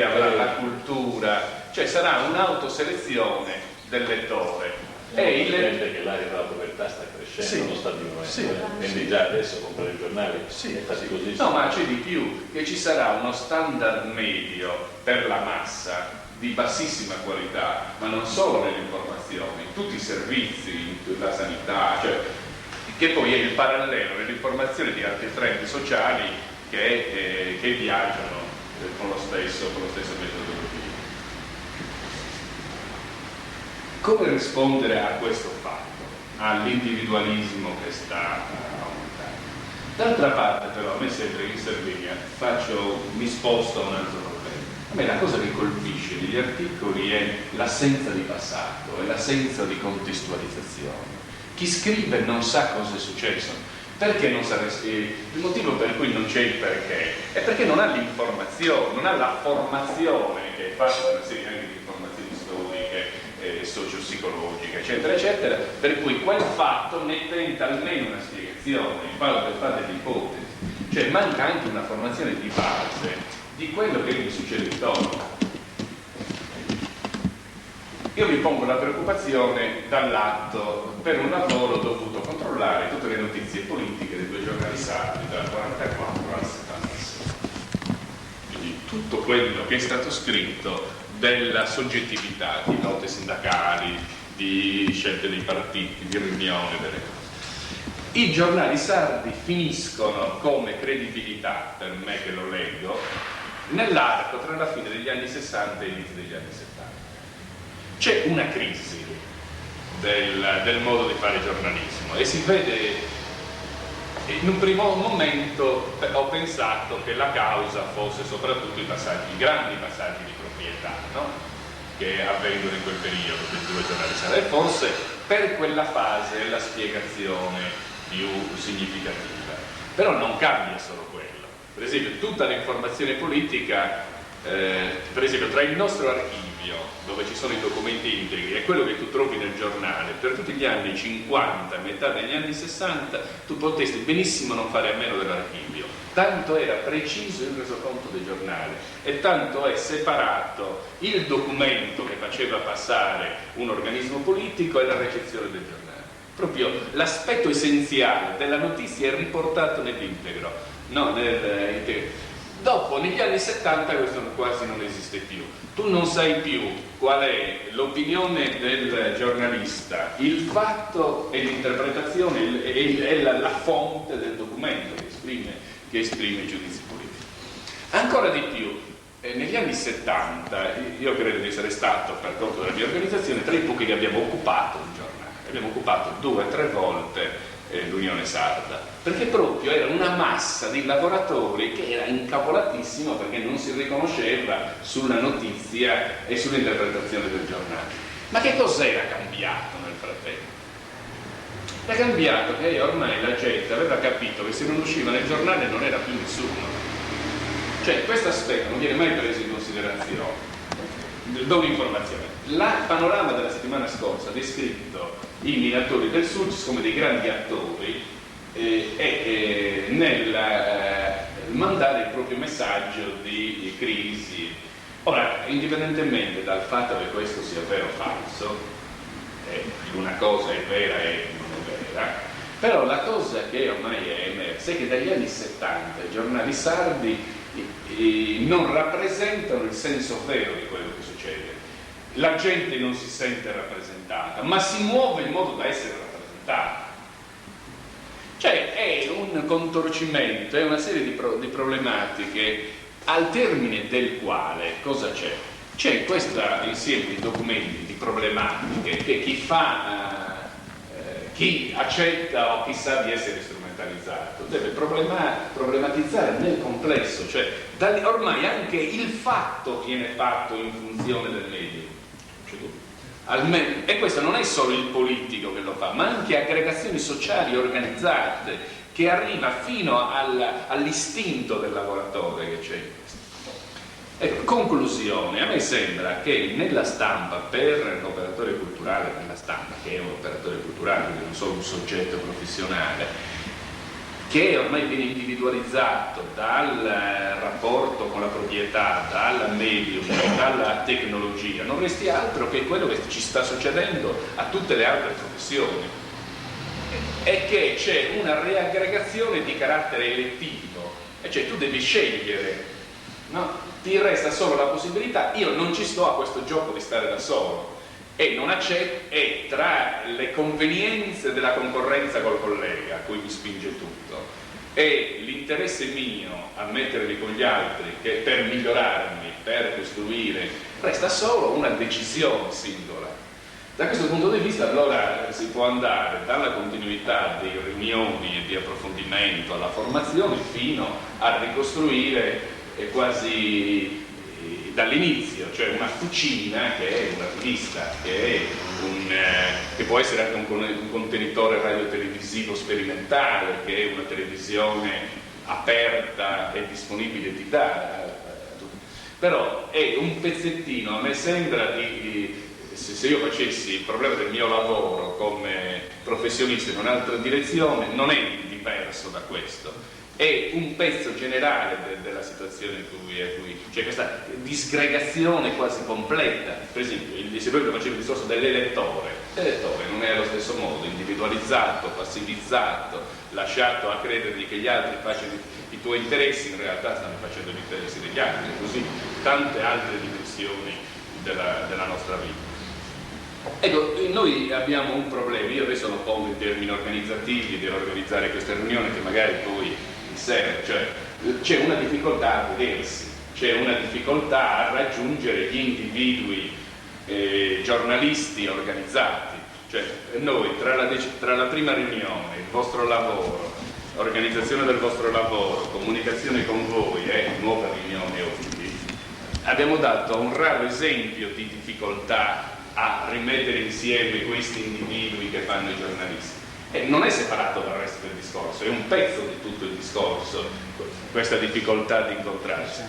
avrà la cultura, cioè sarà un'autoselezione del lettore. E il che l'area della povertà sta crescendo, non sta diminuendo, quindi già adesso comprare i giornali è faticosissimo. No, ma c'è di più, che ci sarà uno standard medio per la massa di bassissima qualità, ma non solo nelle informazioni, tutti i servizi, la sanità, cioè, che poi è il parallelo nell'informazione di altri trend sociali che viaggiano con lo stesso metodologia. Come rispondere a questo fatto, all'individualismo che sta aumentando? D'altra parte però a me sembra che in Sardegna mi sposto a un altro problema. A me la cosa che colpisce negli articoli è l'assenza di passato, è l'assenza di contestualizzazione. Chi scrive non sa cosa è successo. Perché non sa? Il motivo per cui non c'è il perché è perché non ha l'informazione, non ha la formazione che è fatta da una serie anche di informazioni storiche, sociopsicologiche, eccetera, eccetera, per cui quel fatto ne tenta almeno una spiegazione, fa delle ipotesi. Cioè manca anche una formazione di base di quello che gli succede intorno. Io mi pongo la preoccupazione dall'atto per un lavoro dovuto controllare tutte le notizie politiche dei due giornali sardi dal 44 al 76. Quindi tutto quello che è stato scritto della soggettività di note sindacali, di scelte dei partiti, di riunioni, delle cose. I giornali sardi finiscono come credibilità, per me che lo leggo, nell'arco tra la fine degli anni 60 e l'inizio degli anni 70. C'è una crisi del modo di fare giornalismo e si vede. In un primo momento ho pensato che la causa fosse soprattutto i grandi passaggi di proprietà, no? Che avvengono in quel periodo dei due giornali sardi, e forse per quella fase è la spiegazione più significativa. Però non cambia solo quello. Per esempio, tutta l'informazione politica, per esempio tra il nostro archivio, dove ci sono i documenti integri, e quello che tu trovi nel giornale, per tutti gli anni 50, metà degli anni 60, tu potresti benissimo non fare a meno dell'archivio. Tanto era preciso il resoconto del giornale e tanto è separato il documento che faceva passare un organismo politico e la recezione del giornale. Proprio l'aspetto essenziale della notizia è riportato nell'integro, no, Dopo, negli anni 70, questo quasi non esiste più. Tu non sai più qual è l'opinione del giornalista, il fatto e l'interpretazione è la fonte del documento che esprime i giudizi politici. Ancora di più, negli anni 70, io credo di essere stato, per conto della mia organizzazione, tra i pochi che abbiamo occupato il giornale. Abbiamo occupato 2 o 3 volte l'Unione Sarda, perché proprio era una massa di lavoratori che era incapolatissimo perché non si riconosceva sulla notizia e sull'interpretazione del giornale. Ma che cos'era cambiato nel frattempo? Era cambiato che ormai la gente aveva capito che se non usciva nel giornale non era più nessuno. Cioè, questo aspetto non viene mai preso in considerazione. Do un'informazione. Il panorama della settimana scorsa ha descritto i minatori del Sud come dei grandi attori nel mandare il proprio messaggio di crisi. Ora, indipendentemente dal fatto che questo sia vero o falso, una cosa è vera e non è vera, però la cosa che ormai è emersa è che dagli anni 70 i giornali sardi non rappresentano il senso vero di quello che succede. La gente non si sente rappresentata, ma si muove in modo da essere rappresentata. Cioè è un contorcimento, è una serie di problematiche al termine del quale cosa c'è? C'è questo insieme di documenti, di problematiche che chi accetta o chi sa di essere strumentalizzato deve problematizzare nel complesso, cioè ormai anche il fatto viene fatto in funzione del medio. E questo non è solo il politico che lo fa, ma anche aggregazioni sociali organizzate che arriva fino all'istinto del lavoratore che c'è in questo. Conclusione, a me sembra che nella stampa, per l'operatore culturale nella stampa, che è un operatore culturale, quindi non solo un soggetto professionale, che ormai viene individualizzato dal rapporto con la proprietà, dal medium, dalla tecnologia, non resti altro che quello che ci sta succedendo a tutte le altre professioni, è che c'è una riaggregazione di carattere elettivo, e cioè tu devi scegliere, no? Ti resta solo la possibilità, io non ci sto a questo gioco di stare da solo, e non accetto, e tra le convenienze della concorrenza col collega a cui mi spinge tutto e l'interesse mio a mettermi con gli altri per migliorarmi, per costruire, resta solo una decisione singola. Da questo punto di vista allora si può andare dalla continuità di riunioni e di approfondimento alla formazione fino a ricostruire quasi dall'inizio, cioè una cucina che è una rivista, che può essere anche un contenitore radiotelevisivo sperimentale, che è una televisione aperta e disponibile di dare, però è un pezzettino, a me sembra se io facessi il problema del mio lavoro come professionista in un'altra direzione, non è diverso da questo. È un pezzo generale della situazione in cui c'è questa disgregazione quasi completa. Per esempio, se voi facevo il discorso dell'elettore, l'elettore non è allo stesso modo individualizzato, passivizzato, lasciato a credergli che gli altri facciano i tuoi interessi, in realtà stanno facendo gli interessi degli altri, così tante altre dimensioni della nostra vita. Ecco, noi abbiamo un problema, io adesso lo pongo in termini organizzativi dell'organizzare questa riunione che magari poi mi serve, cioè c'è una difficoltà a vedersi, c'è una difficoltà a raggiungere gli individui giornalisti organizzati, cioè noi tra la prima riunione, il vostro lavoro, organizzazione del vostro lavoro, comunicazione con voi e nuova riunione oggi, abbiamo dato un raro esempio di difficoltà a rimettere insieme questi individui che fanno i giornalisti. E non è separato dal resto del discorso, è un pezzo di tutto il discorso, questa difficoltà di incontrarsi.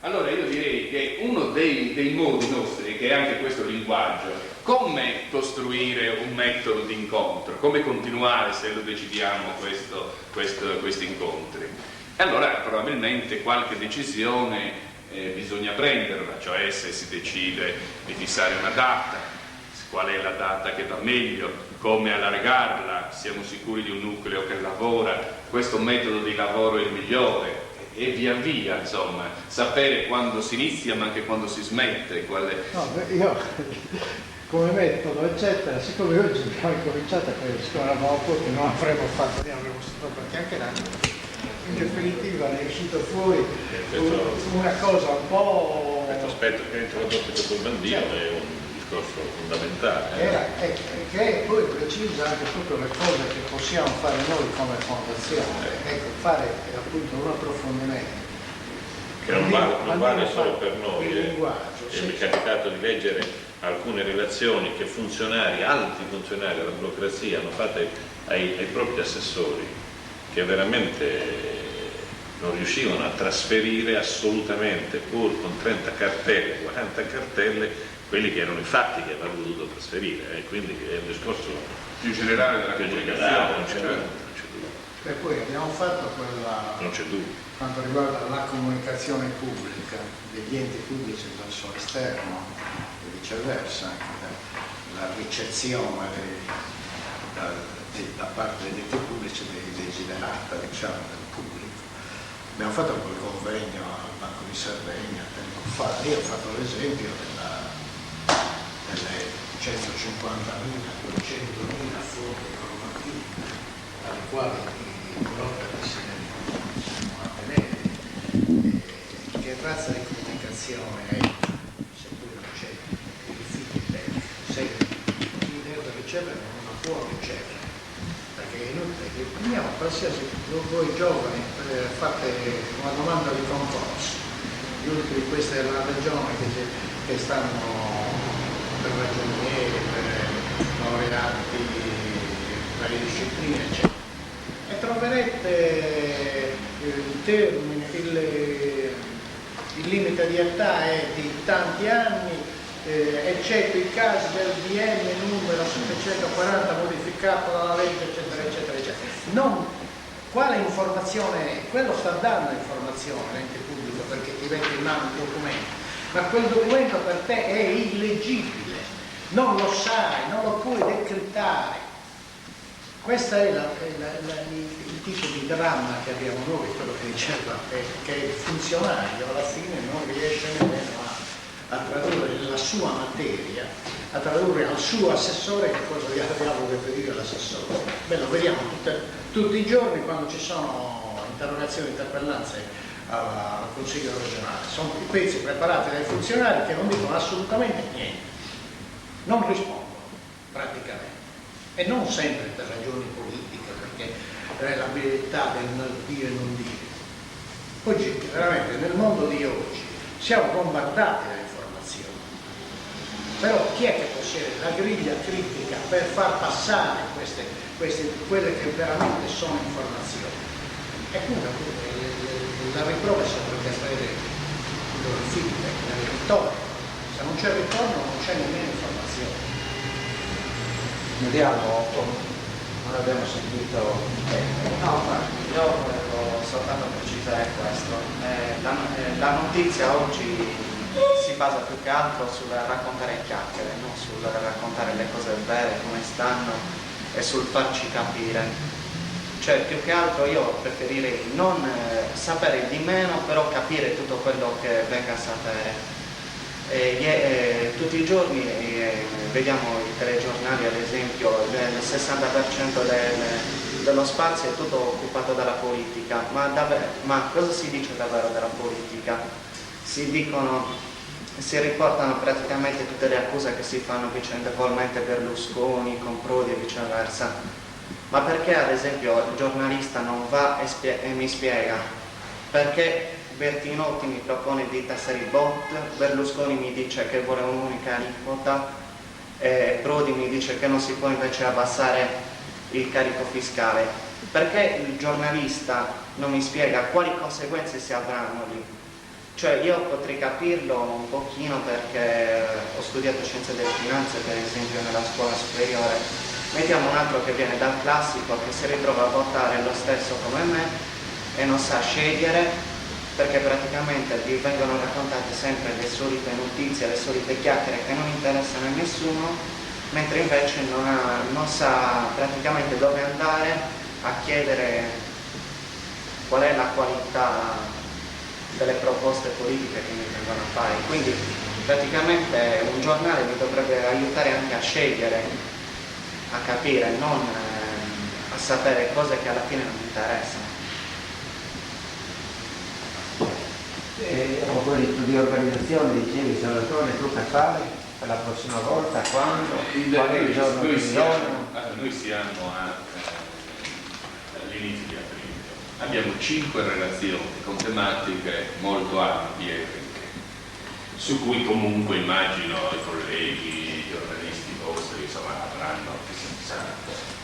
Allora io direi che uno dei modi nostri, che è anche questo linguaggio, come costruire un metodo di incontro, come continuare, se lo decidiamo, questi incontri. E allora probabilmente qualche decisione bisogna prenderla, cioè se si decide di fissare una data, qual è la data che va meglio, come allargarla, siamo sicuri di un nucleo che lavora, questo metodo di lavoro è il migliore, e via via, insomma, sapere quando si inizia ma anche quando si smette. No, io come metodo eccetera, siccome oggi abbiamo incominciato a questo, siccome eravamo pochi non avremmo fatto niente, avremmo stato perché anche l'anno. In definitiva è uscito fuori una cosa un po'... Questo aspetto che ha introdotto dopo il Bandino è un discorso fondamentale. Che poi precisa anche tutte le cose che possiamo fare noi come fondazione, ecco, fare appunto un approfondimento. Che non vale solo per noi. Sì. Mi è capitato di leggere alcune relazioni che alti funzionari della burocrazia hanno fatto ai propri assessori, che veramente non riuscivano a trasferire assolutamente, pur con 30 cartelle, 40 cartelle, quelli che erano i fatti che avrebbero dovuto trasferire. Quindi è un discorso più generale della comunicazione. Non c'è dubbio. E poi abbiamo fatto quella, non c'è dubbio, quanto riguarda la comunicazione pubblica degli enti pubblici verso l'esterno e viceversa, anche la ricezione da parte degli enti pubblici dei desiderata, diciamo, del pubblico. Abbiamo fatto quel convegno al Banco di Sardegna tempo fa. Io ho fatto l'esempio delle 150.000, 200.000 fonti informative alle quali i blogger si devono attenere. Che razza di comunicazione è, seppure non c'è il feedback, se chi deve ricevere non la può ricevere. Perché è inutile che prendiamo qualsiasi, voi giovani fate una domanda di concorso, gli ultimi, questa è la regione che stanno per ragionieri, per laureati, per le discipline, eccetera. E troverete il termine, il limite di età è di tanti anni, eccetto i casi del DM numero 740 modificato dalla legge eccetera eccetera eccetera. Non, quale informazione è? Quello sta dando informazione l'ente pubblico perché ti mette in mano il documento, ma quel documento per te è illeggibile, non lo sai, non lo puoi decrittare. Questo è il tipo di dramma che abbiamo noi, quello che diceva, che il funzionario alla fine non riesce nemmeno a tradurre la sua materia, a tradurre al suo assessore che cosa diavolo deve dire l'assessore. Beh, lo vediamo tutti i giorni quando ci sono interrogazioni, interpellanze al Consiglio regionale. Sono i pezzi preparati dai funzionari che non dicono assolutamente niente, non rispondono praticamente. E non sempre per ragioni politiche, perché è l'abilità del dire e non dire. Oggi, veramente, nel mondo di oggi, siamo bombardati da informazioni. Però chi è che possiede la griglia critica per far passare quelle che veramente sono informazioni? E quindi la riprova dovrebbe avere il feedback, il ritorno. Se non c'è ritorno non c'è nemmeno informazione. Vediamo, non abbiamo sentito. No, ma io volevo soltanto precisare questo. La notizia oggi si basa più che altro sul raccontare chiacchiere, non sul raccontare le cose vere come stanno e sul farci capire. Cioè, più che altro io preferirei non sapere di meno, però capire tutto quello che venga a sapere. Tutti i giorni vediamo i telegiornali, ad esempio, il 60% dello spazio è tutto occupato dalla politica, ma cosa si dice davvero della politica? Si riportano praticamente tutte le accuse che si fanno vicendevolmente Berlusconi, con Prodi e viceversa. Ma perché ad esempio il giornalista non va e mi spiega perché Bertinotti mi propone di tassare i bot, Berlusconi mi dice che vuole un'unica aliquota, Prodi mi dice che non si può invece abbassare il carico fiscale? Perché il giornalista non mi spiega quali conseguenze si avranno lì? Cioè io potrei capirlo un pochino perché ho studiato scienze delle finanze per esempio nella scuola superiore. Mettiamo un altro che viene dal classico, che si ritrova a votare lo stesso come me e non sa scegliere, perché praticamente gli vengono raccontate sempre le solite notizie, le solite chiacchiere che non interessano a nessuno, mentre invece non sa praticamente dove andare a chiedere qual è la qualità delle proposte politiche che mi vengono a fare. Quindi praticamente un giornale mi dovrebbe aiutare anche a scegliere, a capire, non a sapere cose che alla fine non mi interessano. A proposito di organizzazione, dicevi Salvatore, tu per fare per la prossima volta, quando? Qual è il giorno Noi che siamo all'inizio di aprile. Abbiamo 5 relazioni con tematiche molto ampie, su cui comunque immagino i colleghi, i giornalisti vostri, insomma, avranno che si sa.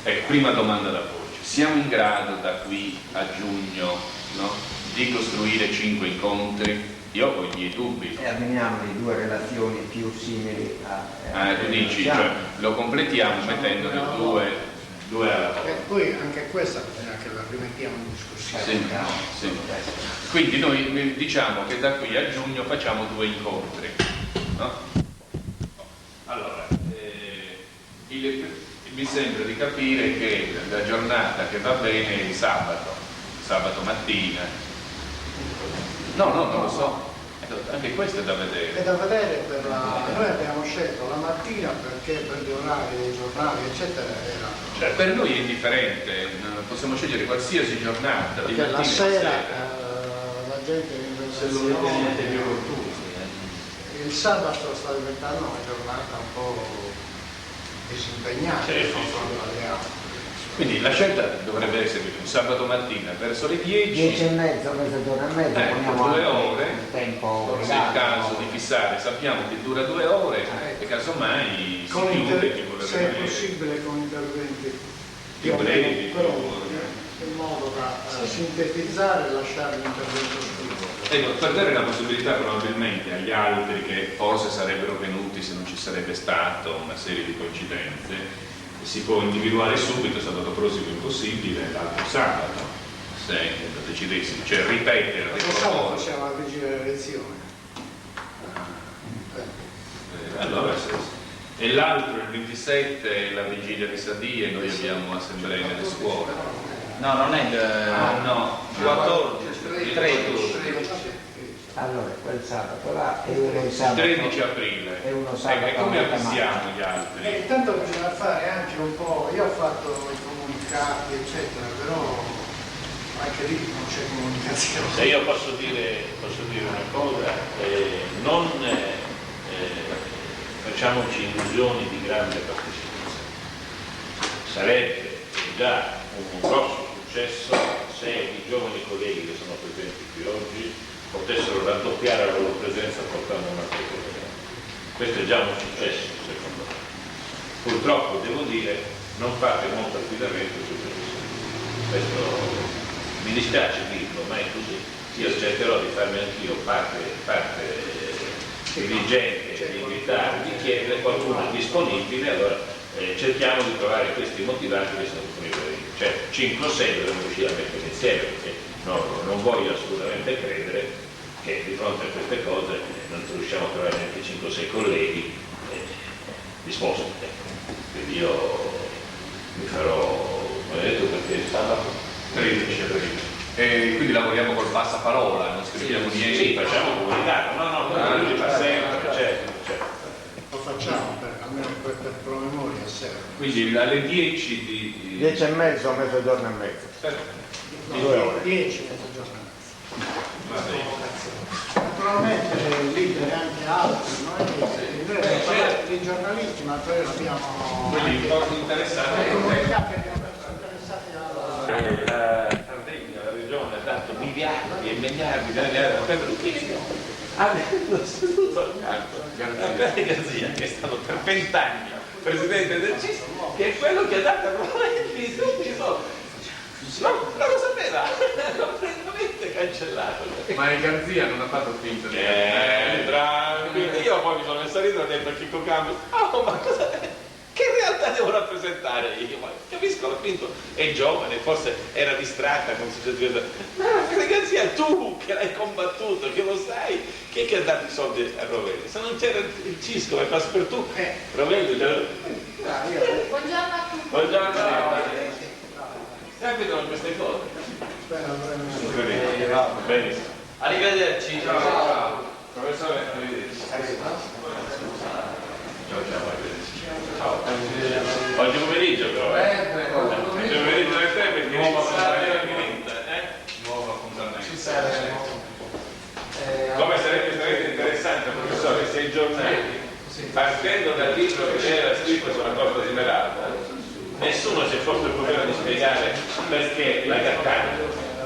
Ecco, prima domanda da porci. Siamo in grado da qui a giugno, no, di costruire 5 incontri? Io ho i miei dubbi. E abbiniamo le 2 relazioni più simili a tu dici, cioè, lo completiamo mettendone 2 alla volta. E poi anche questa bisogna che la rimettiamo in discussione. Sì. Quindi noi diciamo che da qui a giugno facciamo 2 incontri, no? Allora, mi sembra di capire che la giornata che va bene è il sabato mattina. No, non lo so. Anche questo è da vedere. È da vedere noi abbiamo scelto la mattina perché per gli orari dei giornali eccetera era. Cioè, per noi è indifferente, possiamo scegliere qualsiasi giornata di Perché mattina la sera o la gente in Se lo ritenete più opportuno. il sabato sta diventando una giornata un po' disimpegnata in confronto alle altre. Quindi la scelta dovrebbe essere un sabato mattina verso le 10. 10 e mezzo, mezz'ora e mezza, poniamo 2 anche ore, il tempo forse è il caso di fissare, sappiamo che dura 2 ore e casomai si chiude chi vuole se è rimanere possibile con interventi più brevi, in modo da sintetizzare e lasciare l'intervento scritto. Ecco, per dare la possibilità probabilmente agli altri che forse sarebbero venuti se non ci sarebbe stata una serie di coincidenze, si può individuare subito sabato prossimo impossibile, l'altro sabato, se lo decidessimo, cioè ripetere, Sabato siamo alla vigilia delle elezioni. allora e l'altro il 27 è la vigilia di Sadia e noi abbiamo assemblee nelle scuole. No, non è il No, 14, 13. Allora, quel sabato là e uno il sabato. 13 aprile. E uno sabato. E come a avvisiamo gli altri? Intanto bisogna fare anche un po', io ho fatto i comunicati eccetera, però anche lì non c'è comunicazione. Se io posso dire una cosa, non facciamoci illusioni di grande partecipazione. Sarebbe già un grosso successo se i giovani colleghi che sono presenti qui oggi potessero raddoppiare la loro presenza portando un altro collega. Questo è già un successo, secondo me. Purtroppo, devo dire, non fate molto affidamento su questo. Mi dispiace dirlo, ma è così. Io cercherò di farmi anch'io parte dirigente, di invitare, di chiedere, qualcuno è disponibile, allora cerchiamo di trovare questi motivanti che sono disponibili. Cioè 5 o 6 dovremmo riuscire a mettere insieme, perché non voglio assolutamente credere che di fronte a queste cose non riusciamo a trovare neanche 5 o 6 colleghi disposti. Quindi io mi farò, come ho detto, perché sabato 13 aprile. E quindi lavoriamo col passaparola, non scriviamo niente. Sì, facciamo comunicato, no, fa sempre, cioè, facciamo, almeno per promemoria serve. Quindi alle 10 di... 10 e mezzo, mezzogiorno e mezzo. 2 ore. 10, mezzogiorno e mezzo. Va bene. Naturalmente liberi anche altri, noi abbiamo parlato dei giornalisti, ma poi abbiamo Quelli interessati. comunicati che abbiamo interessati alla... La Sardegna, la regione, ha dato miliardi e miliardi per avendo seduto al campo Garzia, che è stato per 20 anni presidente del CIS, che è quello che ha dato a Rovelli tutti i soldi. Non lo sapeva, l'ho completamente cancellato. Ma il Garzia non ha fatto finta di... Tranquillo, io poi mi sono messo a ridere, ho detto a Chicco Campos, oh ma cosa è? Che realtà devo rappresentare io? Ma capisco, l'ho vinto, è giovane, forse era distratta con situazioni. Ma Garzia, tu che l'hai combattuto, che lo sai, chi è che ha dato i soldi a Rovelli? Se non c'era il Cisco per far per tu, Rovelli... Buongiorno a tutti. Buongiorno. Capitano queste cose. Benissimo. Arrivederci. Ciao. Professore, arrivederci. Ciao. Oggi pomeriggio però, Oggi pomeriggio del te perché Nuovo appuntamento. come sarebbe interessante, professore, se i giornali, partendo dal libro che era scritto sulla Costa di Meralda, nessuno si è posto il problema di spiegare perché la Gattani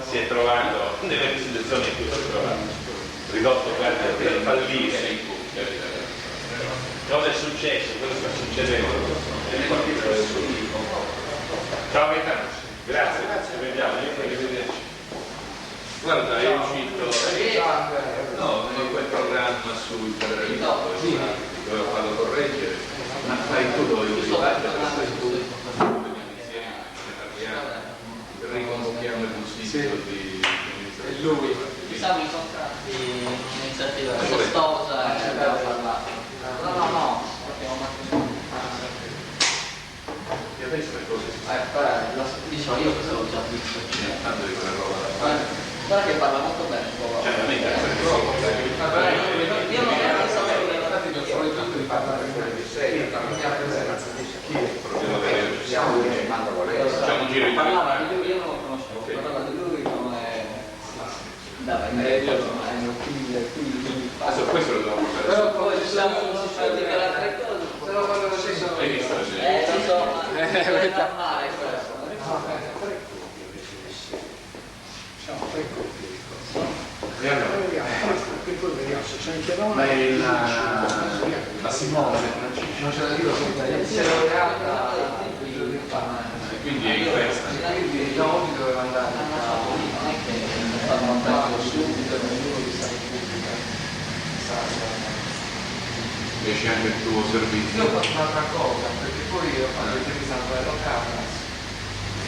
si è trovato nelle situazioni in cui si è trovato, ridotto quasi a fallire. Cosa è successo? Cosa sta succedendo? Ciao Gaetano, grazie, vediamo, arrivederci. Guarda, è uscito quel programma sul federalismo dovevo farlo correggere, ma fai tu dove devi fare riconvochiamo il consiglio di Lui. Siamo in contratti un'iniziativa costosa e abbiamo parlato. No, abbiamo fatto. e adesso le cose Diciamo, io questo l'ho già visto. tanto di quella roba da fare. Guarda che parla molto bene. Io non ero sapevo che soprattutto di parlare di sé, la mia presenza di chi è Facciamo un giro di parlava di lui, io non lo conoscevo, parlava di lui come dava in mezzo ai mio figlio e quindi adesso questo lo devo portare però poi ci siamo conosciuti per altre cose, però quando lo stesso hai visto la gente? insomma è normale questo. Siamo 3 coppie di cose. E allora? E poi vediamo se c'è anche noi. Ma è la Simone non c'è da dire che si è laureata quindi è in questa quindi da oggi doveva andare Non è che fanno un pezzo subito, ognuno di sa pubblica. riesci anche il tuo servizio. Io ho fatto un'altra cosa, perché poi ho fatto l'intervista a Novello Carras,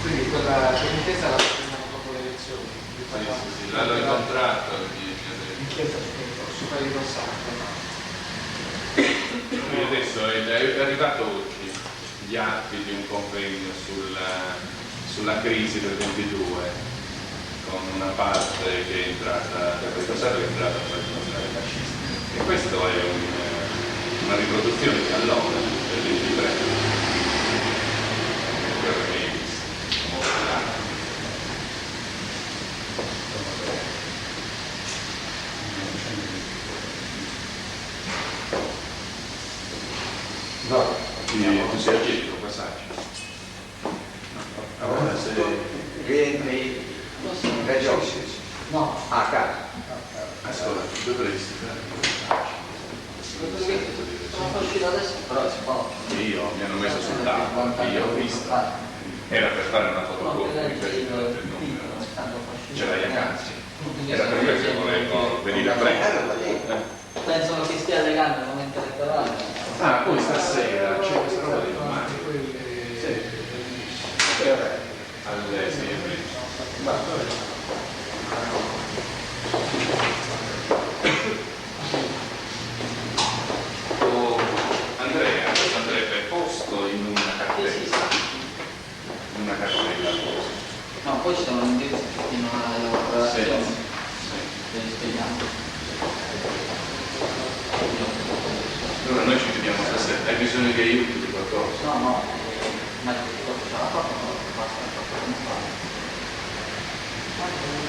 quindi quella intesa la facciamo dopo le elezioni. L'hanno incontrato In chiesa su quelli di Rossato. quindi adesso è arrivato oggi gli atti di un convegno sulla crisi del 22 con una parte che è entrata del passato che è entrata nella democrazia fascista e questo è una riproduzione di allora del 23 quindi tu sei agito con passaggi. Allora se rientri in regione, No, a casa. Ascolta, dovresti fare Sono uscito adesso, però si può. io mi hanno messo sul tavolo, io ho visto, era per fare una fotocopia di questo del numero, ce l'hai a casa, era per questo che volevo venire a prendere. Pensano che stia legando il momento elettorale. Ah, poi stasera c'è questa roba di domani. Sì. Alle 6:30. Andrea, questo andrebbe posto in una cartella. In una cartella posto. No, poi ci sono gli indirizzi che continuano a relazione. Ve li spieghiamo. Allora noi ci vediamo stasera. Grazie.